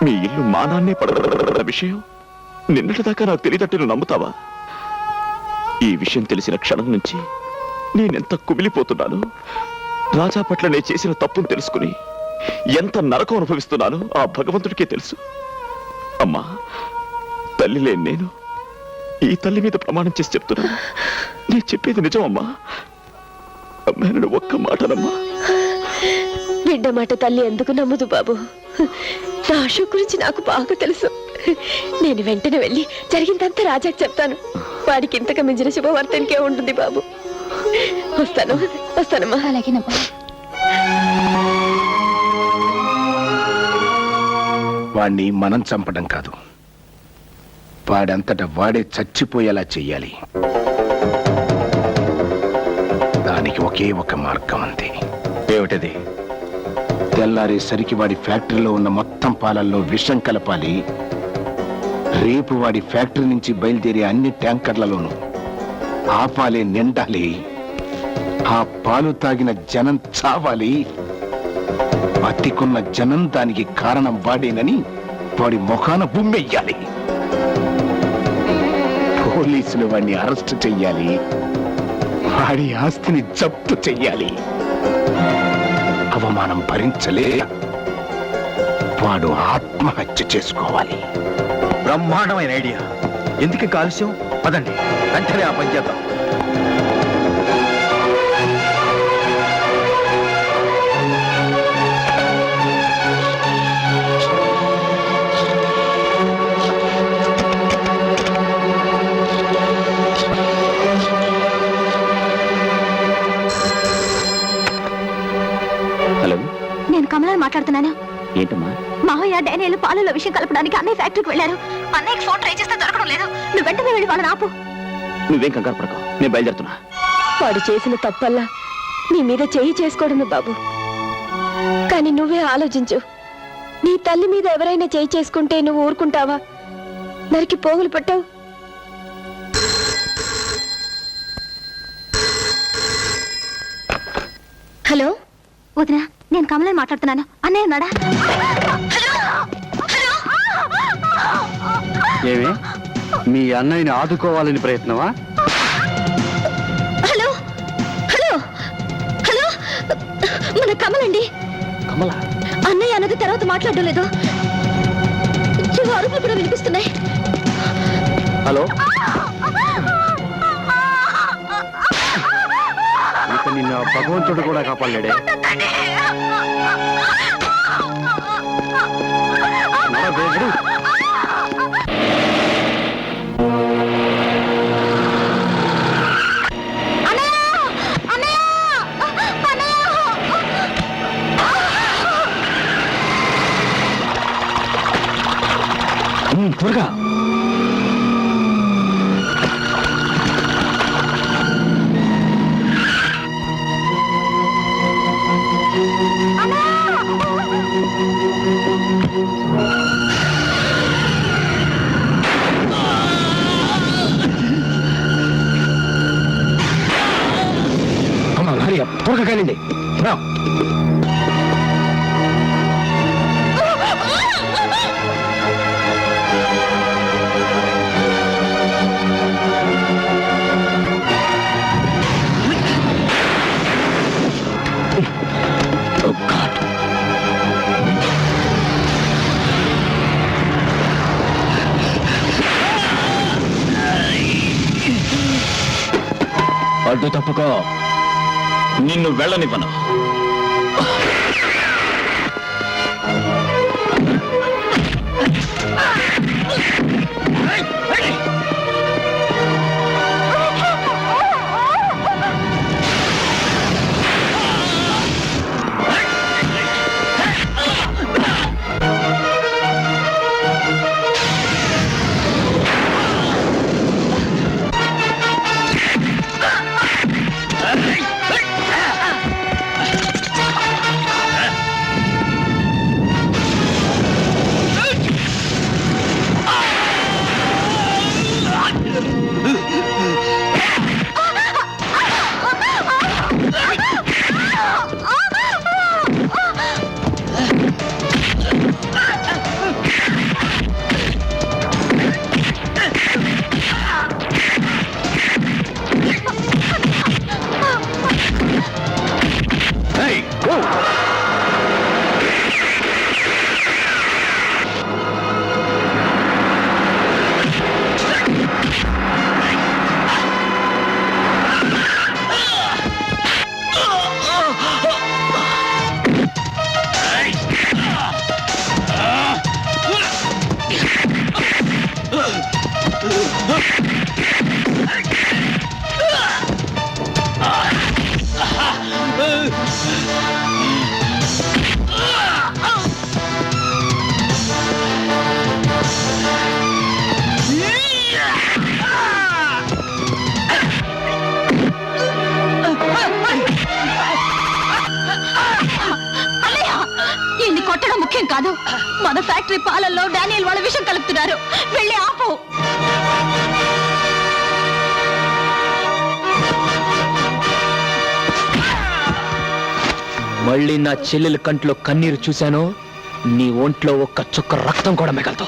మీ ఇల్లు మానాన్నే పడగల విషయం నిన్నటిదాకా నాకు తెలియదంటే నువ్వు నమ్ముతావా? ఈ విషయం తెలిసిన క్షణం నుంచి నేనెంత కుమిలిపోతున్నాను. రాజా పట్ల నేను చేసిన తప్పును తెలుసుకుని ఎంత నరకం అనుభవిస్తున్నానో ఆ భగవంతుడికే తెలుసు. అమ్మా, తల్లి లేని నేను ఈ తల్లి మీద ప్రమాణం చేసి చెప్తున్నాను, నేను చెప్పేది నిజం అమ్మా. అమ్మాయిని ఒక్క మాటనమ్మా. బిడ్డ మాట తల్లి ఎందుకు నమ్మదు బాబు? నా అశోక్ గురించి నాకు బాగా తెలుసు. నేను వెంటనే వెళ్ళి జరిగిందంతా రాజాకి చెప్తాను. వాడికి ఇంతకు మించిన శుభవార్త ఇంకే ఉంటుంది బాబు. వస్తానమ్మా. అలాగేనమ్మా. వాణ్ణి మనం చంపడం కాదు, వాడంతట వాడే చచ్చిపోయేలా చెయ్యాలి. దానికి ఒకే ఒక మార్గం అంతే. ఏమిటది? తెల్లారేసరికి వాడి ఫ్యాక్టరీలో ఉన్న మొత్తం పాలల్లో విషం కలపాలి. రేపు వాడి ఫ్యాక్టరీ నుంచి బయలుదేరే అన్ని ట్యాంకర్లలోనూ ఆ పాలే నిండాలి. ఆ పాలు తాగిన జనం చావాలి. బతికున్న జనం దానికి కారణం వాడేనని వాడి ముఖాన బుమ్మెయ్యాలి. పోలీసులు వాడిని అరెస్ట్ చెయ్యాలి. వాడి ఆస్తిని జప్తు చెయ్యాలి. అవమానం భరించలే వాడు ఆత్మహత్య చేసుకోవాలి. బ్రహ్మాండమైన ఐడియా. ఎందుకు కాలుష్యం? పదండి, వెంటనే ఆ పని చేద్దాం. హలో, నేను కమలాన్ని మాట్లాడుతున్నాను. ఏంటమ్మా? మావయ్య డైనేలు పాలలో విషయం కలపడానికి అన్నయ్య ఫ్యాక్టరీకి వెళ్ళారు. అన్నయ్యకి ఫోన్ ట్రై చేస్తే దొరకడం లేదు. నువ్వు వెంటనే వెళ్ళి వాళ్ళని ఆపు. నువ్వేం కంగారు పడకు, నేను బయలుదేరుతున్నా. వాడు చేసిన తప్పల్లా నీ మీద చేయి చేసుకోవడమే బాబు. కానీ నువ్వే ఆలోచించు. నీ తల్లి మీద ఎవరైనా చేయి చేసుకుంటే నువ్వు ఊరుకుంటావా? నరికి పోగులు పట్టావు. హలో వదినా, నేను కమలని మాట్లాడుతున్నాను. అన్నయ్య ఉన్నాడా? ఏమే మీ అన్నయ్యని ఆదుకోవాలని ప్రయత్నమా? హలో హలో హలో, మన కమలండి. కమల అన్నయ్య అన్నది తర్వాత మాట్లాడడం లేదు. అరుపులు కూడా వినిపిస్తున్నాయి. హలో, ఇక నిన్న భగవంతుడు కూడా కాపాడలేడే. నడవేగుడు. త్వరగా త్వరగా కానివ్వండి. అడ్డు తప్పుకో, నిన్ను వెళ్ళనివ్వను. ఇన్ని కొట్టడం ముఖ్యం కాదు. మన ఫ్యాక్టరీ పాలల్లో డానియల్ వాళ్ళ విషయం కలుపుతున్నారు. వెళ్ళి ఆపు. మళ్ళీ నా చెల్లెల కంట్లో కన్నీరు చూశాను, నీ ఒంట్లో ఒక్క చుక్క రక్తం కూడా మిగలదు.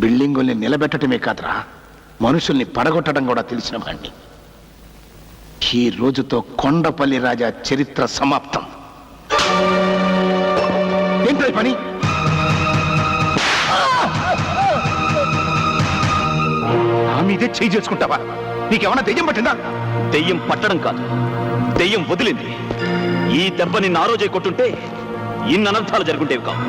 బిల్డింగుల్ని నిలబెట్టడమే కాదురా, మనుషుల్ని పడగొట్టడం కూడా తెలిసిన వాణ్ణి. ఈ రోజుతో కొండపల్లి రాజా చరిత్ర సమాప్తం. ఏంటో ఈ పని? నా మీదే చేయి చేసుకుంటావా? నీకేమన్నా దెయ్యం పట్టిందా? దెయ్యం పట్టడం కాదు, దెయ్యం వదిలింది. ఈ దెబ్బ నిన్ను ఆ రోజే కొట్టుంటే ఇన్ని అనర్థాలు జరుగుంటేవి కావు.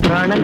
ప్రాణం